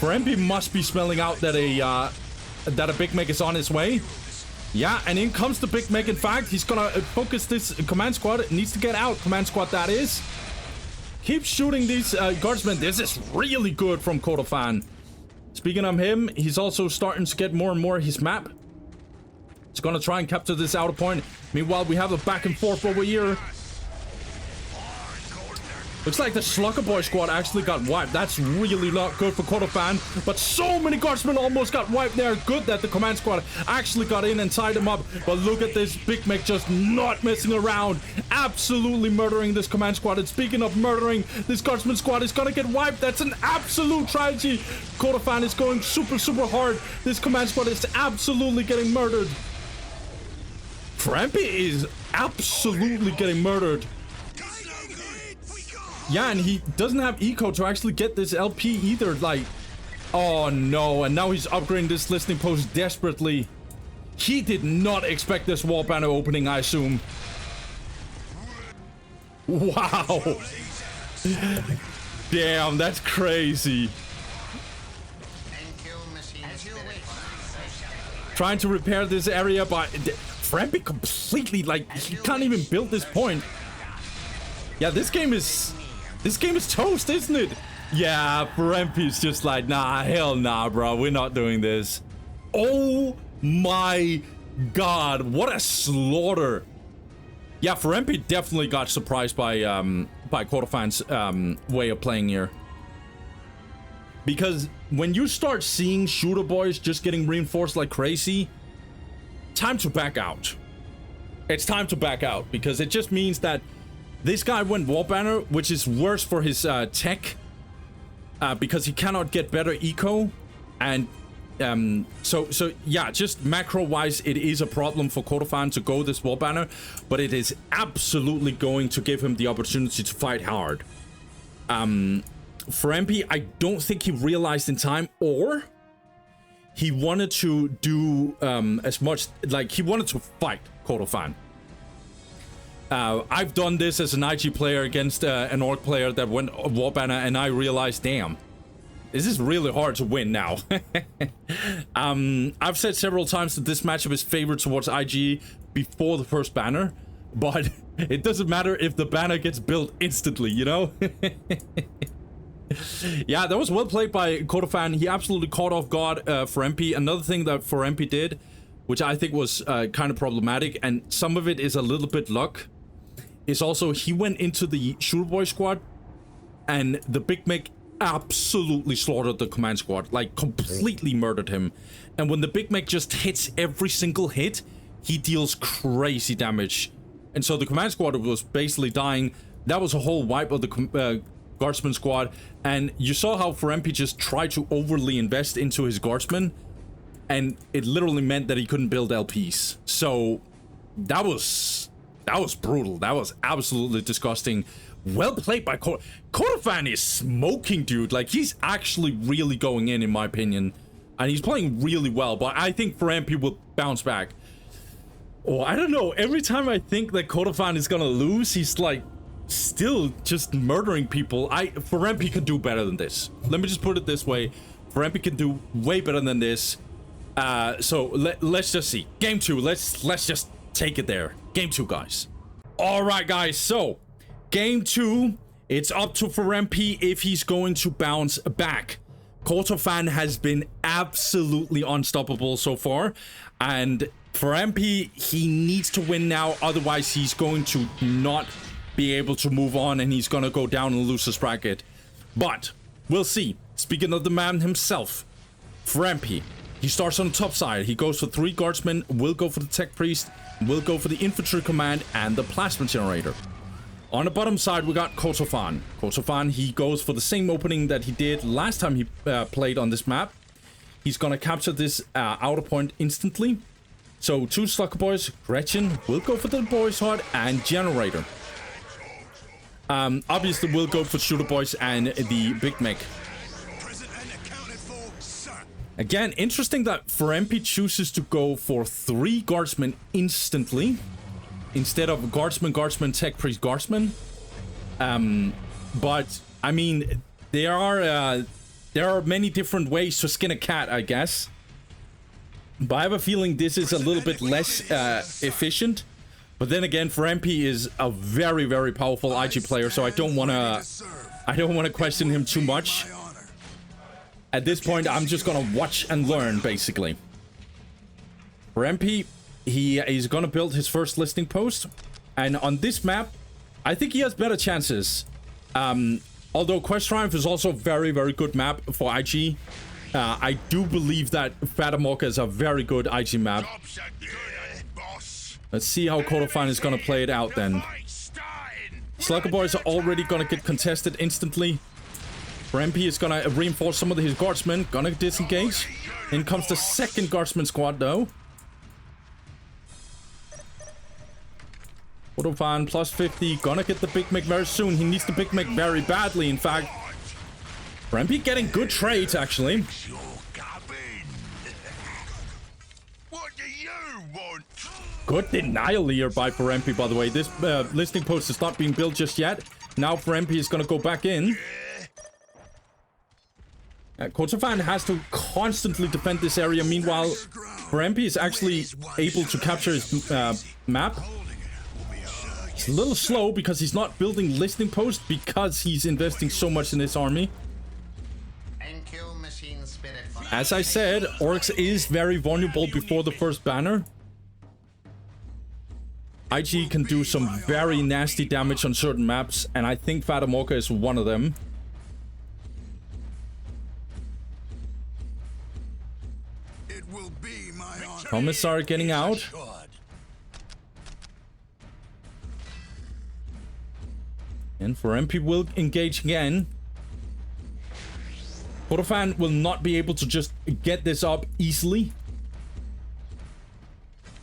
For MP must be smelling out that a Big Mick is on his way. Yeah, and in comes the Big Mick. In fact, he's gonna focus this command squad. It needs to get out. Command squad, that is. Keep shooting these guardsmen. This is really good from Kotofan. Speaking of him, he's also starting to get more and more his map. He's gonna try and capture this outer point. Meanwhile, we have a back and forth over here. Looks like the Slugger Boy squad actually got wiped. That's really not good for Kotofan. But so many guardsmen almost got wiped there. Good that the command squad actually got in and tied him up. But look at this Big Mick just not messing around. Absolutely murdering this command squad. And speaking of murdering, this guardsman squad is gonna get wiped. That's an absolute tragedy. Kotofan is going super, super hard. This command squad is absolutely getting murdered. Trampy is absolutely getting murdered. Yeah, and he doesn't have eco to actually get this LP either. Like, oh no, and now he's upgrading this listening post desperately. He did not expect this wall banner opening, I assume. Wow. Damn, that's crazy. Trying to repair this area, but Frampy completely, like, he can't even build this point. Yeah, this game is toast, isn't it? Yeah, Frampy's just like, nah, hell nah, bro. We're not doing this. Oh my god, what a slaughter. Yeah, Frampy definitely got surprised by Kotofan's way of playing here. Because when you start seeing shooter boys just getting reinforced like crazy, time to back out. It's time to back out, because it just means that this guy went wall banner, which is worse for his tech, because he cannot get better eco, and so yeah, just macro wise it is a problem for Kotofan to go this wall banner, but it is absolutely going to give him the opportunity to fight hard. For MP, I don't think he realized in time, or he wanted to do as much, like he wanted to fight Kotofan. I've done this as an IG player against an orc player that went wall banner, and I realized, damn, this is really hard to win now. I've said several times that this matchup is favored towards IG before the first banner, but it doesn't matter if the banner gets built instantly, you know? Yeah, that was well played by Kotofan. He absolutely caught off guard for MP. Another thing that for MP did, which I think was kind of problematic, and some of it is a little bit luck, is also he went into the shooter boy squad and the Big Mick absolutely slaughtered the command squad, like completely murdered him. And when the Big Mick just hits every single hit, he deals crazy damage. And so the command squad was basically dying. That was a whole wipe of the guardsman squad. And you saw how Ferempi just tried to overly invest into his guardsmen, and it literally meant that he couldn't build LPs. So that was brutal. That was absolutely disgusting. Well played by Kotofan is smoking, dude. Like, he's actually really going in my opinion. And he's playing really well, but I think Ferempi will bounce back. Oh, I don't know. Every time I think that Kotofan is gonna lose, he's like still just murdering people. Ferempi can do better than this. Let me just put it this way. Ferempi can do way better than this. So let's just see. Game 2. Let's just take it there. Game 2, guys. All right, guys. So Game 2, it's up to Ferempi if he's going to bounce back. Kotofan has been absolutely unstoppable so far, and Ferempi, he needs to win now, otherwise he's going to not be able to move on, and he's gonna go down in the loser's bracket. But we'll see. Speaking of the man himself, Ferempi, he starts on the top side. He goes for 3 guardsmen, will go for the tech priest, will go for the infantry command and the plasma generator. On the bottom side, we got Kotofan. Kotofan, he goes for the same opening that he did last time he played on this map. He's gonna capture this outer point instantly. So 2 Slucker Boys, Gretchen will go for the Boys Hut and Generator. Obviously, we'll go for Shooter Boys and the Big Mick. Again, interesting that Ferempi chooses to go for 3 guardsmen instantly, instead of guardsman, tech priest, guardsman. But I mean, there are many different ways to skin a cat, I guess. But I have a feeling this is a little bit less efficient. But then again, Ferempi is a very, very powerful IG player, so I don't want to question him too much. At this point, I'm just gonna watch and learn, basically. Ferempi, he is gonna build his first listing post, and on this map, I think he has better chances. Although Quest Triumph is also a very, very good map for IG. I do believe that Fatamorca is a very good IG map. Let's see how Kotofan is gonna play it out then. Slugger Boys are already gonna get contested instantly. Ferempi is gonna reinforce some of his guardsmen, gonna disengage. In comes the second guardsman squad though. Kotofan plus 50, gonna get the Big Mick very soon. He needs the Big Mick very badly, in fact. Ferempi getting good trades, actually. What do you want? Good denial here by Ferempi, by the way. This listing post is not being built just yet. Now Ferempi is gonna go back in. Kotofan has to constantly defend this area. Meanwhile, Ferempi is actually able to capture his map. It's a little slow because he's not building listing posts because he's investing so much in his army. As I said, Orcs is very vulnerable before the first banner. IG can do some very nasty damage on certain maps, and I think Fatamorca is one of them. It will be my honor. Commissar getting out. And Ferempi will engage again. Kotofan will not be able to just get this up easily.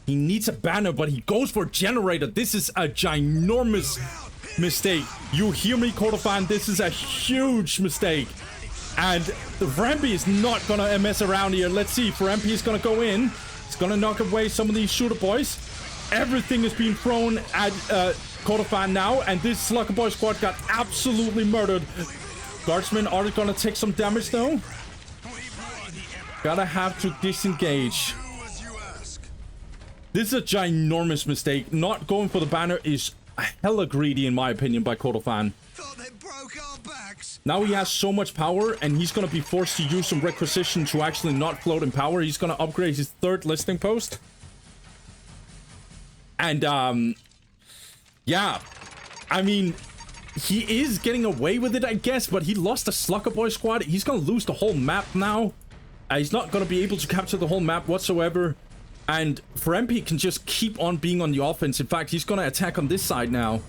He needs a banner, but he goes for a generator. This is a ginormous mistake. You hear me, Kotofan? This is a huge mistake. And Ferempi is not gonna mess around here. Let's see. Ferempi is gonna go in. He's gonna knock away some of these shooter boys. Everything is being thrown at Kotofan now, and this Slugger Boy squad got absolutely murdered. Guardsmen are gonna take some damage though. Gotta have to disengage. This is a ginormous mistake. Not going for the banner is hella greedy in my opinion by Kotofan. Now he has so much power, and he's gonna be forced to use some requisition to actually not float in power. He's gonna upgrade his 3rd listing post. And yeah, I mean, he is getting away with it, I guess, but he lost the Slugger Boy squad. He's gonna lose the whole map now. He's not gonna be able to capture the whole map whatsoever. And Ferempi can just keep on being on the offense. In fact, he's gonna attack on this side now.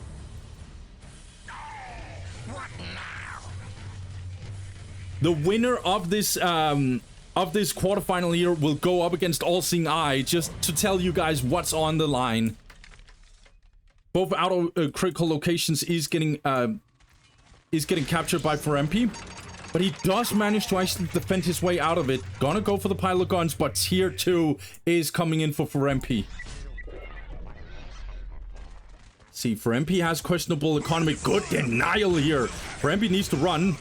The winner of this quarterfinal here will go up against All Seeing Eye, just to tell you guys what's on the line. Both auto critical locations is getting captured by Ferempi, but he does manage to actually defend his way out of it. Gonna go for the pile of guns, but tier 2 is coming in for Ferempi. See, Ferempi has questionable economy. Good denial here. Ferempi needs to run.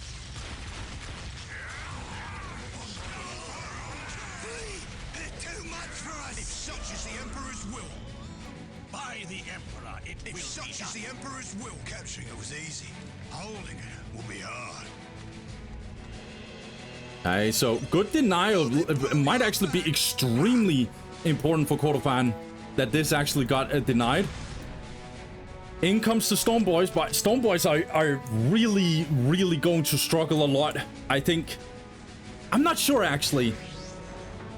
Okay, so good denial. It might actually be extremely important for Kordofan that this actually got denied. In comes the Storm Boys, but Storm Boys are really going to struggle a lot, I think. I'm not sure, actually.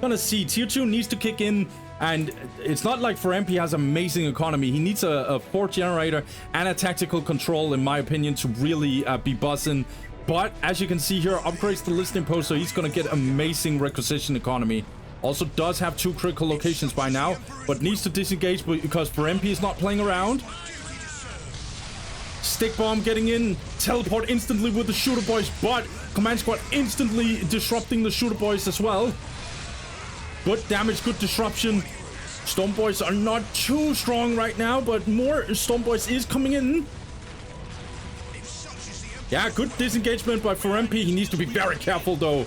Gonna see. Tier 2 needs to kick in, and it's not like Ferempi has amazing economy. He needs a 4 generator and a tactical control, in my opinion, to really be buzzing. But as you can see here, upgrades the listening post, so he's gonna get amazing requisition economy. Also does have 2 critical locations by now, but needs to disengage because Ferempi is not playing around. Stick bomb getting in, teleport instantly with the shooter boys, but command squad instantly disrupting the shooter boys as well. Good damage, good disruption. Storm Boys are not too strong right now, but more Storm Boys is coming in. Yeah, good disengagement by Ferempi. He needs to be very careful, though.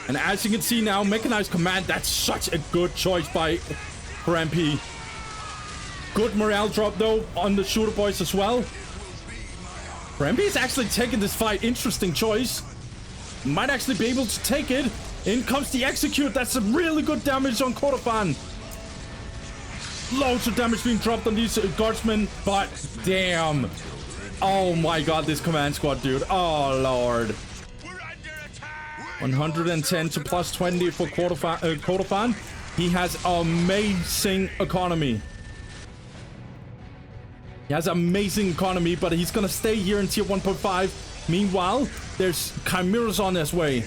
And as you can see now, Mechanized Command, that's such a good choice by Ferempi. Good morale drop, though, on the Shooter Boys as well. Ferempi is actually taking this fight. Interesting choice. Might actually be able to take it. In comes the Execute. That's some really good damage on Kordofan. Loads of damage being dropped on these guardsmen, but damn. Oh my god, this command squad, dude. Oh lord. 110 to plus 20 for Kordofan. He has amazing economy. He has amazing economy, but he's gonna stay here in tier 1.5. Meanwhile, there's Chimeras on his way.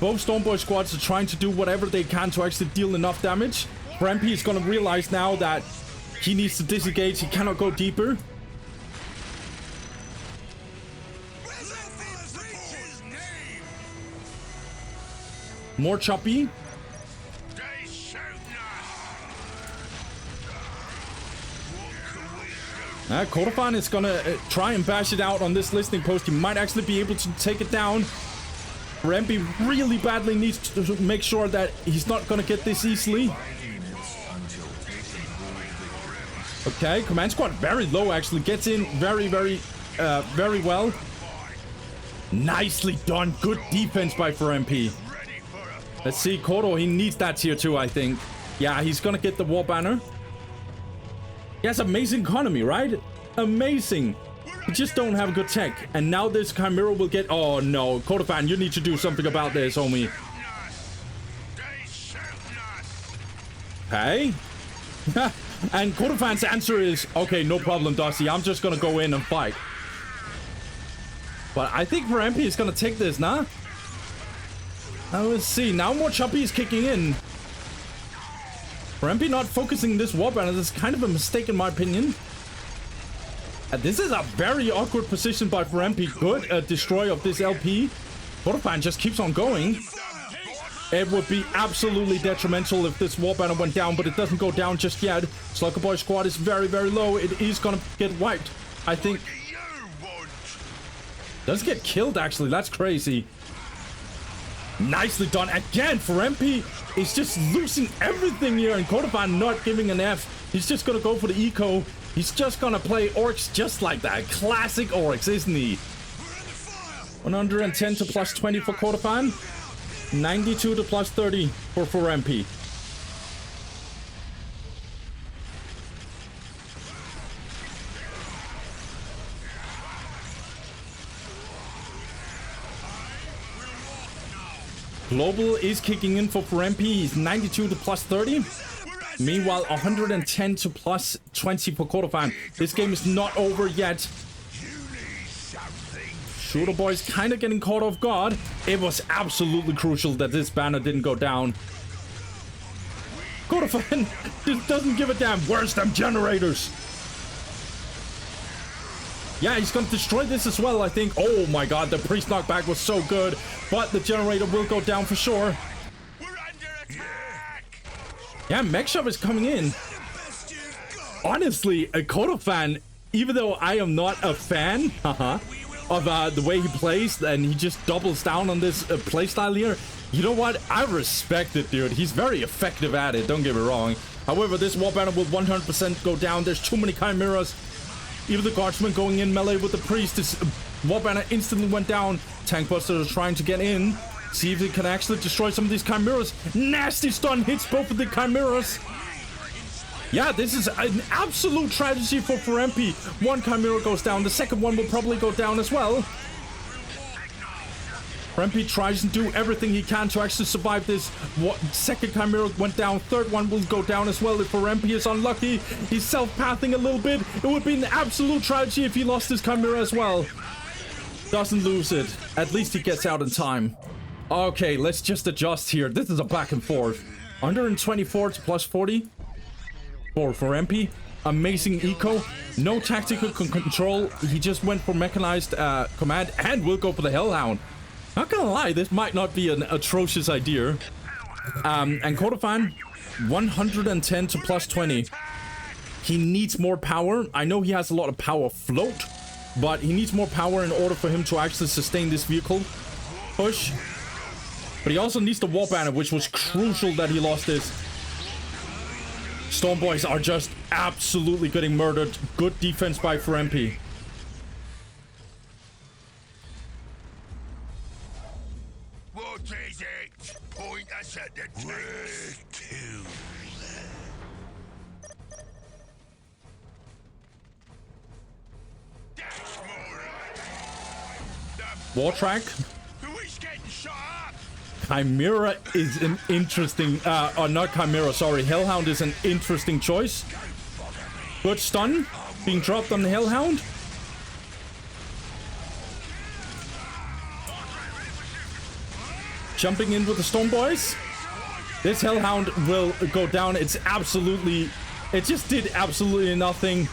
Both Stormboy squads are trying to do whatever they can to actually deal enough damage. Ferempi is going to realize now that he needs to disengage. He cannot go deeper. More choppy. Kordofan is going to try and bash it out on this listening post. He might actually be able to take it down. Ferempi really badly needs to make sure that he's not going to get this easily. Okay, command squad very low, actually. Gets in very well. Nicely done. Good defense by Ferempi. Let's see, Kordo, he needs that tier 2, I think. Yeah, he's going to get the war banner. He has amazing economy, right? Amazing. You just don't have a good tech. And now this Chimera will get... Oh, no. Kordofan, you need to do something about this, homie. Okay. And Kordofan's answer is, okay, no problem, Dossie. I'm just going to go in and fight. But I think Ferempi is going to take this, nah? Now, let's see. Now more Choppy is kicking in. Ferempi not focusing this war banner is kind of a mistake, in my opinion. This is a very awkward position by Ferempi. Good destroy of this LP. Kordofan just keeps on going. It would be absolutely detrimental if this war banner went down, but it doesn't go down just yet. Slugger Boy squad is very low. It is gonna get wiped, I think. Does get killed, actually. That's crazy. Nicely done. Again, Ferempi is just losing everything here, and Kordofan not giving an F. He's just gonna go for the eco. He's just gonna play Orcs just like that. Classic Orcs, isn't he? 110 to plus 20 for Kordofan. 92 to plus 30 for MP. Global is kicking in for MP. He's 92 to plus 30. Meanwhile, 110 to plus 20 for Cordofan. This game is not over yet. Shooter Boy's kind of getting caught off guard. It was absolutely crucial that this banner didn't go down. Cordofan just doesn't give a damn. Where's them generators? Yeah, he's gonna destroy this as well, I think. Oh my god, the priest knockback was so good. But the generator will go down for sure. We're under attack. Yeah, Mech Shop is coming in. Honestly, a Cordofan, even though I am not a fan of the way he plays, and he just doubles down on this playstyle here, you know what? I respect it, dude. He's very effective at it, don't get me wrong. However, this war banner will 100% go down. There's too many chimeras. Even the guardsman going in melee with the priest. This war banner instantly went down. Tank Buster is trying to get in. See if he can actually destroy some of these chimeras. Nasty stun hits both of the chimeras. Yeah, this is an absolute tragedy for MP. One chimera goes down. The second one will probably go down as well. MP tries to do everything he can to actually survive this. Second chimera went down. Third one will go down as well. If MP is unlucky, he's self-pathing a little bit. It would be an absolute tragedy if he lost his chimera as well. Doesn't lose it. At least he gets out in time. Okay, let's just adjust here. This is a back and forth. 124 to plus 40 for MP. Amazing eco. No tactical control. He just went for mechanized command and will go for the Hellhound. Not gonna lie, this might not be an atrocious idea. And Cordofan, 110 to plus 20. He needs more power. I know he has a lot of power float, but he needs more power in order for him to actually sustain this vehicle push. But he also needs the war banner, which was crucial that he lost this. Storm Boys are just absolutely getting murdered. Good defense by MP. What is it? Point us at the tanks. War track. Who's getting shot up? Chimera is an interesting, or not Chimera, sorry. Hellhound is an interesting choice. Good stun being dropped on the Hellhound. Jumping in with the Storm Boys. This Hellhound will go down. It's absolutely, it just did absolutely nothing.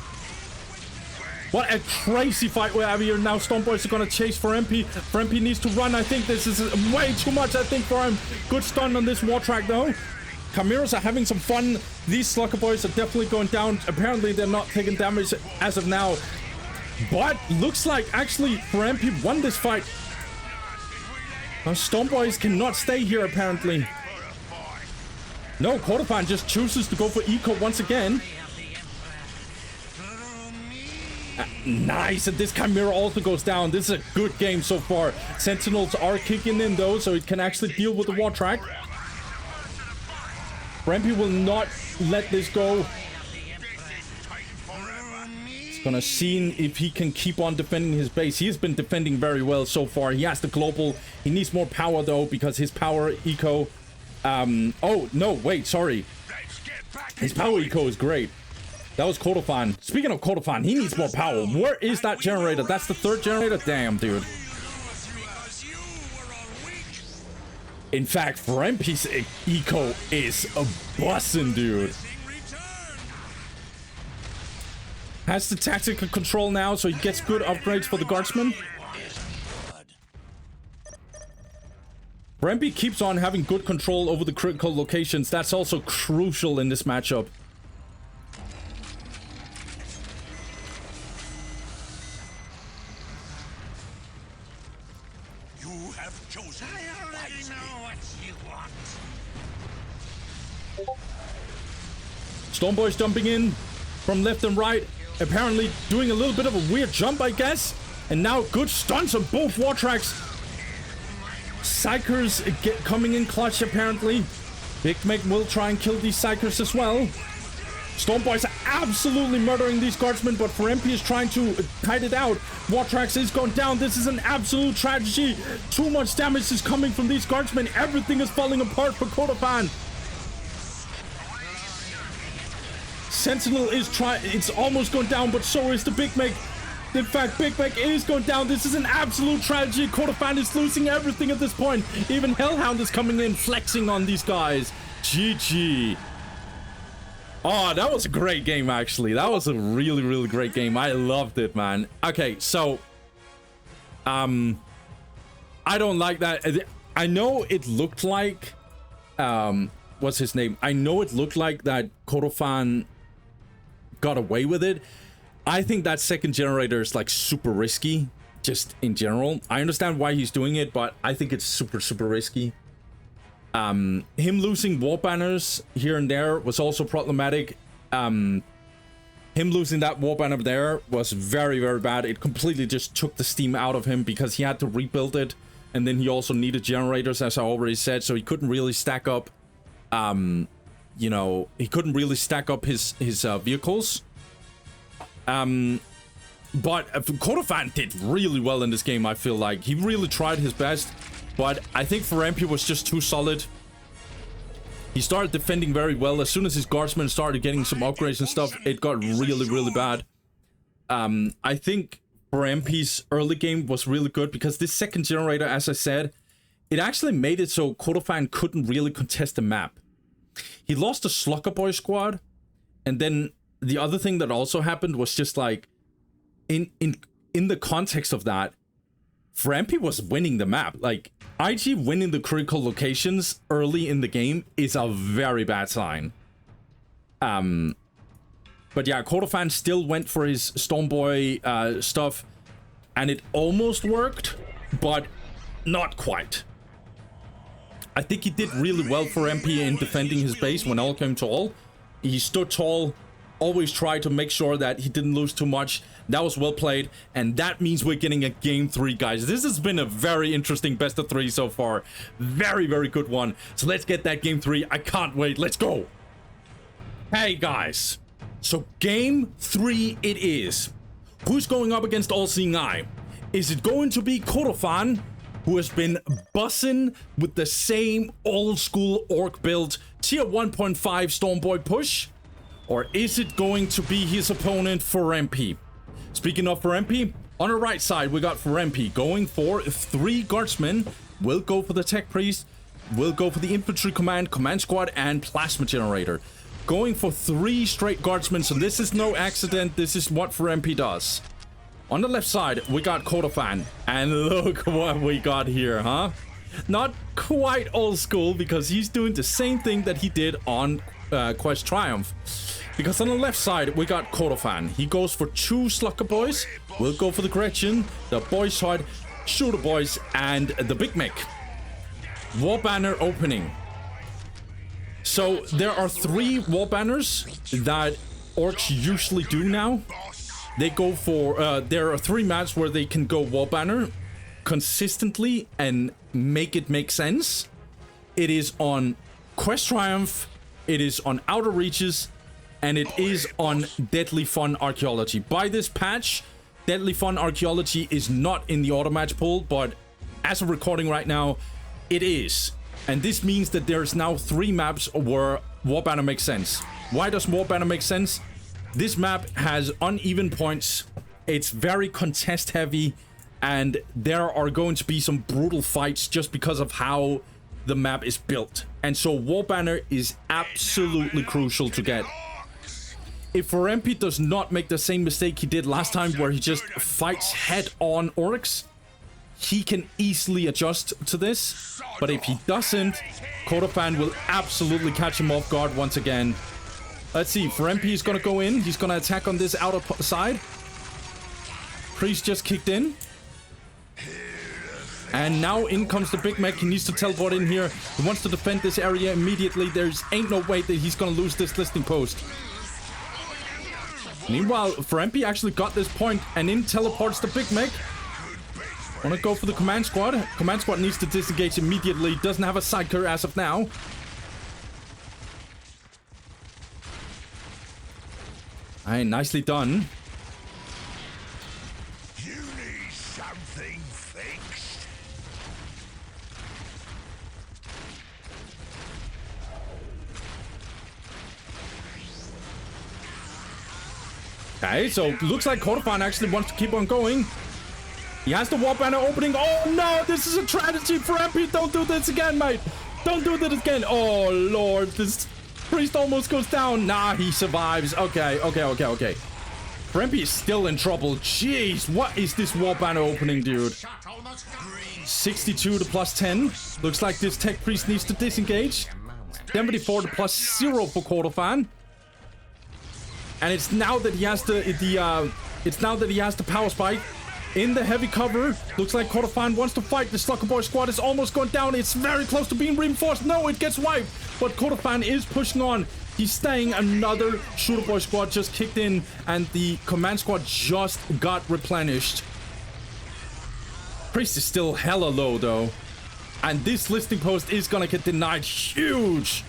What a crazy fight we have here. Now Storm Boys are going to chase for MP. For MP needs to run. I think this is way too much, I think, for him. Good stun on this war track, though. Chimeras are having some fun. These Slugger Boys are definitely going down. Apparently, they're not taking damage as of now. But looks like, actually, for MP won this fight. Now, Storm Boys cannot stay here, apparently. No, Cordofan just chooses to go for eco once again. Nice, and this Chimera also goes down. This is a good game so far. Sentinels are kicking in though, so it can actually deal with the war track. Rampy will not let this go. He's gonna see if he can keep on defending his base. He has been defending very well so far. He has the global. He needs more power though, because his power eco... oh, no, wait, sorry. His power eco is great. That was Cordofan. Speaking of Cordofan, he needs more power. Where is that generator? That's the third generator? Damn, dude. In fact, for MP's eco is a bussin', dude. Has the tactical control now, so he gets good upgrades for the guardsman. Rampy keeps on having good control over the critical locations. That's also crucial in this matchup. Storm Boys jumping in from left and right. Apparently doing a little bit of a weird jump, I guess. And now good stunts on both war tracks. Psychers coming in clutch, apparently. Big Meg will try and kill these Psychers as well. Storm Boys are absolutely murdering these guardsmen, but MP is trying to kite it out. Wartrax is going down. This is an absolute tragedy. Too much damage is coming from these guardsmen. Everything is falling apart for Kotofan. Sentinel is trying. It's almost going down, but so is the Big Meg. In fact, Big Meg is going down. This is an absolute tragedy. Kotofan is losing everything at this point. Even Hellhound is coming in, flexing on these guys. GG. Oh, that was a great game, actually. That was a really, really great game. I loved it, man. Okay, so... I don't like that. I know it looked like... what's his name? I know it looked like that Kotofan got away with it. I think that second generator is, like, super risky. Just in general. I understand why he's doing it, but I think it's super, super risky. Him losing war banners here and there was also problematic. Him losing that war banner there was very, very bad. It completely just took the steam out of him because he had to rebuild it. And then he also needed generators, as I already said, so he couldn't really stack up, you know, he couldn't really stack up his vehicles. But Kotofan did really well in this game, I feel like. He really tried his best. But I think MP was just too solid. He started defending very well. As soon as his guardsmen started getting some upgrades and stuff, it got really, really bad. I think MP's early game was really good because this second generator, as I said, it actually made it so Kotofan couldn't really contest the map. He lost the Slugger Boy squad. And then the other thing that also happened was just like, in the context of that, MP was winning the map. Like, IG winning the critical locations early in the game is a very bad sign. But yeah, Kotofan still went for his Stormboy stuff, and it almost worked, but not quite. I think he did really well for MP in defending his base when all came to all. He stood tall, always tried to make sure that he didn't lose too much. That was well played, and that means we're getting a game 3, guys. This has been a very interesting best of 3 so far. Very, very good one. So let's get that game 3. I can't wait. Let's go. Hey, guys. So game 3 it is. Who's going up against All-Seeing Eye? Is it going to be Kotofan, who has been bussing with the same old-school orc build, tier 1.5 Stormboy push? Or is it going to be his opponent MP? Speaking of MP, on the right side, we got MP going for 3 guardsmen. We'll go for the tech priest. We'll go for the infantry command squad, and plasma generator. Going for 3 straight guardsmen, so this is no accident. This is what MP does. On the left side, we got Kotofan. And look what we got here, huh? Not quite old school, because he's doing the same thing that he did on Quest Triumph. Because on the left side, we got Kotofan. He goes for 2 Slugger Boys. We'll go for the Gretchen, the Boy Side, Shooter Boys, and the Big Meg. War Banner opening. So there are 3 War Banners that Orcs usually do now. They go for, there are 3 maps where they can go War Banner consistently and make it make sense. It is on Quest Triumph, it is on Outer Reaches, and it is on Deadly Fun Archaeology. By this patch, Deadly Fun Archaeology is not in the auto match pool, but as of recording right now, it is. And this means that there's now 3 maps where War Banner makes sense. Why does War Banner make sense? This map has uneven points, it's very contest heavy, and there are going to be some brutal fights just because of how the map is built. And so War Banner is absolutely crucial to get. If MP does not make the same mistake he did last time, where he just fights head-on orcs, he can easily adjust to this. But if he doesn't, Kotofan will absolutely catch him off guard once again. Let's see, MP is gonna go in. He's gonna attack on this outer side. Priest just kicked in. And now in comes the Big Meg. He needs to teleport in here. He wants to defend this area immediately. There's ain't no way that he's gonna lose this listing post. Meanwhile, MP actually got this point, and in teleports the Big Meg. Wanna go for the command squad. Command squad needs to disengage immediately. Doesn't have a sidecar as of now. Alright, nicely done. You need something fixed. Okay, so looks like Codafan actually wants to keep on going. He has the wall banner opening. Oh no, this is a tragedy for MP. Don't do this again, mate. Don't do this again. Oh lord, this priest almost goes down. Nah, he survives. Okay. MP is still in trouble. Jeez, what is this wall banner opening, dude? 62 to +10. Looks like this tech priest needs to disengage. 74 to +0 for Codafan. And it's now that he has the power spike in the heavy cover. Looks like Codafan wants to fight. The Slugger Boy squad is almost going down. It's very close to being reinforced. No, it gets wiped. But Codafan is pushing on. He's staying. Another Shooter Boy squad just kicked in, and the command squad just got replenished. Priest is still hella low though, and this listing post is gonna get denied huge.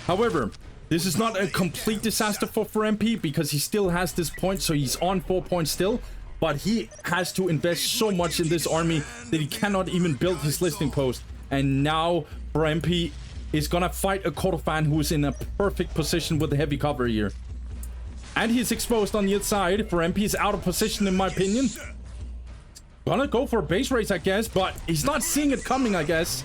However, this is not a complete disaster for MP because he still has this point, so he's on 4 points still. But he has to invest so much in this army that he cannot even build his listing post. And now for MP is gonna fight a Codafan who is in a perfect position with the heavy cover here. And he's exposed on the other For MP is out of position in my opinion. Gonna go for a base race, I guess, but he's not seeing it coming, I guess.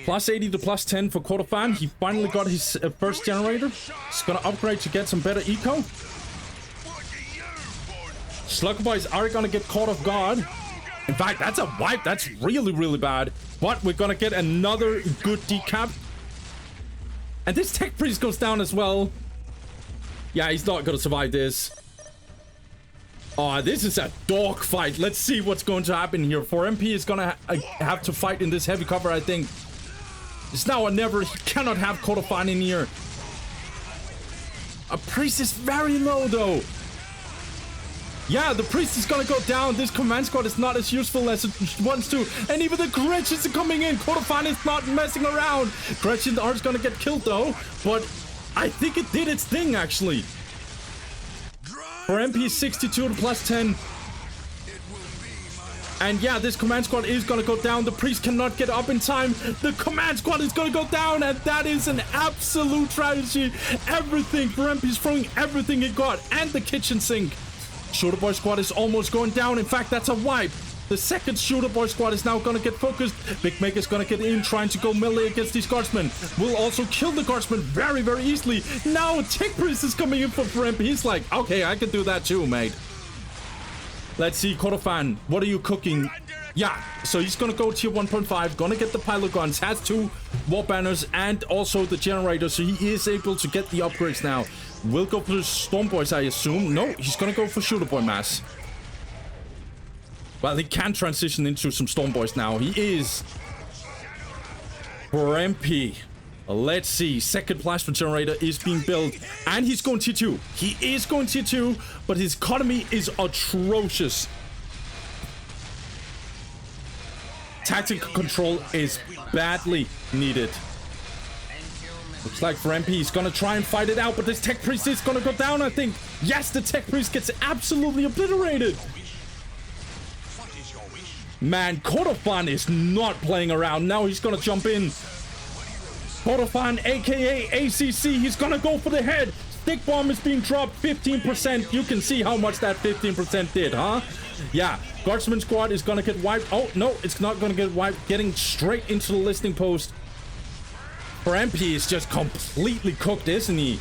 +80 to +10 for Codafan. He finally got his first generator. He's gonna upgrade to get some better eco. Slugger Boys are gonna get caught off guard. In fact, that's a wipe. That's really, really bad. But we're gonna get another good decap. And this tech priest goes down as well. Yeah, he's not gonna survive this. Oh, this is a dog fight. Let's see what's going to happen here. For MP is gonna have to fight in this heavy cover, I think. It's now or never. He cannot have Codafan in here. A priest is very low though. Yeah, the priest is gonna go down. This command squad is not as useful as it wants to. And even the Gretchens are coming in. Codafan is not messing around. Gretchens are gonna get killed though. But I think it did its thing actually. For MP 62 to +10. And yeah, this command squad is gonna go down. The priest cannot get up in time. The command squad is gonna go down, and that is an absolute tragedy. Everything for MP is throwing everything it got, and the kitchen sink. Shooter Boy squad is almost going down. In fact, that's a wipe. The second Shooter Boy squad is now gonna get focused. Big Meg is gonna get in, trying to go melee against these guardsmen. Will also kill the guardsmen very, very easily. Now Tech Priest is coming in for MP. He's like, okay, I can do that too, mate. Let's see, Codafan, what are you cooking? Yeah, so he's gonna go tier 1.5, gonna get the pilot guns, has 2 wall banners and also the generator, so he is able to get the upgrades now. Will go for the Storm Boys, I assume. No, he's gonna go for Shooter Boy mass. Well, he can transition into some Storm Boys now. He is for MP. Let's see. Second plasma generator is being built. And he's going tier 2. He is going tier 2, but his economy is atrocious. Tactical control is badly needed. Looks like for MP, he's gonna try and fight it out, but this Tech Priest is gonna go down, I think. Yes, the Tech Priest gets absolutely obliterated. Man, Codafan is not playing around. Now he's gonna jump in. Codafan, aka ACC, he's gonna go for the head. Stick bomb is being dropped, 15%. You can see how much that 15% did, huh? Yeah, Guardsman squad is gonna get wiped. Oh, no, it's not gonna get wiped. Getting straight into the listing post. For MP is just completely cooked, isn't he?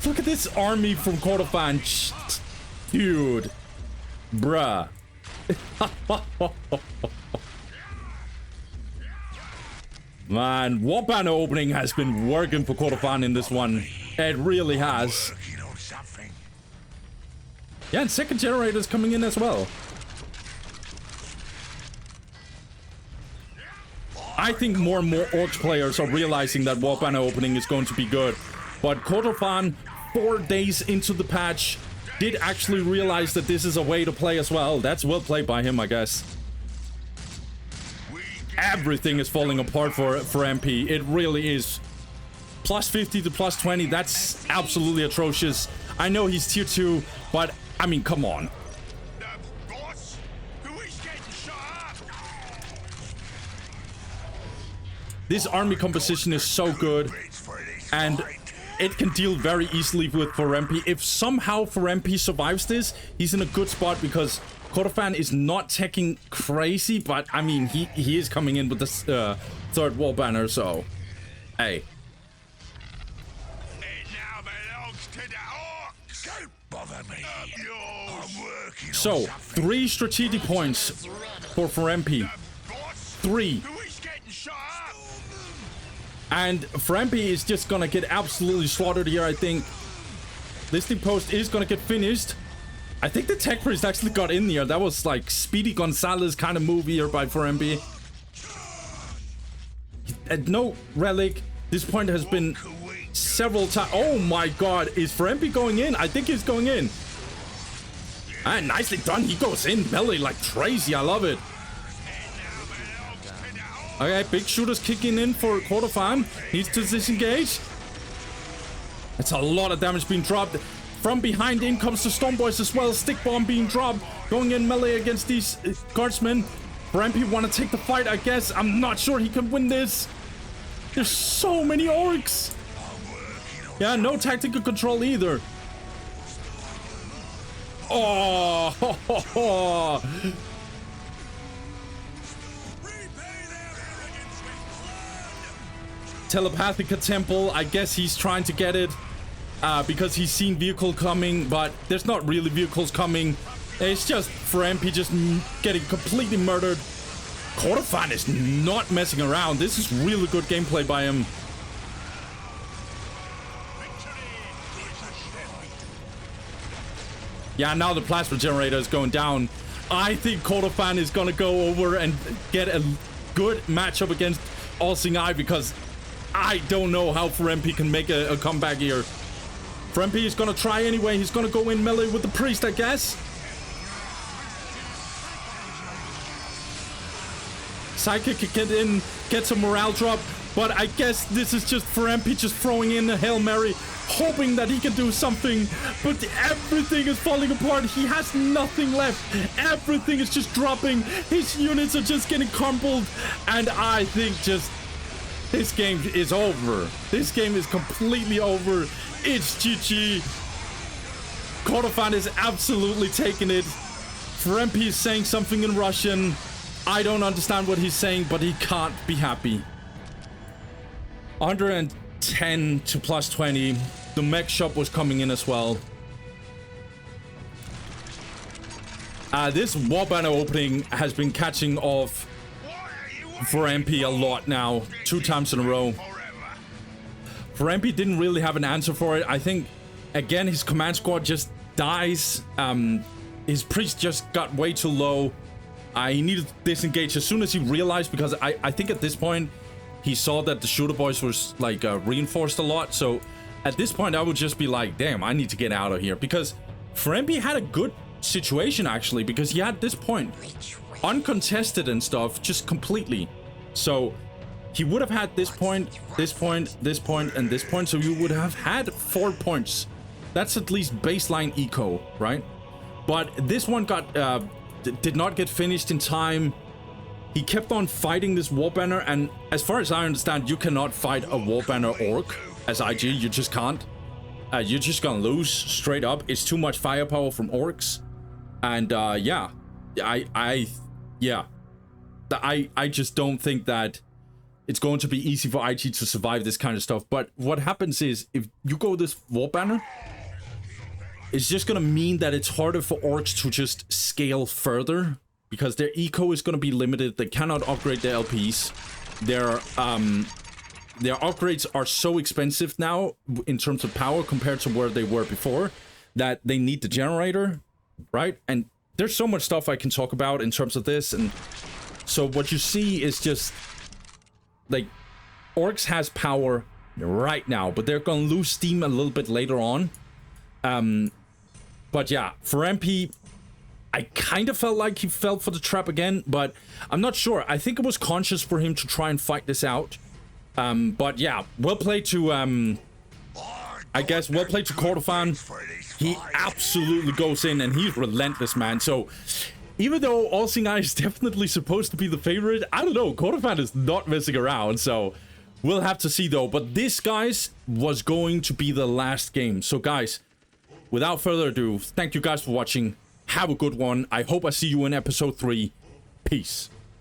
Look at this army from Codafan. Dude. Bruh. Man, wall banner opening has been working for Codafan in this one. It really has. Yeah, and second generator is coming in as well. I think more and more Orcs players are realizing that wall banner opening is going to be good. But Codafan, 4 days into the patch, did actually realize that this is a way to play as well. That's well played by him, I guess. Everything is falling apart for MP. It really is. Plus 50 to plus 20, that's absolutely atrocious. I know he's tier 2, but I mean, come on. This army composition is so good, and it can deal very easily with MP. If somehow MP survives this, he's in a good spot because Kordofan is not teching crazy, but I mean, he is coming in with this third wall banner, so hey. So 3 strategic points for MP. 3. And MP is just gonna get absolutely slaughtered here, I think. Listing post is gonna get finished. I think the tech priest actually got in there. That was like Speedy Gonzalez kind of move here by MP. No relic. This point has been several times. Oh my god, is MP going in? I think he's going in. And nicely done. He goes in melee like crazy. I love it. Okay, big shooters kicking in for Kordofan. Needs to disengage. It's a lot of damage being dropped. From behind in comes the Stormboys as well. Stick bomb being dropped. Going in melee against these guardsmen. MP want to take the fight, I guess. I'm not sure he can win this. There's so many orcs. Yeah, no tactical control either. Oh, ho, ho, ho. Telepathica Temple, I guess he's trying to get it because he's seen vehicle coming, but there's not really vehicles coming. It's just MP just getting completely murdered. Kordofan is not messing around. This is really good gameplay by him. Yeah, now the plasma generator is going down. I think Kordofan is gonna go over and get a good matchup against All Seeing Eye because I don't know how MP can make a comeback here. MP is gonna try anyway. He's gonna go in melee with the priest, I guess. Psychic can get in, get some morale drop, but I guess this is just MP just throwing in a Hail Mary, hoping that he can do something, but everything is falling apart. He has nothing left. Everything is just dropping. His units are just getting crumpled, and I think just this game is over. This game is completely over. It's GG. Kordofan is absolutely taking it. MP is saying something in Russian. I don't understand what he's saying, but he can't be happy. 110 to plus 20. The mech shop was coming in as well. This war banner opening has been catching off for MP a lot now, 2 times in a row. MP didn't really have an answer for it. I think, again, his command squad just dies. His priest just got way too low. He needed to disengage as soon as he realized, because I think at this point, he saw that the shooter boys was like reinforced a lot. So at this point, I would just be like, damn, I need to get out of here. Because MP had a good situation, actually, because he had this point uncontested and stuff, just completely. So he would have had this point, this point, this point, and this point. So you would have had 4 points. That's at least baseline eco, right? But this one got did not get finished in time. He kept on fighting this war banner, and as far as I understand, you cannot fight a war banner orc as IG. You just can't. You're just gonna lose straight up. It's too much firepower from orcs, and yeah, I just don't think that it's going to be easy for IG to survive this kind of stuff. But what happens is, if you go this war banner, it's just gonna mean that it's harder for orcs to just scale further, because their eco is gonna be limited. They cannot upgrade their LPs. Their upgrades are so expensive now in terms of power compared to where they were before, that they need the generator, right? And there's so much stuff I can talk about in terms of this. And so what you see is just like orcs has power right now, but they're gonna lose steam a little bit later on. But yeah, for MP, I kind of felt like he fell for the trap again, but I'm not sure. I think it was conscious for him to try and fight this out. But yeah, well played to, I guess, well played to Cordofan. He absolutely goes in and he's relentless, man. So even though All Seeing Eye is definitely supposed to be the favorite, I don't know, Cordofan is not messing around. So we'll have to see though. But this, guys, was going to be the last game. So guys, without further ado, thank you guys for watching. Have a good one. I hope I see you in episode 3. Peace.